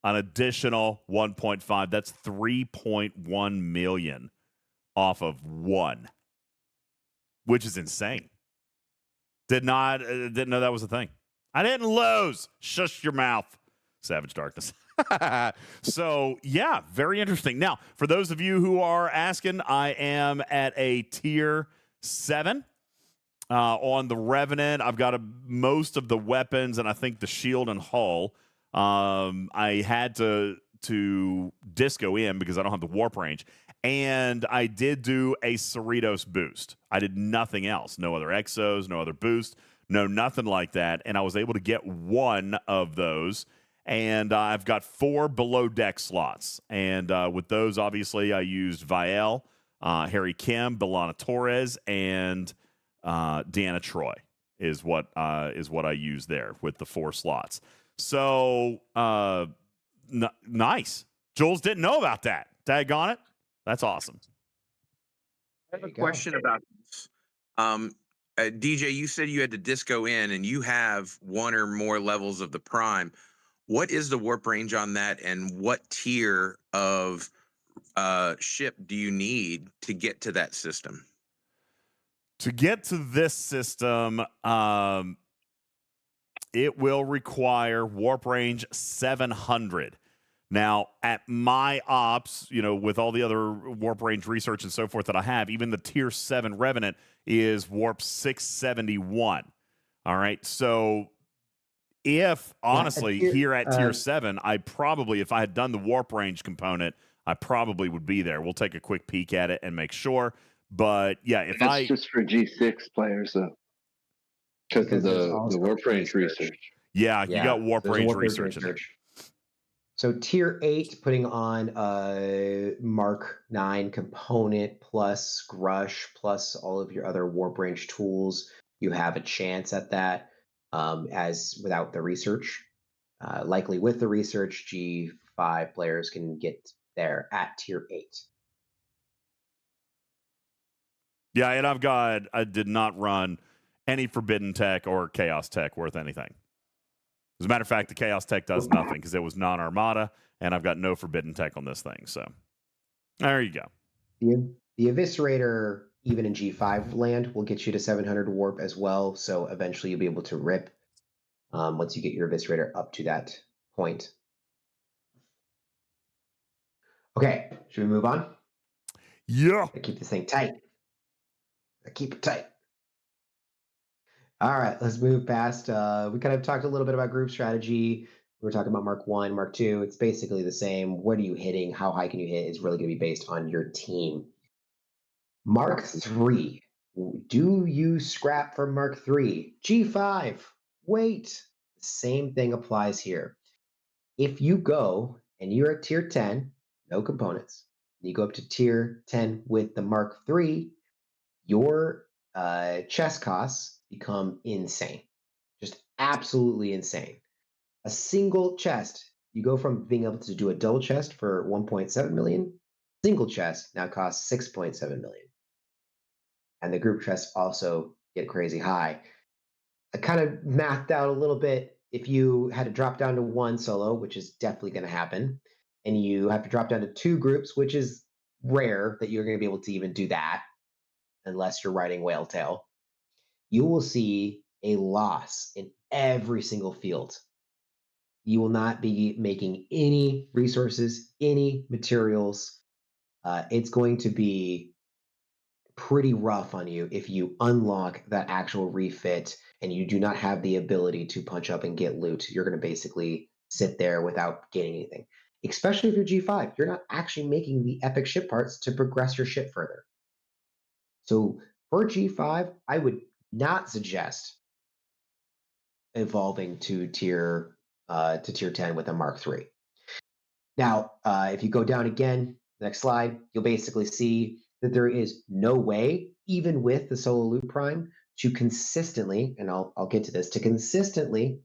an additional 1.5. That's 3.1 million off of one, which is insane. Didn't know that was a thing. I didn't lose. Shush your mouth, Savage Darkness. So, yeah, very interesting. Now, for those of you who are asking, I am at a tier 7 on the Revenant. I've got most of the weapons and I think the shield and hull. I had to disco in because I don't have the warp range. And I did do a Cerritos boost. I did nothing else. No other exos, no other boost. No, nothing like that. And I was able to get one of those. And I've got 4 below deck slots. And with those, obviously, I used Vielle, Harry Kim, Belana Torres, and Deanna Troy is what I use there with the 4 slots. So nice. Jules didn't know about that. Daggone it. That's awesome. I have a question about this. DJ, you said you had to disco in and you have 1 or more levels of the prime. What is the warp range on that, and what tier of ship do you need to get to that system? To get to this system, it will require warp range 700. Now, at my ops, with all the other warp range research and so forth that I have, even the tier 7 Revenant is warp 671. All right. So if, honestly, here at tier 7, I probably, if I had done the warp range component, I probably would be there. We'll take a quick peek at it and make sure. But, yeah, if That's just for G6 players, though. Because of the warp range research. Yeah, you got warp range research in there. So tier 8, putting on a Mark 9 component plus Grush plus all of your other warp range tools, you have a chance at that as without the research. Likely with the research, G5 players can get there at tier 8. Yeah, and I did not run any Forbidden Tech or Chaos Tech worth anything. As a matter of fact, the Chaos Tech does nothing because it was non-Armada, and I've got no Forbidden Tech on this thing. So there you go. The Eviscerator, even in G5 land, will get you to 700 warp as well. So eventually you'll be able to rip once you get your Eviscerator up to that point. Okay, should we move on? Yeah. I keep this thing tight. I keep it tight. All right, let's move past. We kind of talked a little bit about group strategy. We were talking about Mark 1, Mark 2. It's basically the same. What are you hitting? How high can you hit? Is really going to be based on your team. Mark 3. Do you scrap from Mark 3? G5. Wait. The same thing applies here. If you go and you're at tier 10, no components, you go up to tier 10 with the Mark 3, your chest costs become insane. Just absolutely insane. A single chest, you go from being able to do a double chest for 1.7 million, single chest now costs 6.7 million. And the group chests also get crazy high. I kind of mathed out a little bit. If you had to drop down to 1 solo, which is definitely going to happen, and you have to drop down to 2 groups, which is rare that you're going to be able to even do that unless you're riding Whale Tail, you will see a loss in every single field. You will not be making any resources, any materials. It's going to be pretty rough on you if you unlock that actual refit and you do not have the ability to punch up and get loot. You're going to basically sit there without getting anything, especially if you're G5. You're not actually making the epic ship parts to progress your ship further. So for G5, I would not suggest evolving to tier 10 with a Mark III. Now, if you go down again, next slide, you'll basically see that there is no way, even with the Solo Loot Prime, to consistently, and I'll get to this, to consistently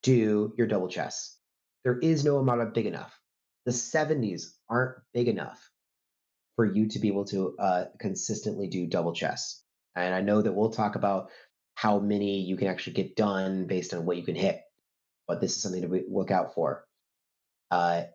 do your double chests. There is no amount big enough. The 70s aren't big enough for you to be able to consistently do double chests. And I know that we'll talk about how many you can actually get done based on what you can hit, but this is something to look out for. And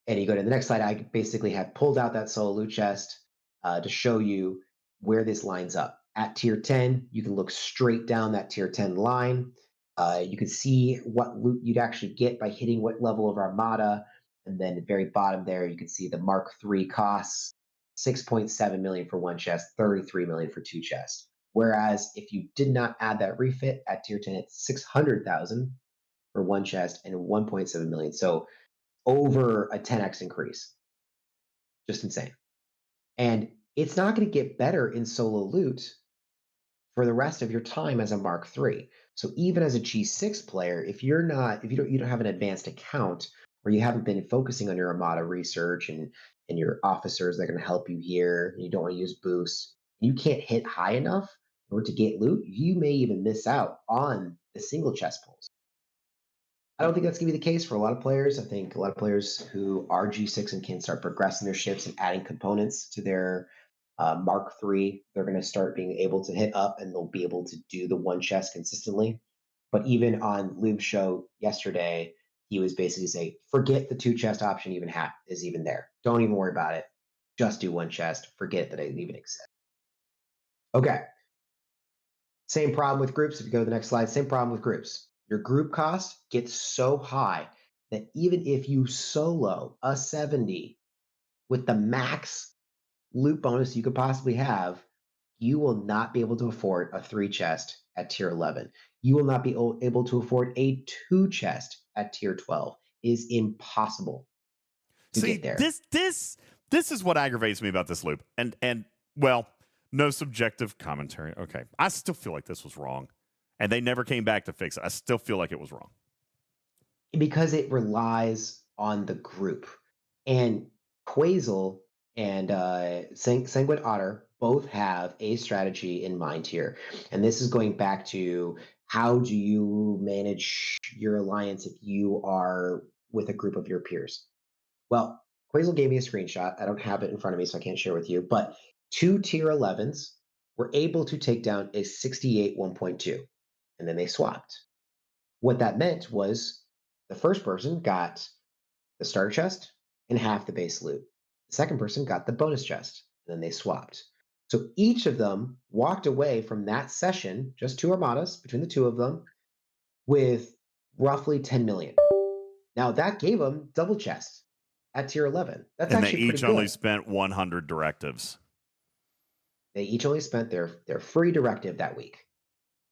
you go to the next slide, I basically have pulled out that solo loot chest to show you where this lines up. At tier 10, you can look straight down that tier 10 line. You can see what loot you'd actually get by hitting what level of Armada. And then at the very bottom there, you can see the Mark III costs 6.7 million for 1 chest, 33 million for 2 chests. Whereas if you did not add that refit at tier 10, it's 600,000 for 1 chest and 1.7 million. So over a 10x increase. Just insane. And it's not going to get better in solo loot for the rest of your time as a Mark III. So even as a G6 player, if you don't have an advanced account or you haven't been focusing on your Armada research and your officers that are going to help you here, and you don't want to use boosts, and you can't hit high enough in order to get loot, you may even miss out on the single chest pulls. I don't think that's going to be the case for a lot of players. I think a lot of players who are G6 and can start progressing their ships and adding components to their Mark III, they're going to start being able to hit up and they'll be able to do the 1 chest consistently. But even on Lube's show yesterday, he was basically saying, forget the 2 chest option is even there. Don't even worry about it. Just do 1 chest. Forget that it even exists. Okay. Same problem with groups. If you go to the next slide, same problem with groups. Your group cost gets so high that even if you solo a 70 with the max loot bonus you could possibly have, you will not be able to afford a 3 chest at tier 11. You will not be able to afford a 2 chest at tier 12. It is impossible to get there. This is what aggravates me about this loop. And well, no subjective commentary. Okay. I still feel like this was wrong. And they never came back to fix it. I still feel like it was wrong. Because it relies on the group. And Quasel and Sanguine Otter both have a strategy in mind here. And this is going back to how do you manage your alliance if you are with a group of your peers? Well, Quasel gave me a screenshot. I don't have it in front of me, so I can't share with you. But 2 tier 11s were able to take down a 68 1.2. And then they swapped. What that meant was The first person got the starter chest and half the base loot. The second person got the bonus chest, and then they swapped. So each of them walked away from that session, just 2 armadas between the 2 of them, with roughly 10 million. Now that gave them double chest at tier 11. That's and they actually pretty each good. only spent 100 directives. They each only spent their free directive that week.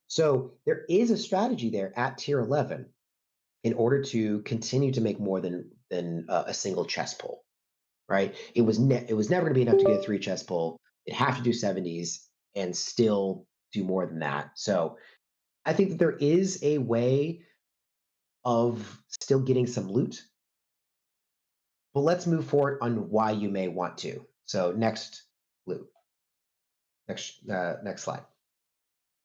So there is a strategy there at tier 11 in order to continue to make more than a single chest pull, right? It was never going to be enough to get a 3 chest pull. It'd have to do 70s and still do more than that. So I think that there is a way of still getting some loot. But let's move forward on why you may want to. So next loot. Next slide.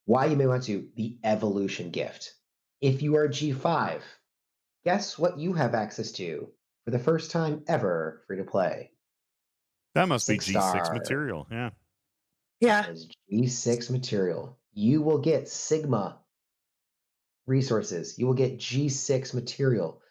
Why you may want to, the evolution gift. If you are G5, guess what you have access to for the first time ever free to play? That must be 6 G6 star. material. Yeah. Yeah. As G6 material. You will get Sigma resources. You will get G6 material.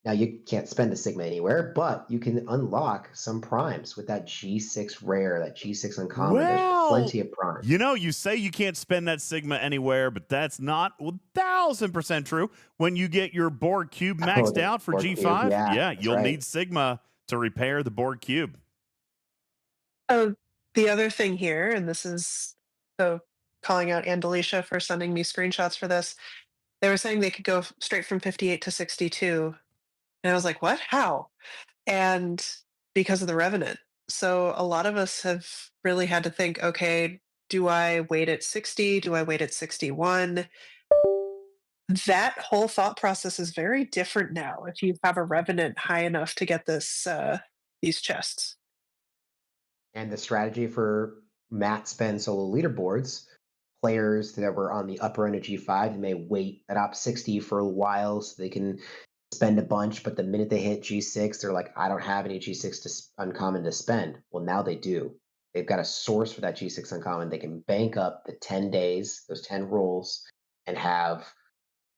Now, you can't spend the Sigma anywhere, but you can unlock some primes with that G6 rare, that G6 uncommon. There's plenty of primes. You know, you say you can't spend that Sigma anywhere, but that's not 1,000% true. When you get your Borg cube maxed out for Borg G5, cube, yeah, you'll right. need Sigma to repair the Borg cube. Oh, the other thing here, and this is so calling out Andalicia for sending me screenshots for this. They were saying they could go straight from 58 to 62. And I was like, what? How? And because of the Revenant. So a lot of us have really had to think, okay, do I wait at 60? Do I wait at 61? That whole thought process is very different now if you have a Revenant high enough to get these chests. And the strategy for Matt spend solo leaderboards, players that were on the upper end of G5 may wait at op 60 for a while so they can spend a bunch, but the minute they hit G6, they're like, I don't have any G6 uncommon to spend. Well, now they do. They've got a source for that G6 uncommon. They can bank up the 10 days, those 10 rolls, and have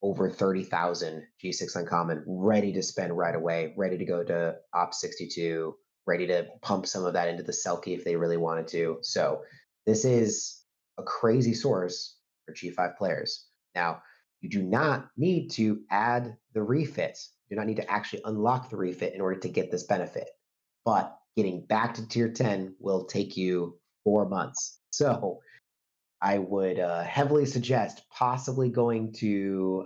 over 30,000 G6 uncommon ready to spend right away, ready to go to op 62, ready to pump some of that into the Selkie if they really wanted to. So this is a crazy source for G5 players. Now, you do not need to add the refit. You do not need to actually unlock the refit in order to get this benefit. But getting back to tier 10 will take you 4 months. So I would heavily suggest possibly going to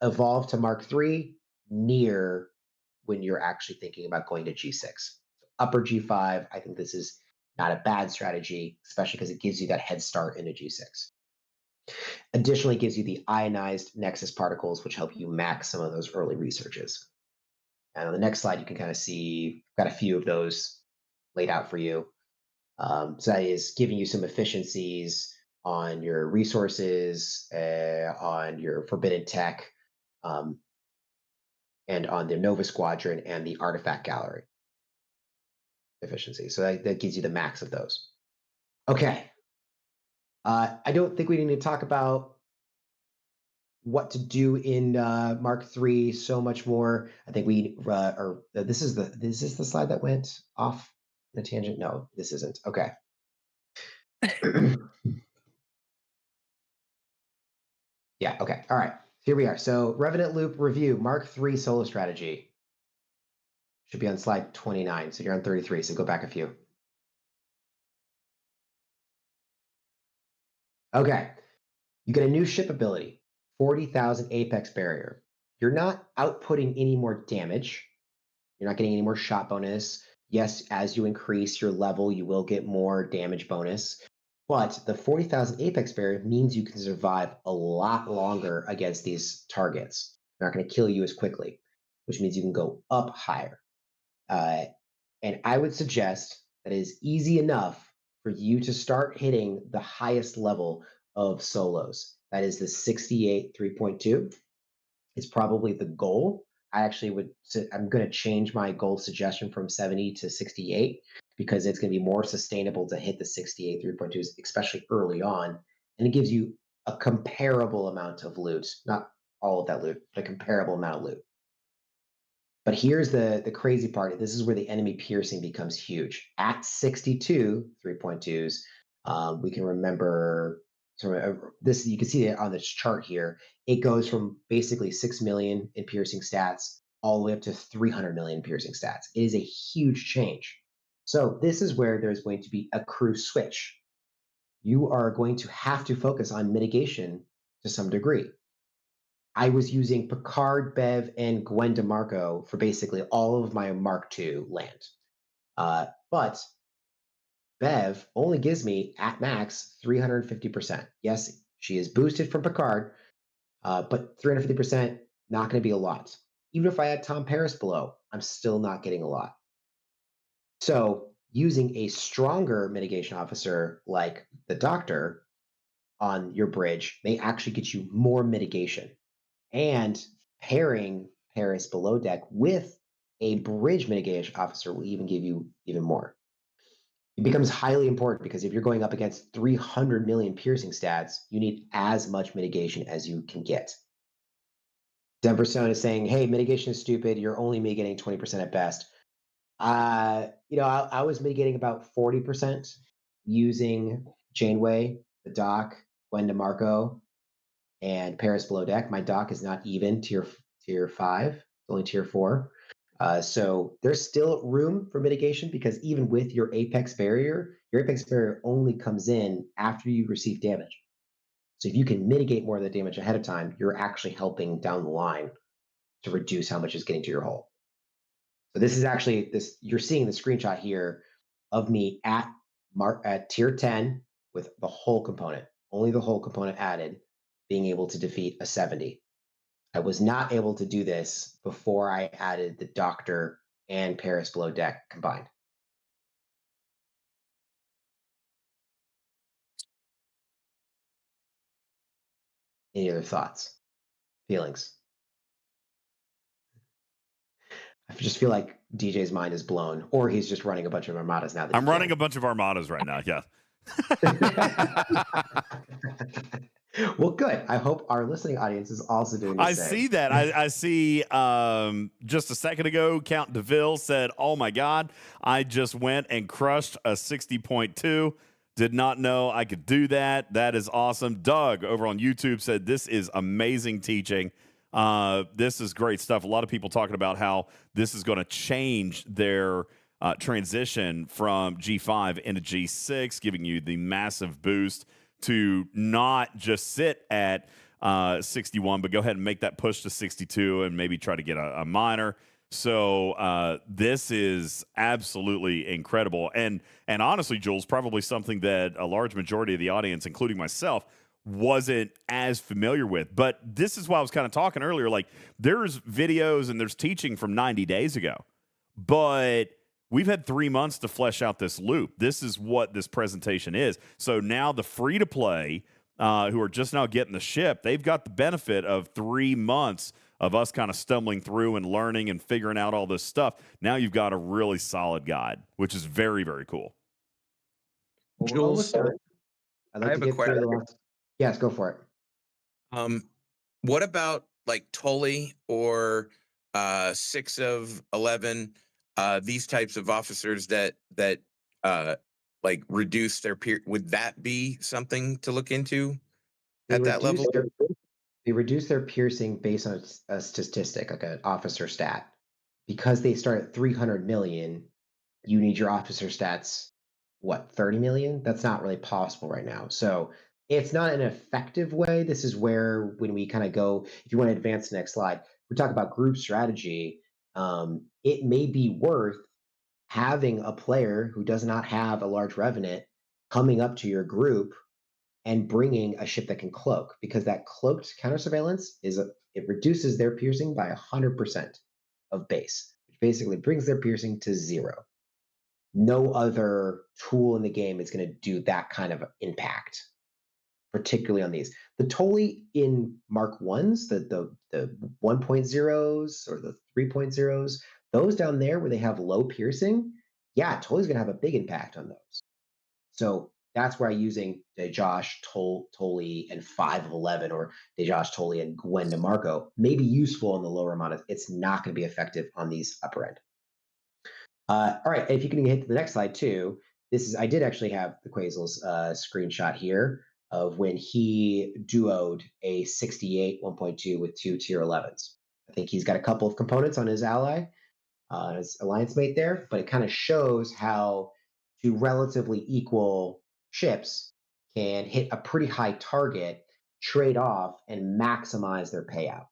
evolve to Mark III near when you're actually thinking about going to G6. Upper G5, I think this is not a bad strategy, especially because it gives you that head start into G6. Additionally, it gives you the ionized Nexus particles, which help you max some of those early researches. And on the next slide, you can kind of see, I've got a few of those laid out for you. So that is giving you some efficiencies on your resources, on your forbidden tech, and on the Nova Squadron and the artifact gallery efficiency. So that gives you the max of those. Okay. I don't think we need to talk about what to do in Mark III so much more. I think this is the slide that went off the tangent. No, this isn't. Okay. Yeah, okay. All right. Here we are. So Revenant Loop review, Mark III solo strategy. Should be on slide 29. So you're on 33. So go back a few. Okay. You get a new ship ability, 40,000 Apex Barrier. You're not outputting any more damage. You're not getting any more shot bonus. Yes, as you increase your level, you will get more damage bonus. But the 40,000 Apex Barrier means you can survive a lot longer against these targets. They're not going to kill you as quickly, which means you can go up higher. And I would suggest that it is easy enough for you to start hitting the highest level of solos. That is the 68 3.2. It's probably the goal. I'm going to change my goal suggestion from 70 to 68 because it's going to be more sustainable to hit the 68 3.2s, especially early on. And it gives you a comparable amount of loot, not all of that loot, a comparable amount of loot. But here's the crazy part. This is where the enemy piercing becomes huge. At 62 3.2s, we can remember this. You can see it on this chart here. It goes from basically 6 million in piercing stats all the way up to 300 million piercing stats. It is a huge change. So this is where there's going to be a crew switch. You are going to have to focus on mitigation to some degree. I was using Picard, Bev, and Gwen DeMarco for basically all of my Mark II land. But Bev only gives me, at max, 350%. Yes, she is boosted from Picard, but 350%, not going to be a lot. Even if I had Tom Paris below, I'm still not getting a lot. So using a stronger mitigation officer like the Doctor on your bridge may actually get you more mitigation. And pairing Paris below deck with a bridge mitigation officer will even give you even more. It becomes highly important because if you're going up against 300 million piercing stats, you need as much mitigation as you can get. Denver Stone is saying, hey, mitigation is stupid. You're only mitigating 20% at best. I was mitigating about 40% using Janeway, the Doc, Gwen DeMarco, and Paris below deck. My Doc is not even tier 5, it's only tier 4. So there's still room for mitigation because even with your apex barrier only comes in after you receive damage. So if you can mitigate more of the damage ahead of time, you're actually helping down the line to reduce how much is getting to your hull. So this is actually you're seeing the screenshot here of me at tier 10 with the whole component, only the whole component added, being able to defeat a 70. I was not able to do this before I added the Doctor and Paris below deck combined. Any other thoughts, feelings? I just feel like DJ's mind is blown, or he's just running a bunch of armadas now. I'm running a bunch of armadas right now, yeah. Well, good. I hope our listening audience is also doing the same. I see that. I see just a second ago, Count DeVille said, oh, my God, I just went and crushed a 60.2. Did not know I could do that. That is awesome. Doug over on YouTube said, this is amazing teaching. This is great stuff. A lot of people talking about how this is going to change their transition from G5 into G6, giving you the massive boost to not just sit at 61, but go ahead and make that push to 62 and maybe try to get a minor. So this is absolutely incredible. And honestly, Jules, probably something that a large majority of the audience, including myself, wasn't as familiar with. But this is why I was kind of talking earlier. Like, there's videos and there's teaching from 90 days ago. But we've had 3 months to flesh out this loop. This is what this presentation is. So now the free-to-play who are just now getting the ship, they've got the benefit of 3 months of us kind of stumbling through and learning and figuring out all this stuff. Now you've got a really solid guide, which is very, very cool. Jules, I'd like to get through the last. Yes, go for it. What about like Tully or 6 of 11? These types of officers that like reduce their would that be something to look into at that level? They reduce their piercing based on a statistic, like an officer stat. Because they start at 300 million, you need your officer stats, 30 million? That's not really possible right now. So it's not an effective way. This is where, when we kind of go, if you want to advance the next slide, we talk about group strategy. It may be worth having a player who does not have a large Revenant coming up to your group and bringing a ship that can cloak, because that cloaked counter surveillance it reduces their piercing by 100% of base, which basically brings their piercing to 0. No other tool in the game is going to do that kind of impact, particularly on these. The Tully in Mark 1s, the 1.0s or the 3.0s, those down there where they have low piercing, yeah, Tully's going to have a big impact on those. So that's where using DeJosh, Tolley, and 5 of 11, or DeJosh, Tolley, and Gwen DeMarco may be useful in the lower amount. It's not going to be effective on these upper end. All right, if you can hit the next slide too, I did actually have the Quazel's screenshot here of when he duoed a 68 1.2 with 2 tier 11s. I think he's got a couple of components on his ally, his alliance mate there, but it kind of shows how two relatively equal ships can hit a pretty high target, trade off, and maximize their payout.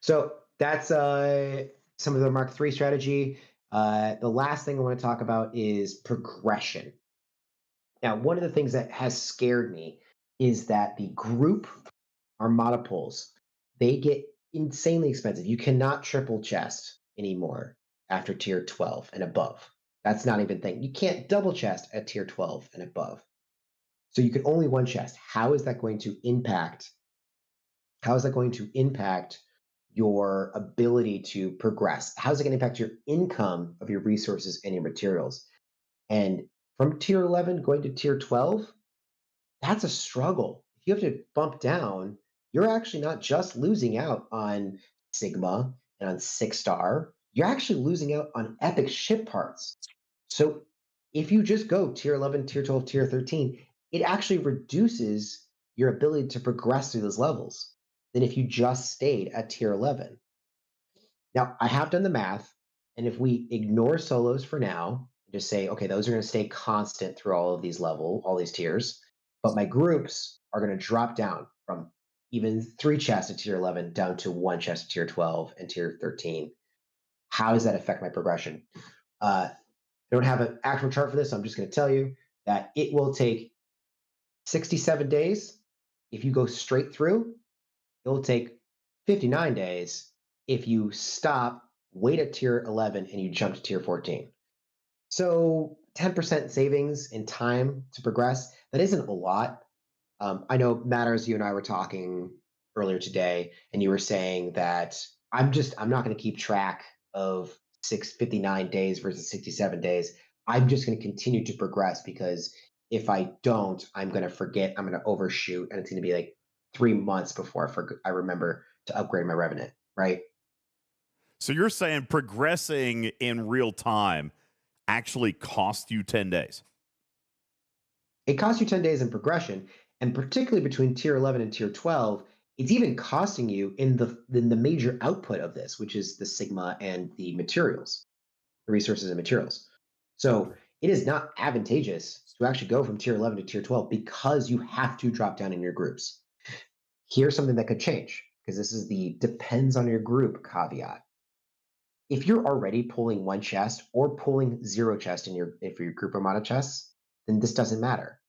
So that's some of the Mark III strategy. The last thing I want to talk about is progression. Now, one of the things that has scared me is that the group Armada pulls, they get insanely expensive. You cannot triple chest anymore after tier 12 and above. That's not even a thing. You can't double chest at tier 12 and above. So you can only one chest. How is that going to impact? How is that going to impact your ability to progress? How's it going to impact your income of your resources and your materials? And from tier 11 going to tier 12, that's a struggle. If you have to bump down, you're actually not just losing out on Sigma and on 6-star, you're actually losing out on epic ship parts. So if you just go tier 11, tier 12, tier 13, it actually reduces your ability to progress through those levels than if you just stayed at tier 11. Now, I have done the math, and if we ignore solos for now, just say, okay, those are going to stay constant through all of these all these tiers, but my groups are going to drop down from even 3 chests at tier 11 down to 1 chest at tier 12 and tier 13. How does that affect my progression? I don't have an actual chart for this, so I'm just going to tell you that it will take 67 days if you go straight through. It will take 59 days if you stop, wait at tier 11, and you jump to tier 14. So 10% savings in time to progress, that isn't a lot. I know, Matters, you and I were talking earlier today, and you were saying that I'm not going to keep track of 59 days versus 67 days. I'm just going to continue to progress, because if I don't, I'm going to forget, I'm going to overshoot, and it's going to be like 3 months before I remember to upgrade my Revenant, right? So you're saying progressing in real time actually costs you 10 days? It costs you 10 days in progression, and particularly between tier 11 and tier 12, it's even costing you in the major output of this, which is the Sigma and the materials, the resources and materials. So it is not advantageous to actually go from tier 11 to tier 12 because you have to drop down in your groups. Here's something that could change, because this is the depends on your group caveat. If you're already pulling 1 chest or pulling 0 chest for your group amount of chests, then this doesn't matter.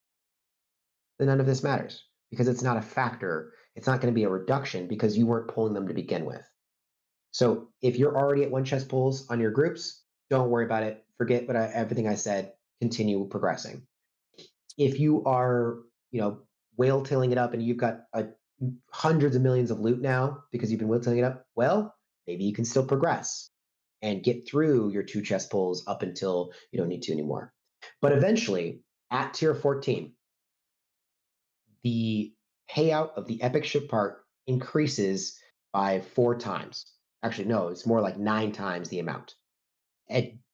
Then none of this matters, because it's not a factor. It's not going to be a reduction because you weren't pulling them to begin with. So if you're already at 1 chest pulls on your groups, don't worry about it. Forget everything I said. Continue progressing. If you are, whale tailing it up and you've got hundreds of millions of loot now because you've been whale tailing it up, well, maybe you can still progress and get through your 2 chest pulls up until you don't need to anymore. But eventually, at tier 14, the payout of the epic ship part increases by 4 times. Actually, no, it's more like 9 times the amount.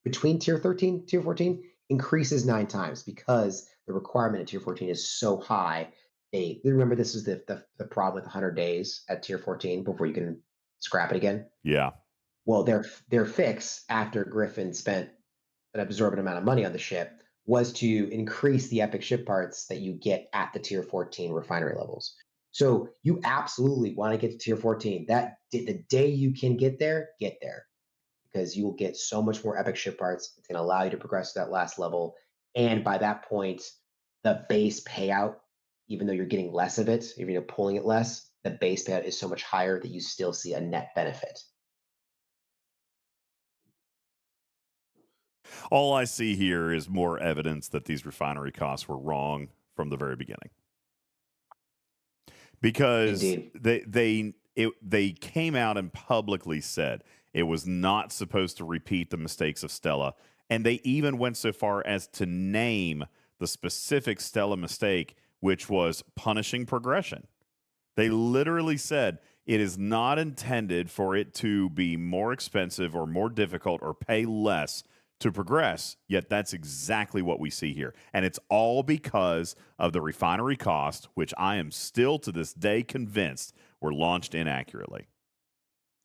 Between tier 13, tier 14, increases 9 times because the requirement at tier 14 is so high. Remember, this is the problem with 100 days at tier 14 before you can scrap it again? Yeah. Well, their fix after Griffin spent an absorbent amount of money on the ship was to increase the epic ship parts that you get at the tier 14 refinery levels. So you absolutely want to get to tier 14. The day you can get there, because you will get so much more epic ship parts. It's going to allow you to progress to that last level. And by that point, the base payout, even though you're getting less of it, if you're pulling it less, the base payout is so much higher that you still see a net benefit. All I see here is more evidence that these refinery costs were wrong from the very beginning. Because they came out and publicly said It was not supposed to repeat the mistakes of Stella. And they even went so far as to name the specific Stella mistake, which was punishing progression. They literally said it is not intended for it to be more expensive or more difficult or pay less to progress, yet that's exactly what we see here. And it's all because of the refinery cost, which I am still to this day convinced were launched inaccurately.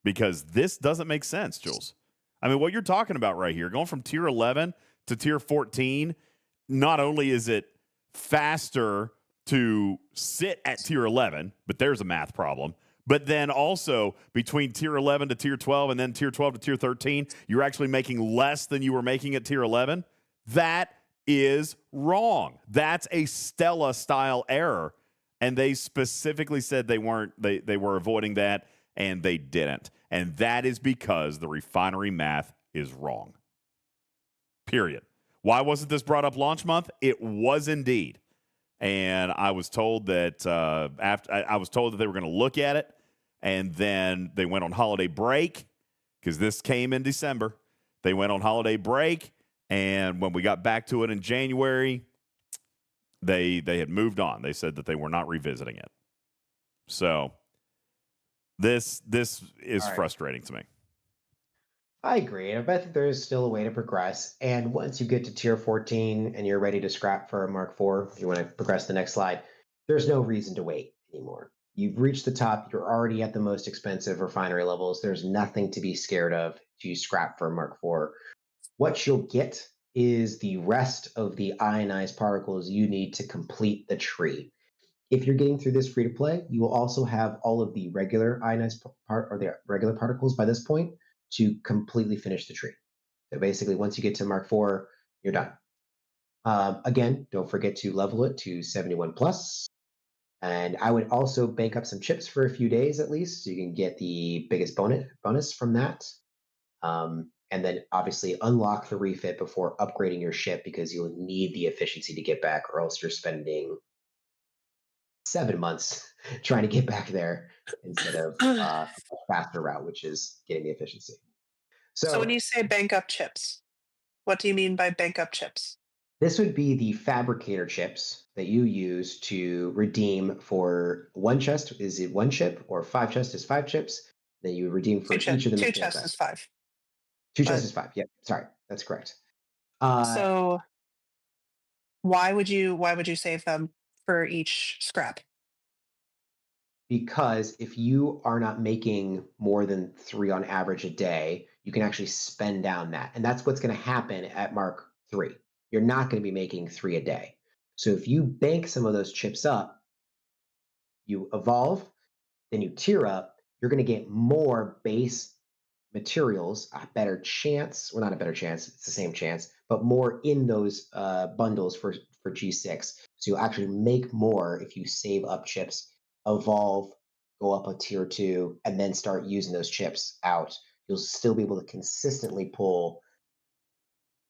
Because this doesn't make sense, Jules. I mean, what you're talking about right here, going from tier 11 to tier 14, not only is it faster to sit at tier 11, but there's a math problem. But then also between tier 11 to tier 12 and then tier 12 to tier 13, you're actually making less than you were making at tier 11. That is wrong. That's a Stella style error. And they specifically said they were avoiding that, and they didn't. And that is because the refinery math is wrong. Period. Why wasn't this brought up launch month? It was indeed. And I was told that I was told that they were going to look at it, and then they went on holiday break because this came in December. They went on holiday break, and when we got back to it in January, they had moved on. They said that they were not revisiting it. So this is frustrating to me. I agree. I bet that there is still a way to progress. And once you get to tier 14 and you're ready to scrap for a Mark IV, if you want to progress to the next slide, there's no reason to wait anymore. You've reached the top. You're already at the most expensive refinery levels. There's nothing to be scared of to scrap for a Mark IV. What you'll get is the rest of the ionized particles you need to complete the tree. If you're getting through this free to play, you will also have all of the regular ionized the regular particles by this point to completely finish the tree. So basically, once you get to Mark IV, you're done. Again, don't forget to level it to 71 plus. And I would also bank up some chips for a few days at least, so you can get the biggest bonus from that. And then obviously unlock the refit before upgrading your ship, because you'll need the efficiency to get back, or else you're spending 7 months trying to get back there instead of a faster route, which is getting the efficiency. So when you say bank up chips, what do you mean by bank up chips? This would be the fabricator chips that you use to redeem for one chest is it one chip, or 5 chests is 5 chips. Then you redeem for each of the 2 chests is 5. 2 chests is 5. Yep, sorry, that's correct. So why would you save them for each scrap? Because if you are not making more than 3 on average a day, you can actually spend down that. And that's what's going to happen at Mark III. You're not going to be making 3 a day. So if you bank some of those chips up, you evolve, then you tier up, you're going to get more base materials, a better chance, well, not a better chance, it's the same chance, but more in those bundles for G6. So you'll actually make more if you save up chips, evolve, go up a tier 2, and then start using those chips out. You'll still be able to consistently pull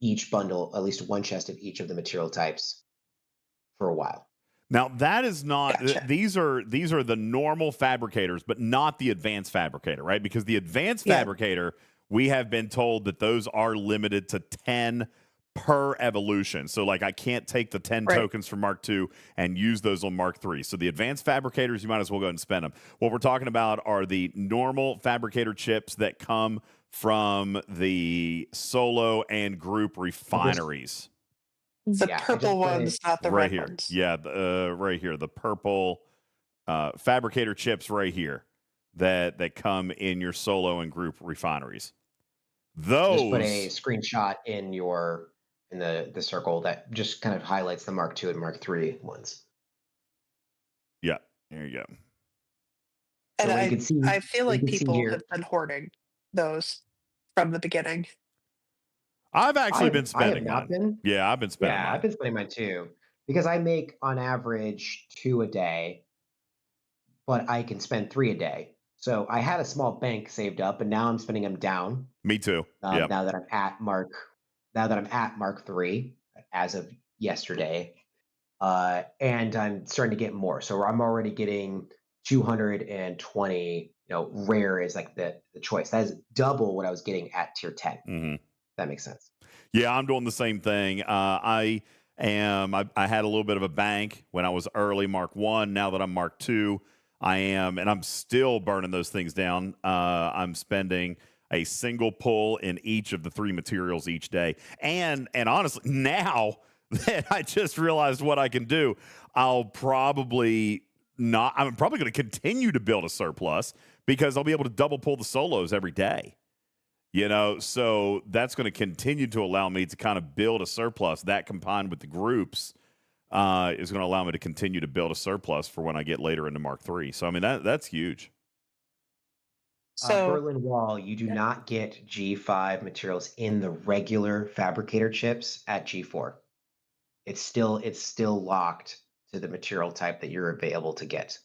each bundle, at least one chest of each of the material types for a while. Now that is not; these are the normal fabricators, but not the advanced fabricator, right? Because the advanced fabricator, we have been told that those are limited to 10 per evolution. So like I can't take the 10 tokens from Mark II and use those on Mark III. So the advanced fabricators, you might as well go ahead and spend them. What we're talking about are the normal fabricator chips that come from the solo and group refineries. The purple ones, not the red ones. Yeah, right here. The purple fabricator chips right here that come in your solo and group refineries. Those. Just put a screenshot in the circle that just kind of highlights the Mark II and Mark III ones. Yeah, there you go. And so I feel like people have been hoarding those from the beginning. I've actually been spending mine. Yeah, I've been spending mine. I've been spending mine too, because I make on average 2 a day, but I can spend 3 a day. So I had a small bank saved up, and now I'm spending them down. Me too. Now that I'm at Mark III as of yesterday, and I'm starting to get more. So I'm already getting 220, rare is like the choice. That is double what I was getting at tier 10. Mm-hmm. That makes sense. Yeah, I'm doing the same thing. I had a little bit of a bank when I was early Mark 1. Now that I'm Mark 2, I am, and I'm still burning those things down. I'm spending a single pull in each of the 3 materials each day. And honestly, now that I just realized what I can do, I'm probably going to continue to build a surplus because I'll be able to double pull the solos every day. So that's going to continue to allow me to kind of build a surplus. That combined with the groups is going to allow me to continue to build a surplus for when I get later into Mark 3. So, I mean, that's huge. So Berlin Wall, you do not get G5 materials in the regular fabricator chips at G4. It's still locked to the material type that you're available to get.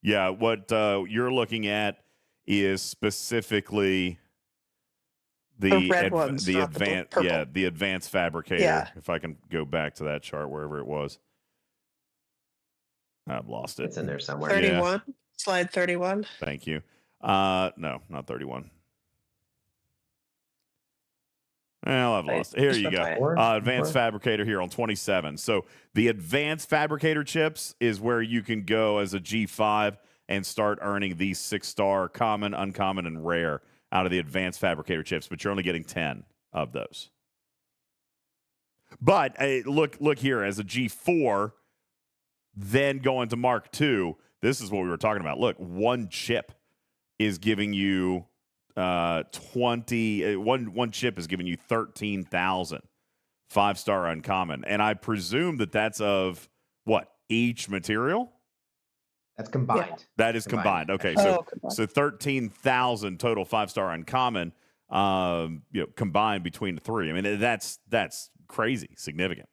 Yeah, what you're looking at is specifically the red ones, the not the advanced purple. the advanced fabricator. Yeah. If I can go back to that chart wherever it was. I've lost it. It's in there somewhere. 31. Yeah. Slide 31. Thank you. No, not 31. Well, I've lost it. Here you go. Advanced Fabricator here on 27. So the Advanced Fabricator chips is where you can go as a G5 and start earning these 6-star common, uncommon, and rare out of the Advanced Fabricator chips, but you're only getting 10 of those. But look here, as a G4, then going to Mark II, this is what we were talking about. Look, one chip is giving you 20. One chip is giving you 13,000 5-star uncommon, and I presume that's of what, each material? That's combined. Yeah. That is combined. Okay, so 13,000 total 5-star uncommon, combined between the 3. I mean, that's crazy significant.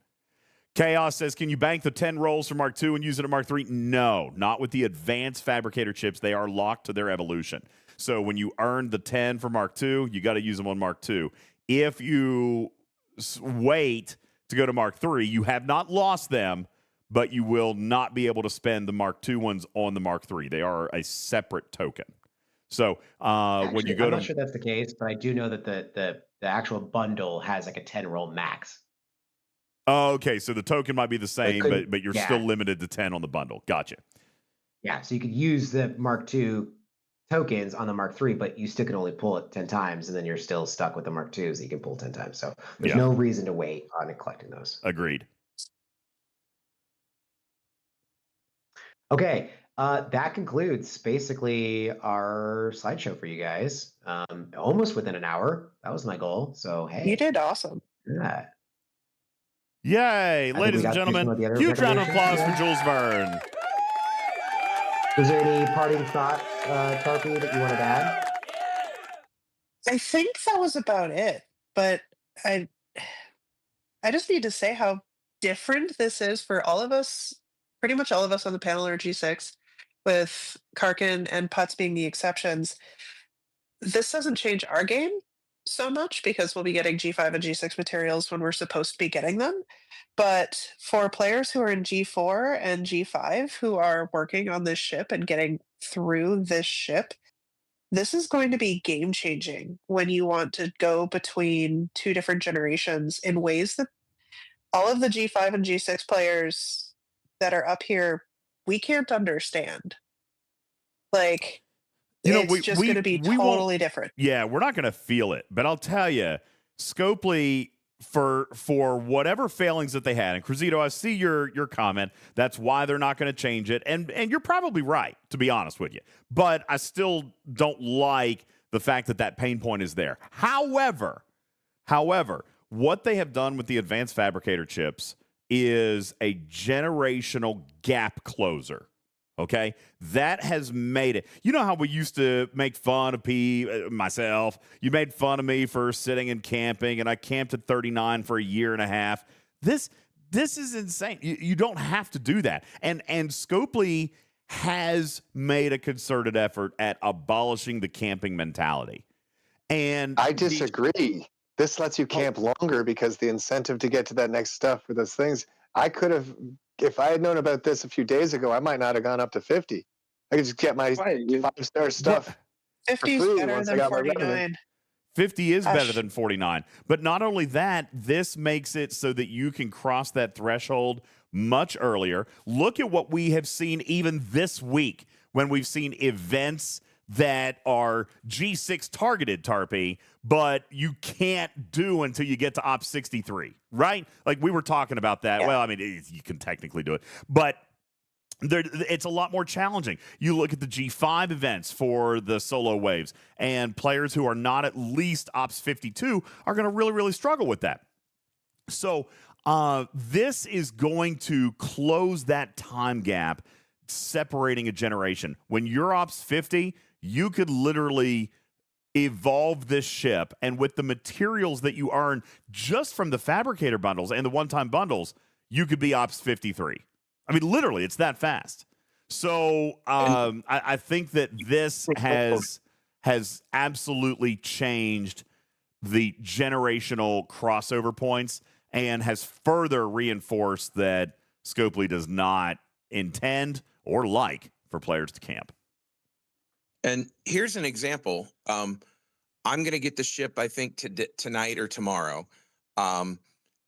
Chaos says, can you bank the 10 rolls from Mark II and use it at Mark III? No, not with the Advanced Fabricator chips. They are locked to their evolution. So when you earn the 10 for Mark II, you got to use them on Mark II. If you wait to go to Mark III, you have not lost them, but you will not be able to spend the Mark II ones on the Mark III. They are a separate token. So when you go I'm to... not sure that's the case, but I do know that the actual bundle has like a 10-roll max. Oh, okay, so the token might be the same, but you're still limited to 10 on the bundle. Gotcha. Yeah, so you could use the Mark II tokens on the Mark III, but you still can only pull it 10 times, and then you're still stuck with the Mark IIs that you can pull 10 times. So there's no reason to wait on collecting those. Agreed. Okay, that concludes basically our slideshow for you guys. Almost within an hour. That was my goal. So, hey. You did awesome. Yeah. Yay, ladies and gentlemen, huge round of applause for Jules Verne. Was there any parting thought, Tarpy, that you wanted to add? I think that was about it, but I just need to say how different this is for all of us. Pretty much all of us on the panel are G6, with Karkin and Putz being the exceptions. This doesn't change our game so much because we'll be getting G5 and G6 materials when we're supposed to be getting them. But for players who are in G4 and G5 who are working on this ship and getting through this ship, this is going to be game-changing when you want to go between 2 different generations in ways that all of the G5 and G6 players that are up here, we can't understand. Like, it's just going to be totally different. Yeah, we're not going to feel it. But I'll tell you, Scopely, for whatever failings that they had, and Cruzito, I see your comment. That's why they're not going to change it. And you're probably right, to be honest with you. But I still don't like the fact that pain point is there. However, what they have done with the Advanced Fabricator chips is a generational gap closer. Okay, that has made it. You know how we used to make fun of myself? You made fun of me for sitting and camping, and I camped at 39 for a year and a half. This is insane. You don't have to do that. And Scopely has made a concerted effort at abolishing the camping mentality. And I disagree. This lets you camp longer because the incentive to get to that next stuff for those things, I could have, if I had known about this a few days ago, I might not have gone up to 50. I could just get my 5-star stuff for 50 is free better once I than got my Revenant. 49. 50 is better Gosh. than 49. But not only that, this makes it so that you can cross that threshold much earlier. Look at what we have seen even this week when we've seen events that are G6 targeted, Tarpy, but you can't do until you get to Op 63, right? Like we were talking about that. Yeah. Well, I mean, you can technically do it, but it's a lot more challenging. You look at the G5 events for the solo waves, and players who are not at least Ops 52 are going to really, really struggle with that. So this is going to close that time gap separating a generation. When you're Ops 50, you could literally evolve this ship, and with the materials that you earn just from the fabricator bundles and the one-time bundles, you could be Ops 53. I mean, literally, it's that fast. So I think that this has absolutely changed the generational crossover points and has further reinforced that Scopely does not intend or like for players to camp. And here's an example. I'm going to get the ship, I think, tonight or tomorrow. And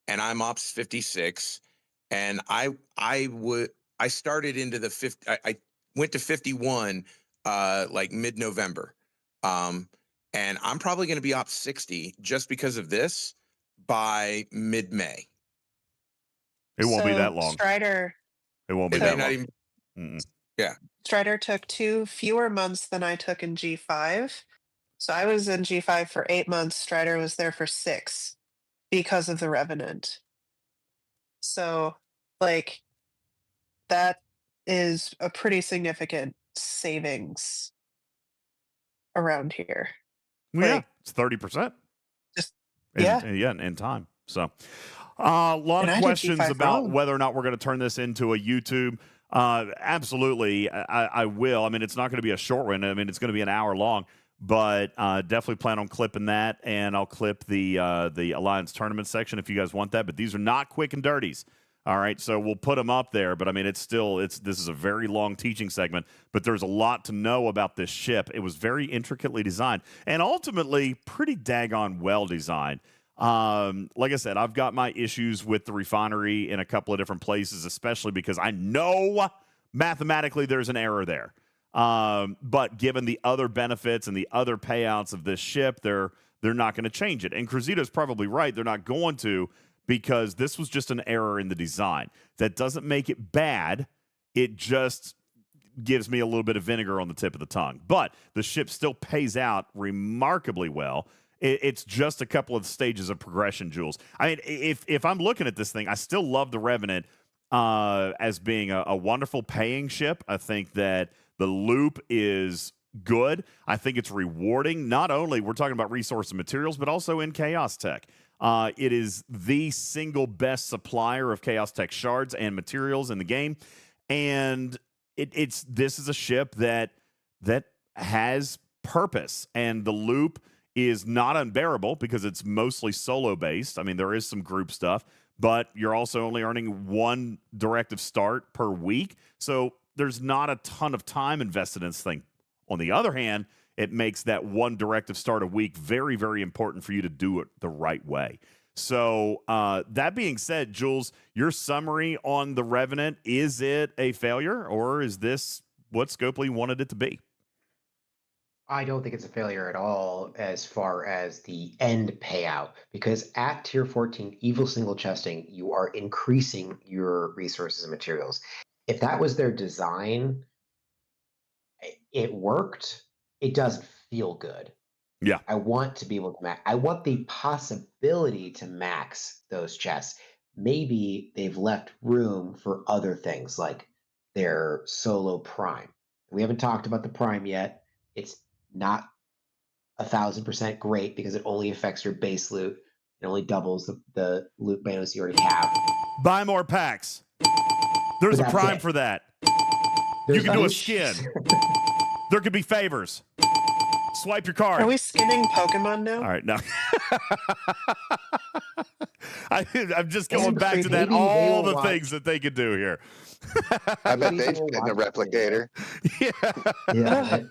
I'm Ops 56. And I started into the 50. I went to 51 like mid-November. And I'm probably going to be Ops 60 just because of this by mid-May. It won't be that long. Strider. It won't be that long. Yeah. Strider took 2 fewer months than I took in G5. So I was in G5 for 8 months. Strider was there for 6 because of the Revenant. So, like, that is a pretty significant savings around here. Well, Like, yeah, it's 30%. Just in time. So, a lot And of I did questions G5 about wrong. whether or not we're going to turn this into a YouTube. Absolutely, I will. I mean, it's not going to be a short one. I mean, it's going to be an hour long, but definitely plan on clipping that, and I'll clip the Alliance tournament section if you guys want that. But these are not quick and dirties. All right, so we'll put them up there, but I mean, this is a very long teaching segment, but there's a lot to know about this ship. It was very intricately designed and ultimately pretty daggone well designed. Like I said, I've got my issues with the refinery in a couple of different places, especially because I know mathematically there's an error there. But given the other benefits and the other payouts of this ship, they're not going to change it. And Cruzito's probably right; they're not going to. Because this was just an error in the design. That doesn't make it bad. It just gives me a little bit of vinegar on the tip of the tongue. But the ship still pays out remarkably well. It's just a couple of stages of progression, Jules. I mean, if I'm looking at this thing, I still love the Revenant as being a wonderful paying ship. I think that the loop is good. I think it's rewarding. Not only we're talking about resource and materials, but also in Chaos Tech. It is the single best supplier of Chaos Tech shards and materials in the game, and this is a ship that has purpose, and the loop is not unbearable because it's mostly solo based. I mean, there is some group stuff, but you're also only earning 1 directive start per week, so there's not a ton of time invested in this thing. On the other hand, it makes that 1 directive start a week very, very important for you to do it the right way. So that being said, Jules, your summary on the Revenant, is it a failure or is this what Scopely wanted it to be? I don't think it's a failure at all as far as the end payout, because at tier 14, evil single chesting, you are increasing your resources and materials. If that was their design, it worked. It doesn't feel good. Yeah. I want to be able to max. I want the possibility to max those chests. Maybe they've left room for other things like their solo prime. We haven't talked about the prime yet. It's not 1,000% great because it only affects your base loot. It only doubles the loot bonus you already have. Buy more packs. There's a prime for that. You can do a skin. There could be favors. Swipe your card. Are we skinning Pokemon now? All right, no. I'm just going back to that, all the things that they could do here. I bet they'd fit in a replicator. Yeah.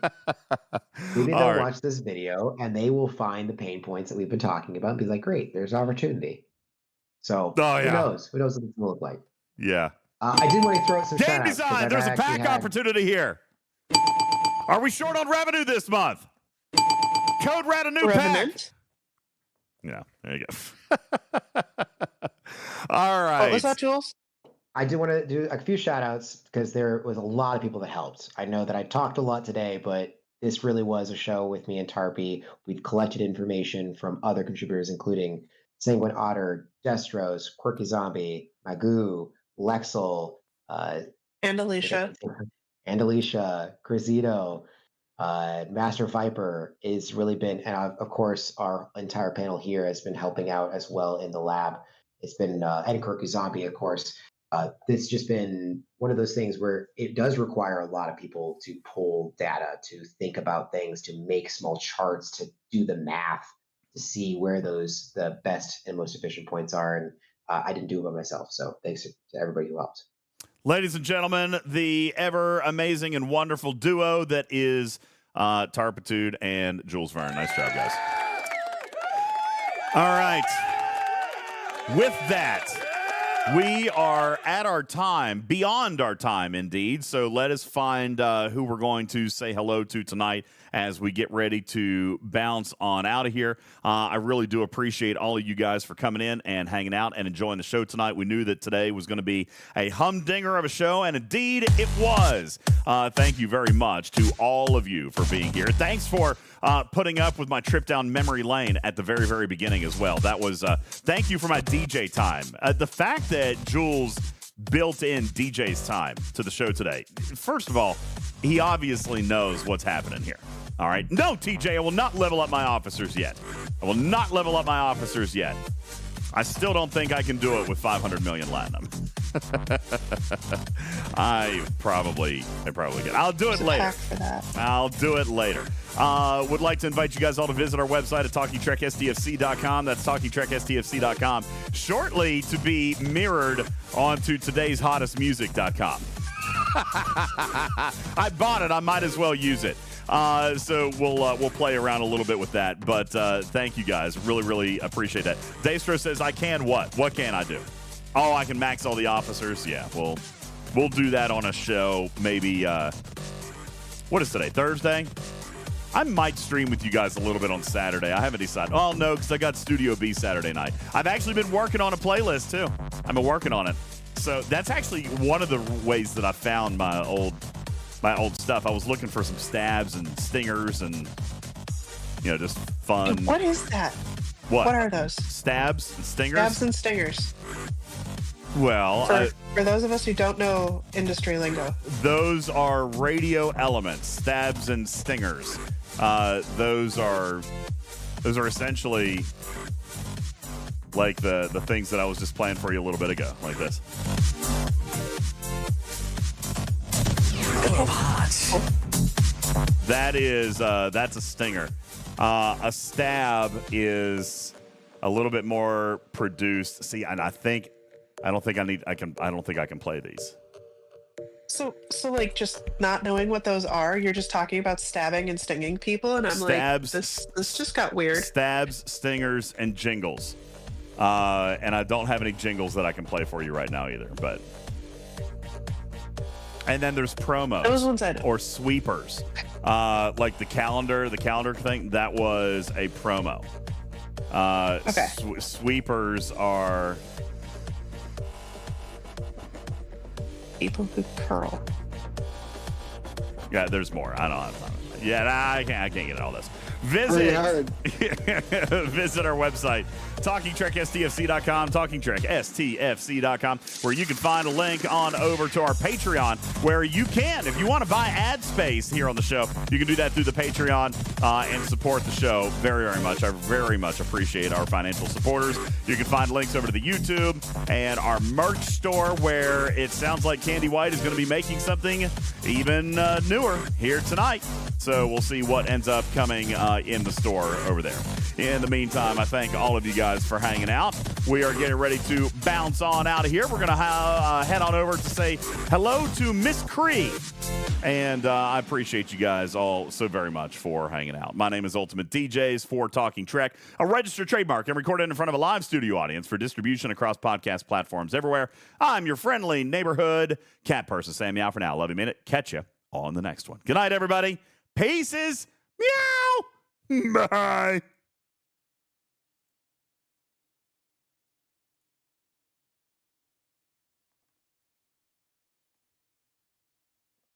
Maybe they'll All right. watch this video and they will find the pain points that we've been talking about and be like, great, there's opportunity. So who knows? Who knows what it's going to look like? Yeah. I did want to throw some Game shout-outs, design, there's a pack opportunity here. Are we short on revenue this month? Code red a new Revenant. pack. Yeah, there you go. All right. What was that, Jules? I do want to do a few shout outs because there was a lot of people that helped. I know that I talked a lot today, but this really was a show with me and Tarpy. We've collected information from other contributors, including Sanguine Otter, Destros, Quirky Zombie, Magoo, Lexel, and Alicia. Crizito, Master Viper has really been, and of course, our entire panel here has been helping out as well in the lab. It's been, and Quirky Zombie, of course. It's just been one of those things where it does require a lot of people to pull data, to think about things, to make small charts, to do the math, to see where the best and most efficient points are. And I didn't do it by myself. So thanks to everybody who helped. Ladies and gentlemen, the ever amazing and wonderful duo that is Tarpitude and Jules Verne. Nice job, guys. All right. With that, we are at our time, beyond our time indeed. So let us find who we're going to say hello to tonight as we get ready to bounce on out of here. I really do appreciate all of you guys for coming in and hanging out and enjoying the show tonight. We knew that today was going to be a humdinger of a show, and indeed it was. Thank you very much to all of you for being here. Thanks for putting up with my trip down memory lane at the very, very beginning as well. That was, thank you for my DJ time. The fact that Jules built in DJ's time to the show today, first of all, he obviously knows what's happening here. All right. No, TJ, I will not level up my officers yet. I will not level up my officers yet. I still don't think I can do it with 500 million Latinum. I probably can. I'll do it later. I'll do it later. Would like to invite you guys all to visit our website at TalkingTrekSTFC.com. That's TalkingTrekSTFC.com. Shortly to be mirrored onto today's hottestmusic.com. I bought it. I might as well use it. So we'll play around a little bit with that. But thank you guys. Really, really appreciate that. Dastro says, I can what? What can I do? Oh, I can max all the officers. Yeah, we'll do that on a show. Maybe, what is today? Thursday? I might stream with you guys a little bit on Saturday. I haven't decided. Oh, no, because I got Studio B Saturday night. I've actually been working on a playlist, too. I've been working on it. So that's actually one of the ways that I found my old stuff. I was looking for some stabs and stingers and, just fun. What is that? What are those? Stabs and stingers? Stabs and stingers. Well, for those of us who don't know industry lingo, those are radio elements, stabs and stingers. Those are essentially like the things that I was just playing for you a little bit ago, like this. That's a stinger. A stab is a little bit more produced. See, and I don't think I can play these. So like just not knowing what those are, you're just talking about stabbing and stinging people, and I'm Stabs, like, this just got weird. Stabs, stingers, and jingles. And I don't have any jingles that I can play for you right now either, but. And then there's promos. Those ones I know. Or sweepers. Like the calendar thing, that was a promo. Okay. Sweepers are... People who curl. Yeah, there's more. I don't have time. Yeah, I can't get all this. Visit our website, TalkingTrekSTFC.com, TalkingTrekSTFC.com, where you can find a link on over to our Patreon, where you can, if you want to buy ad space here on the show, you can do that through the Patreon and support the show very, very much. I very much appreciate our financial supporters. You can find links over to the YouTube and our merch store, where it sounds like Candy White is going to be making something even newer here tonight. So we'll see what ends up coming in the store over there. In the meantime, I thank all of you guys guys for hanging out. We are getting ready to bounce on out of here. We're going to head on over to say hello to Miss Cree. And I appreciate you guys all so very much for hanging out. My name is UltimatDJz for Talking Trek, a registered trademark and recorded in front of a live studio audience for distribution across podcast platforms everywhere. I'm your friendly neighborhood cat person, Sam Meow for now. Love you, minute. Catch you on the next one. Good night, everybody. Pieces. Meow. Bye.